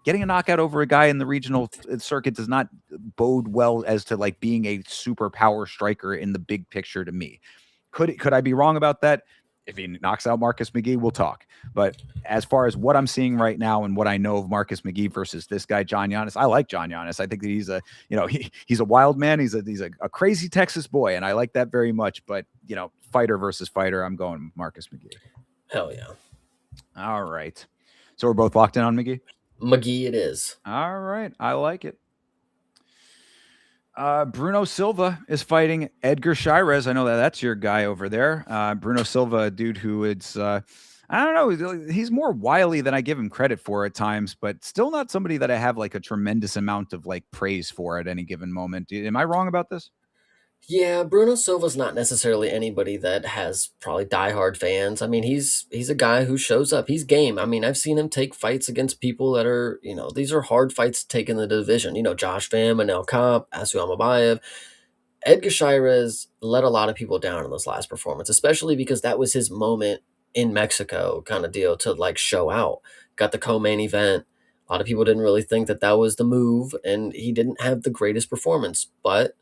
getting a knockout over a guy in the regional circuit does not bode well as to like being a super power striker in the big picture to me. Could I be wrong about that? If he knocks out Marcus McGee, we'll talk. But as far as what I'm seeing right now and what I know of Marcus McGee versus this guy, John Giannis, I like John Giannis. I think that he's a wild man. He's a crazy Texas boy, and I like that very much. But fighter versus fighter, I'm going Marcus McGee. Hell yeah. All right. So we're both locked in on McGee? McGee it is. All right. I like it. Bruno Silva is fighting Edgar Chairez. I know that's your guy over there. Bruno Silva, a dude who is, I don't know, he's more wily than I give him credit for at times, but still not somebody that I have like a tremendous amount of like praise for at any given moment. Am I wrong about this? Yeah, Bruno Silva's not necessarily anybody that has probably diehard fans. I mean, he's a guy who shows up. He's game. I mean, I've seen him take fights against people that are, these are hard fights to take in the division. Josh Pham, Manel Kape, Asu Amabayev. Edgar Chairez let a lot of people down in this last performance, especially because that was his moment in Mexico kind of deal to like show out. Got the co-main event. A lot of people didn't really think that that was the move, and he didn't have the greatest performance, but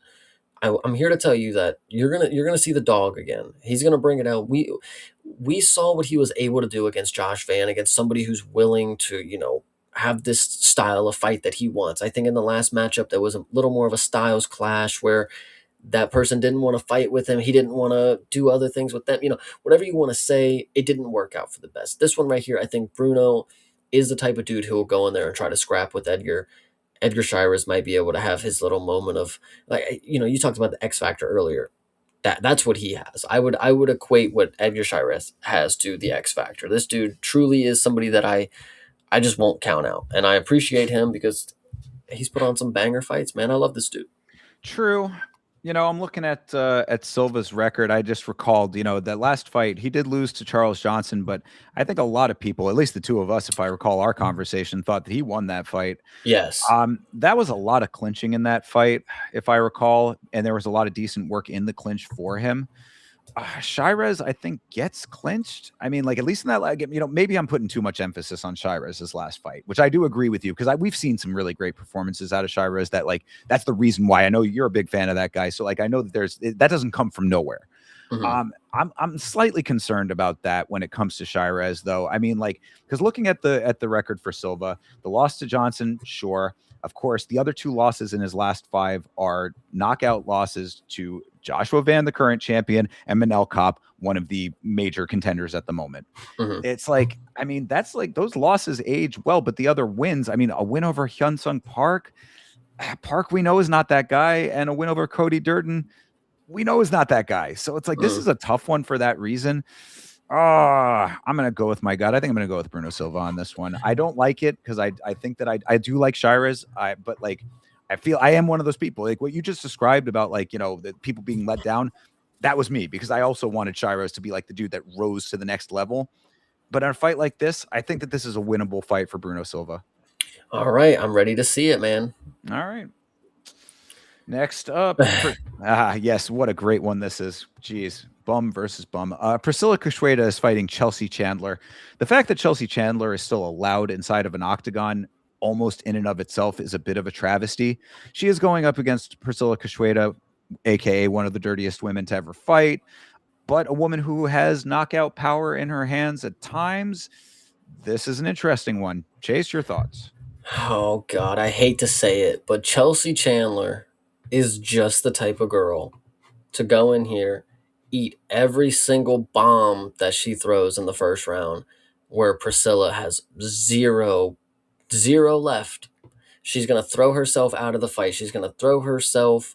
I'm here to tell you that you're gonna see the dog again. He's gonna bring it out. We saw what he was able to do against Josh Van, against somebody who's willing to have this style of fight that he wants. I think in the last matchup there was a little more of a styles clash where that person didn't want to fight with him. He didn't want to do other things with them. Whatever you want to say, it didn't work out for the best. This one right here, I think Bruno is the type of dude who will go in there and try to scrap with Edgar. Edgar Chairez might be able to have his little moment of like you talked about the X factor earlier. That's what he has. I would equate what Edgar Chairez has to the X factor. This dude truly is somebody that I just won't count out, and I appreciate him because he's put on some banger fights. Man, I love this dude. True. I'm looking at Silva's record. I just recalled, that last fight he did lose to Charles Johnson, but I think a lot of people, at least the two of us, if I recall our conversation, thought that he won that fight. Yes. That was a lot of clinching in that fight, if I recall, and there was a lot of decent work in the clinch for him. Chairez, I think, gets clinched. I mean, like at least in that, like, maybe I'm putting too much emphasis on Chairez's last fight, which I do agree with you because we've seen some really great performances out of Chairez. That like that's the reason why I know you're a big fan of that guy. So like I know that that doesn't come from nowhere. Mm-hmm. I'm slightly concerned about that when it comes to Chairez, though. I mean, like because looking at the record for Silva, the loss to Johnson, sure. Of course, the other two losses in his last 5 are knockout losses to Joshua Van, the current champion, and Manel Kape, one of the major contenders at the moment. Mm-hmm. It's like, I mean, that's like those losses age well, but the other wins, I mean, a win over Hyun-Sung Park, we know is not that guy, and a win over Cody Durden, we know is not that guy. So it's like, this is a tough one for that reason. I'm going to go with my gut. I think I'm going to go with Bruno Silva on this one. I don't like it because I think that I do like Chairez, but like, I feel I am one of those people, like what you just described about like, the people being let down. That was me because I also wanted Chairez to be like the dude that rose to the next level. But in a fight like this, I think that this is a winnable fight for Bruno Silva. All right, I'm ready to see it, man. All right. Next up, yes, what a great one this is. Jeez, bum versus bum. Priscilla Cachoeira is fighting Chelsea Chandler. The fact that Chelsea Chandler is still allowed inside of an octagon almost in and of itself is a bit of a travesty. She is going up against Priscilla Cachoeira, aka one of the dirtiest women to ever fight, but a woman who has knockout power in her hands at times. This is an interesting one. Chase, your thoughts? Oh God, I hate to say it, but Chelsea Chandler is just the type of girl to go in here, eat every single bomb that she throws in the first round, where Priscilla has zero left. She's gonna throw herself out of the fight. She's gonna throw herself,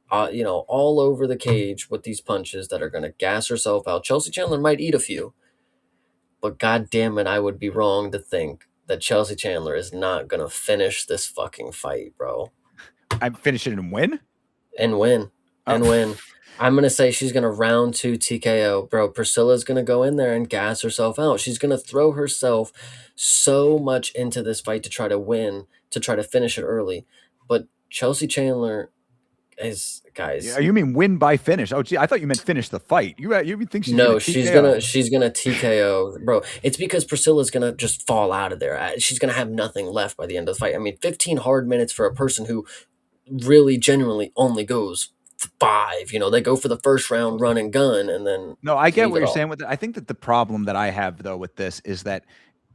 all over the cage with these punches that are gonna gas herself out. Chelsea Chandler might eat a few, but god damn it, I would be wrong to think that Chelsea Chandler is not gonna finish this fucking fight, bro. I finish it and win. And win. Uh, And win. I'm gonna say she's gonna round 2 TKO, bro. Priscilla's gonna go in there and gas herself out. She's gonna throw herself so much into this fight to try to win, to try to finish it early. But Chelsea Chandler is, yeah, guys. you mean win by finish? Oh, gee, I thought you meant finish the fight. You think she's gonna No, TKO? she's gonna TKO, bro. It's because Priscilla's gonna just fall out of there. She's gonna have nothing left by the end of the fight. I mean, 15 hard minutes for a person who really genuinely only goes 5. They go for the first round run and gun and then No, I get leave what it you're all. saying with it. I think that the problem that I have though with this is that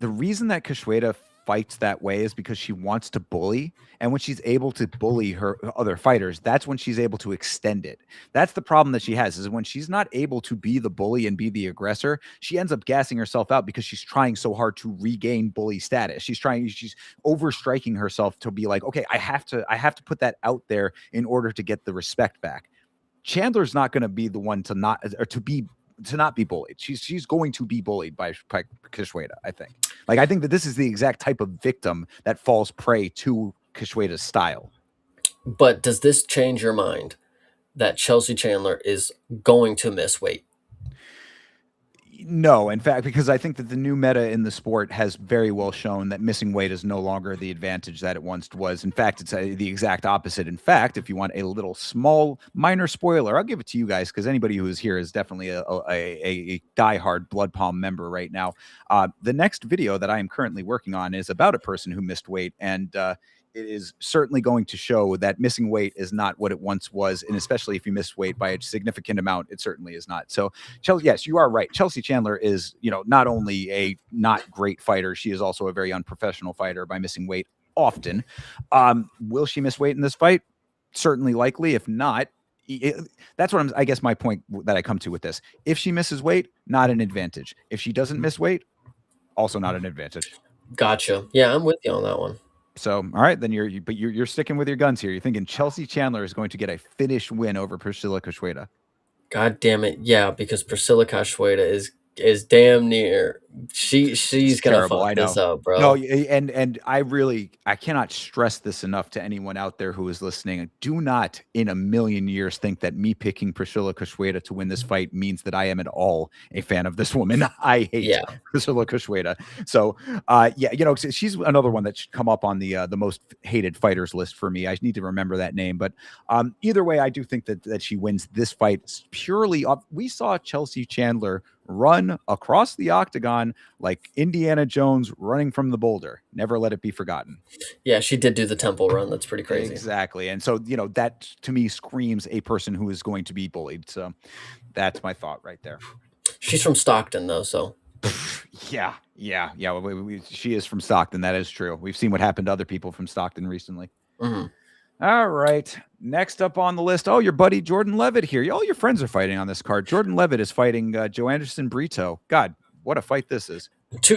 the reason that Kashweda fights that way is because she wants to bully, and when she's able to bully her other fighters, that's when she's able to extend it. That's the problem that she has, is when she's not able to be the bully and be the aggressor, she ends up gassing herself out because she's trying so hard to regain bully status. She's overstriking herself to be like, okay, I have to put that out there in order to get the respect back. Chandler's not going to be the one to not be bullied. She's going to be bullied by Kishweda, I think. Like, I think that this is the exact type of victim that falls prey to Kishweda's style. But does this change your mind that Chelsea Chandler is going to miss weight? No, in fact, because I think that the new meta in the sport has very well shown that missing weight is no longer the advantage that it once was. In fact, it's the exact opposite. In fact, if you want a little small minor spoiler, I'll give it to you guys because anybody who is here is definitely a diehard Blood Palm member right now. The next video that I am currently working on is about a person who missed weight, and it is certainly going to show that missing weight is not what it once was, and especially if you miss weight by a significant amount, it certainly is not. So, Chelsea, yes, you are right. Chelsea Chandler is, not only a not great fighter, she is also a very unprofessional fighter by missing weight often. Will she miss weight in this fight? Certainly likely. If not, that's what I guess my point that I come to with this. If she misses weight, not an advantage. If she doesn't miss weight, also not an advantage. Gotcha. Yeah, I'm with you on that one. So, all right, then you're sticking with your guns here. You're thinking Chelsea Chandler is going to get a finish win over Priscilla Kashweda. God damn it. Yeah, because Priscilla Cachoeira is damn near It's she's gonna terrible. fuck I this know. up, No, bro. and I cannot stress this enough to anyone out there who is listening. Do not in a million years think that me picking Priscilla Kashweda to win this fight means that I am at all a fan of this woman. I hate Yeah. Priscilla Kashweda. So, yeah, she's another one that should come up on the most hated fighters list for me. I need to remember that name, but either way, I do think that she wins this fight purely off. We saw Chelsea Chandler run across the octagon like Indiana Jones running from the boulder. Never let it be forgotten. Yeah, she did do the temple run. That's pretty crazy. Exactly. And so, that to me screams a person who is going to be bullied. So that's my thought right there. She's from Stockton though, so Yeah. Yeah. She is from Stockton. That is true. We've seen what happened to other people from Stockton recently. mhm. All right. Next up on the list. Oh, your buddy Jordan Levitt here. All your friends are fighting on this card. Jordan Levitt is fighting Joe Anderson Brito. God, what a fight this is. To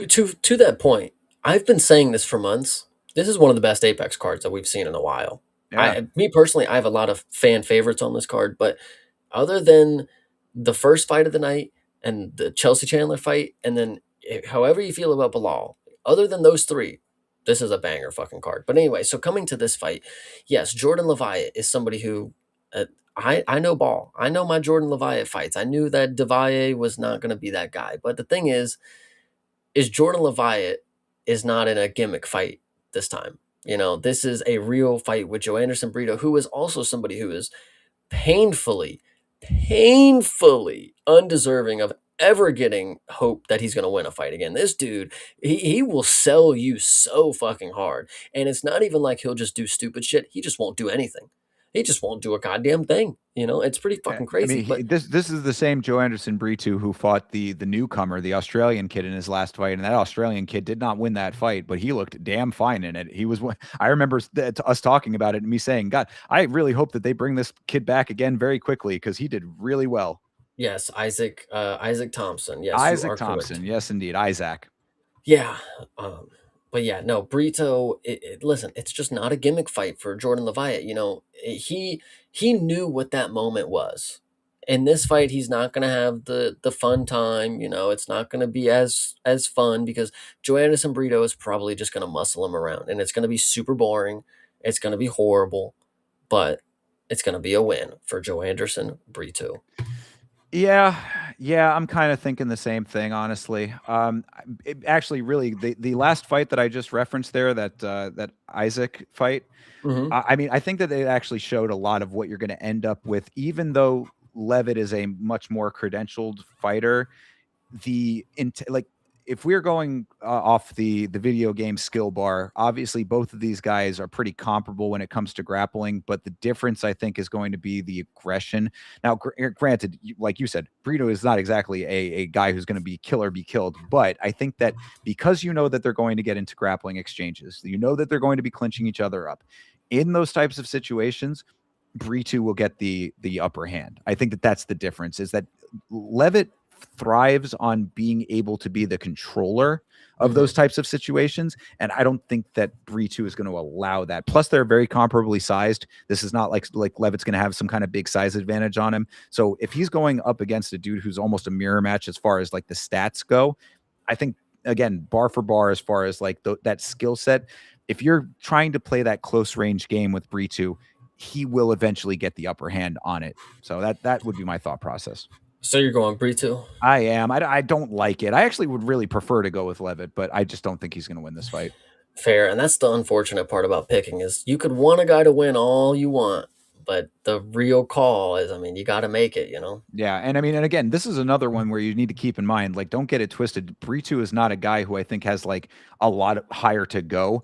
that point, I've been saying this for months. This is one of the best Apex cards that we've seen in a while. Yeah. Me personally, I have a lot of fan favorites on this card, but other than the first fight of the night and the Chelsea Chandler fight, and then however you feel about Bilal, other than those three, this is a banger fucking card. But anyway, so coming to this fight, yes, Jordan Leviat is somebody who I know ball. I know my Jordan Leviat fights. I knew that Devalle was not going to be that guy. But the thing is Jordan Leviat is not in a gimmick fight this time. This is a real fight with Joe Anderson Brito, who is also somebody who is painfully, painfully undeserving of ever getting hope that he's going to win a fight again. This dude, he will sell you so fucking hard. And it's not even like he'll just do stupid shit. He just won't do anything. He just won't do a goddamn thing. It's pretty fucking I crazy. mean, But this is the same Joe Anderson Brito who fought the newcomer, the Australian kid, in his last fight, and that Australian kid did not win that fight, but he looked damn fine in it. He was one. I remember us talking about it and me saying, "God, I really hope that they bring this kid back again very quickly because he did really well." yes, Isaac Thompson. Yes, you Isaac are correct. Thompson, yes, indeed, Isaac. Yeah. But yeah, no, Brito, listen, it's just not a gimmick fight for Jordan Leviat. He knew what that moment was. in this fight, he's not going to have the fun time. You know, it's not going to be as fun because Joe Anderson Brito is probably just going to muscle him around, and it's going to be super boring. It's going to be horrible, but it's going to be a win for Joe Anderson Brito. Yeah, yeah, I'm kind of thinking the same thing, honestly. Actually, really, the last fight that I just referenced there, that Isaac fight, Mm-hmm. I mean, I think that it actually showed a lot of what you're going to end up with, even though Levitt is a much more credentialed fighter. Like, if we're going off the video game skill bar, obviously both of these guys are pretty comparable when it comes to grappling, but the difference I think is going to be the aggression. Now, granted, like you said, Brito is not exactly a guy who's going to be kill or be killed, but I think that because you know that they're going to get into grappling exchanges, you know that they're going to be clinching each other up in those types of situations, Brito will get the upper hand. I think that that's the difference, is that Levitt thrives on being able to be the controller of those types of situations, and I don't think that Brito is going to allow that. Plus, they're very comparably sized. This is not like Levitt's going to have some kind of big size advantage on him. So if he's going up against a dude who's almost a mirror match as far as like the stats go, I think, again, bar for bar, as far as like that skill set, if you're trying to play that close range game with Brito, he will eventually get the upper hand on it. So that would be my thought process. So you're going Brito? I am. I don't like it. I actually would really prefer to go with Levitt, but I just don't think he's going to win this fight. Fair, and that's the unfortunate part about picking is you could want a guy to win all you want, but the real call is, I mean, you got to make it, you know? Yeah, and I mean, and again, this is another one where you need to keep in mind, like, don't get it twisted. Brito is not a guy who I think has like a lot higher to go.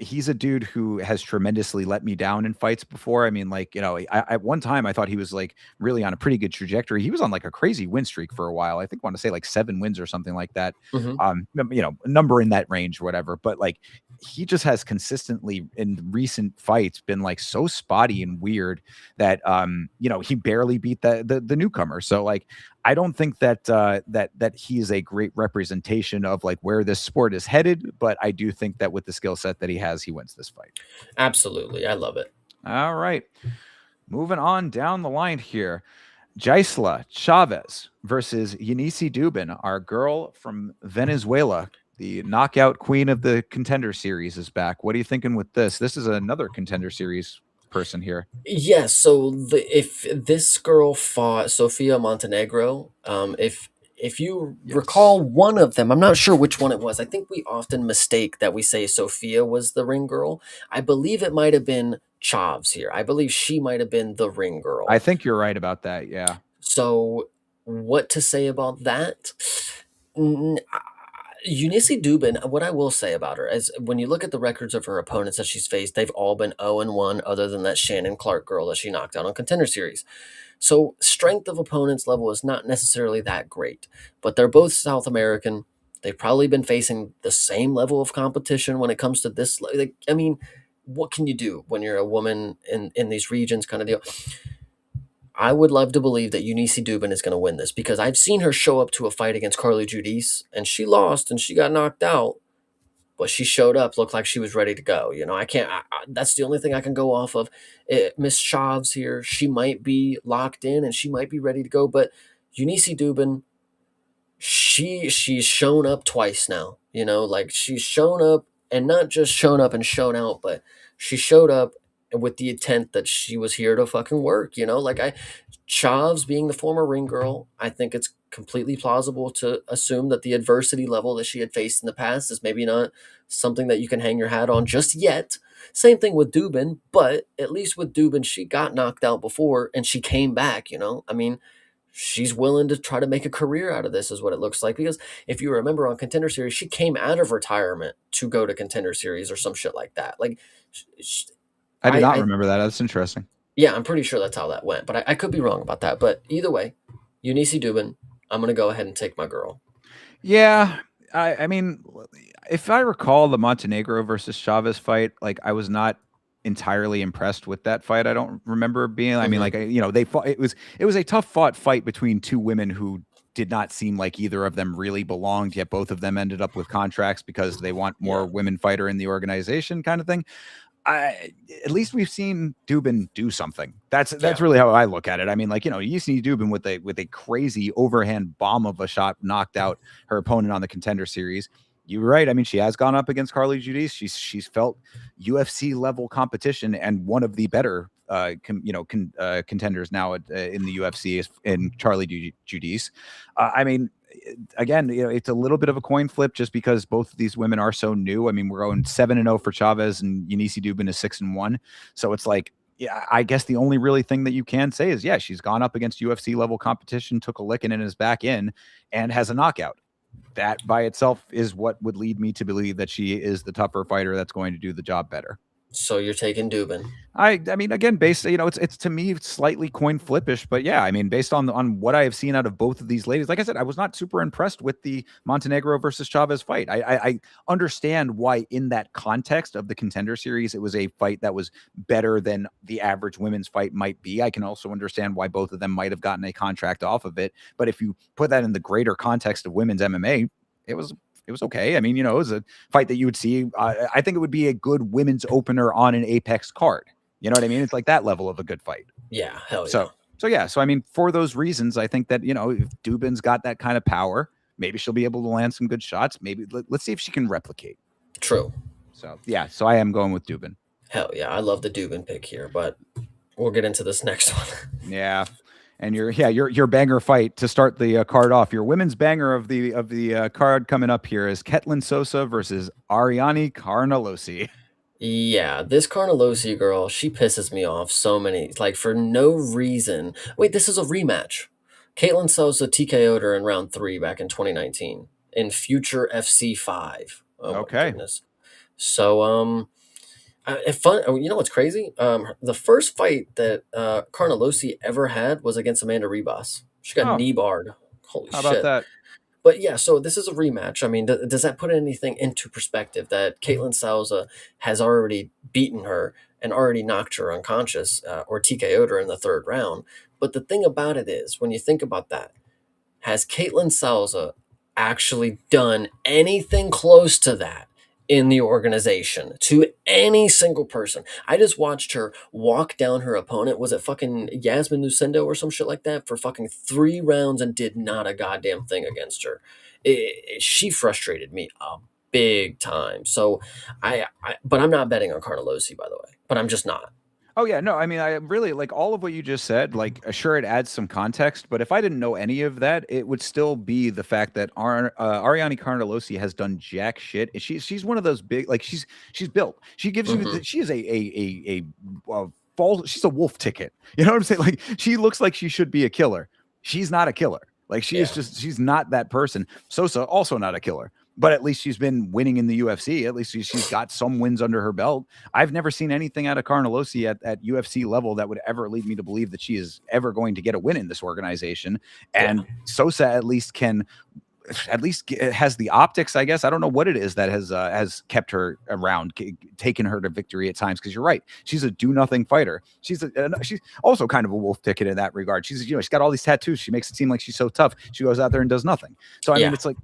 He's a dude who has tremendously let me down in fights before. I mean, like, you know, at one time I thought he was like really on a pretty good trajectory. He was on like a crazy win streak for a while. I think I want to say like 7 wins or something like that. Mm-hmm. You know, a number in that range or whatever. But like, he just has consistently in recent fights been like so spotty and weird that you know, he barely beat the newcomer. So like, I don't think that that he is a great representation of like where this sport is headed, but I do think that with the skill set that he has, he wins this fight. Absolutely. I love it. All right, moving on down the line here. Gisela Chavez versus Yanisi Dubin, our girl from Venezuela. The knockout queen of the Contender Series is back. What are you thinking with this? This is another Contender Series person here. Yes. So if this girl fought Sofia Montenegro, if you recall one of them, I'm not sure which one it was. I think we often mistake that we say Sofia was the ring girl. I believe it might have been Chavs here. I believe she might have been the ring girl. I think you're right about that. Yeah. So what to say about that? Eunice Dubin, what I will say about her is when you look at the records of her opponents that she's faced, they've all been 0-1, other than that Shannon Clark girl that she knocked out on Contender Series. So strength of opponents level is not necessarily that great, but they're both South American. They've probably been facing the same level of competition when it comes to this. Like, I mean, what can you do when you're a woman in these regions, kind of deal? I would love to believe that Eunice Dubin is going to win this because I've seen her show up to a fight against Carly Judice and she lost and she got knocked out, but she showed up, looked like she was ready to go. You know, I can't, that's the only thing I can go off of. Miss Chavs here, she might be locked in and she might be ready to go, but Eunice Dubin, she's shown up twice now, you know, like she's shown up and not just shown up and shown out, but she showed up with the intent that she was here to fucking work, you know, like Chavs being the former ring girl, I think it's completely plausible to assume that the adversity level that she had faced in the past is maybe not something that you can hang your hat on just yet. Same thing with Dubin, but at least with Dubin, she got knocked out before and she came back, you know? I mean, she's willing to try to make a career out of this is what it looks like, because if you remember on Contender Series, she came out of retirement to go to Contender Series or some shit like that. Like, I do not remember that. That's interesting. yeah, I'm pretty sure that's how that went, but I could be wrong about that. But either way, Eunice Dubin, I'm going to go ahead and take my girl. Yeah, I mean, if I recall the Montenegro versus Chavez fight, like, I was not entirely impressed with that fight. I don't remember being. I mean, like, you know, they fought. It was a tough fought fight between two women who did not seem like either of them really belonged. Yet both of them ended up with contracts because they want more women fighter in the organization, kind of thing. at least we've seen Dubin do something. That's Yeah. really how I look at it. I mean, like, you see Dubin with a crazy overhand bomb of a shot knocked out her opponent on the Contender Series. You're right. I mean, she has gone up against Carly Judice. She's felt UFC level competition, and one of the better contenders now in the UFC is in Charlie Judice. I mean, again, it's a little bit of a coin flip just because both of these women are so new. I mean, we're going 7-0 for Chavez, and Eunice Dubin is 6-1. So it's like, yeah, I guess the only really thing that you can say is, yeah, she's gone up against UFC level competition, took a licking and is back in, and has a knockout. That by itself is what would lead me to believe that she is the tougher fighter that's going to do the job better. So you're taking Dubin. I mean, again, based, it's to me slightly coin flippish, but yeah, I mean, based on what I have seen out of both of these ladies, like I said, I was not super impressed with the Montenegro versus Chavez fight. I understand why in that context of the Contender Series, it was a fight that was better than the average women's fight might be. I can also understand why both of them might have gotten a contract off of it. But if you put that in the greater context of women's MMA, it was okay. I mean, it was a fight that you would see. I think it would be a good women's opener on an Apex card. You know what I mean? It's like that level of a good fight. Yeah, hell yeah. So I mean, for those reasons, I think that, if Dubin's got that kind of power, maybe she'll be able to land some good shots. Maybe let's see if she can replicate. True. So yeah, so I am going with Dubin. Hell yeah, I love the Dubin pick here, but we'll get into this next one. Yeah. And your banger fight to start the card off. Your women's banger of the card coming up here is Ketlin Sosa versus Ariane Carnelossi. Yeah, this Carnelossi girl, she pisses me off so many, like for no reason. Wait, this is a rematch. Caitlin Sosa TKO'd her in round 3 back in 2019 in Future FC 5. Oh Okay. my goodness. So fun. You know what's crazy? The first fight that Carnelossi ever had was against Amanda Ribas. She got knee barred. Holy How shit! about that? But yeah, so this is a rematch. I mean, does that put anything into perspective that Caitlin Souza has already beaten her and already knocked her unconscious or TKO'd her in the 3rd round? But the thing about it is, when you think about that, has Caitlin Souza actually done anything close to that in the organization to any single person? I just watched her walk down her opponent. Was it fucking Yasmin Lucendo or some shit like that for fucking 3 rounds and did not a goddamn thing against her? She frustrated me a big time. So but I'm not betting on Carnelossi, by the way. But I'm just not. Oh yeah, no, I mean, I really like all of what you just said. Like, sure, it adds some context, but if I didn't know any of that, it would still be the fact that Ariane Carnelossi has done jack shit. And she's one of those big, like she's built. She gives you, she is a false. She's a wolf ticket. You know what I'm saying? Like, she looks like she should be a killer. She's not a killer. Like, she is just, she's not that person. Sosa also not a killer. But at least she's been winning in the UFC. At least she's got some wins under her belt. I've never seen anything out of Carnelossi at UFC level that would ever lead me to believe that she is ever going to get a win in this organization. And Sosa at least has the optics, I guess. I don't know what it is that has kept her around, taken her to victory at times. Because you're right, she's a do-nothing fighter. She's also kind of a wolf ticket in that regard. She's got all these tattoos. She makes it seem like she's so tough. She goes out there and does nothing. So I mean, it's like,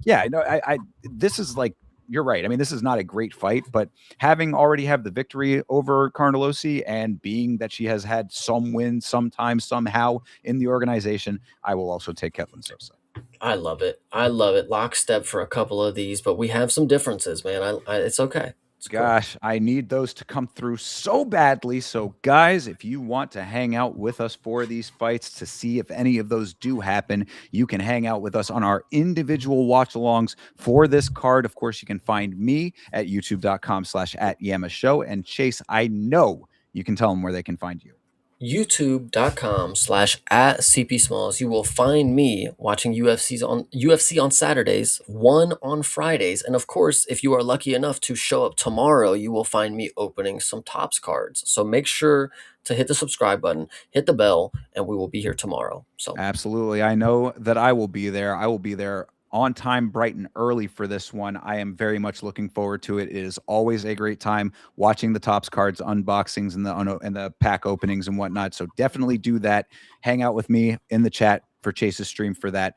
this is like, you're right. I mean, this is not a great fight, but having already have the victory over Carnelossi and being that she has had some wins sometimes, somehow in the organization, I will also take Ketlin Sosa. I love it. I love it. Lockstep for a couple of these, but we have some differences, man. It's okay. It's Gosh, cool. I need those to come through so badly. So, guys, if you want to hang out with us for these fights to see if any of those do happen, you can hang out with us on our individual watch-alongs for this card. Of course, you can find me at youtube.com/@YamaShow. And Chase, I know you can tell them where they can find you. youtube.com/@CP Smalls. You will find me watching UFC on Saturdays, one on Fridays, and of course, if you are lucky enough to show up tomorrow, you will find me opening some Topps cards. So make sure to hit the subscribe button, hit the bell, and we will be here tomorrow. So absolutely, I know that I will be there. I will be there on time, bright and early for this one. I am very much looking forward to it. It is always a great time watching the Topps cards unboxings and the pack openings and whatnot. So definitely do that. Hang out with me in the chat for Chase's stream for that.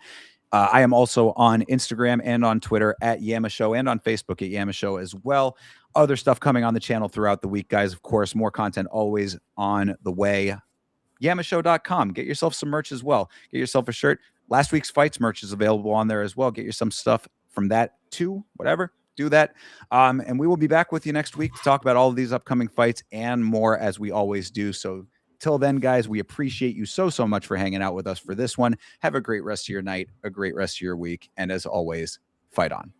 I am also on Instagram and on Twitter @YamaShow and on Facebook @YamaShow as well. other stuff coming on the channel throughout the week, guys. Of course, more content always on the way. Yamashow.com. Get yourself some merch as well. Get yourself a shirt. Last week's fights merch is available on there as well. Get you some stuff from that too. Whatever. Do that. And we will be back with you next week to talk about all of these upcoming fights and more, as we always do. So till then, guys, we appreciate you so much for hanging out with us for this one. Have a great rest of your night, a great rest of your week. And as always, fight on.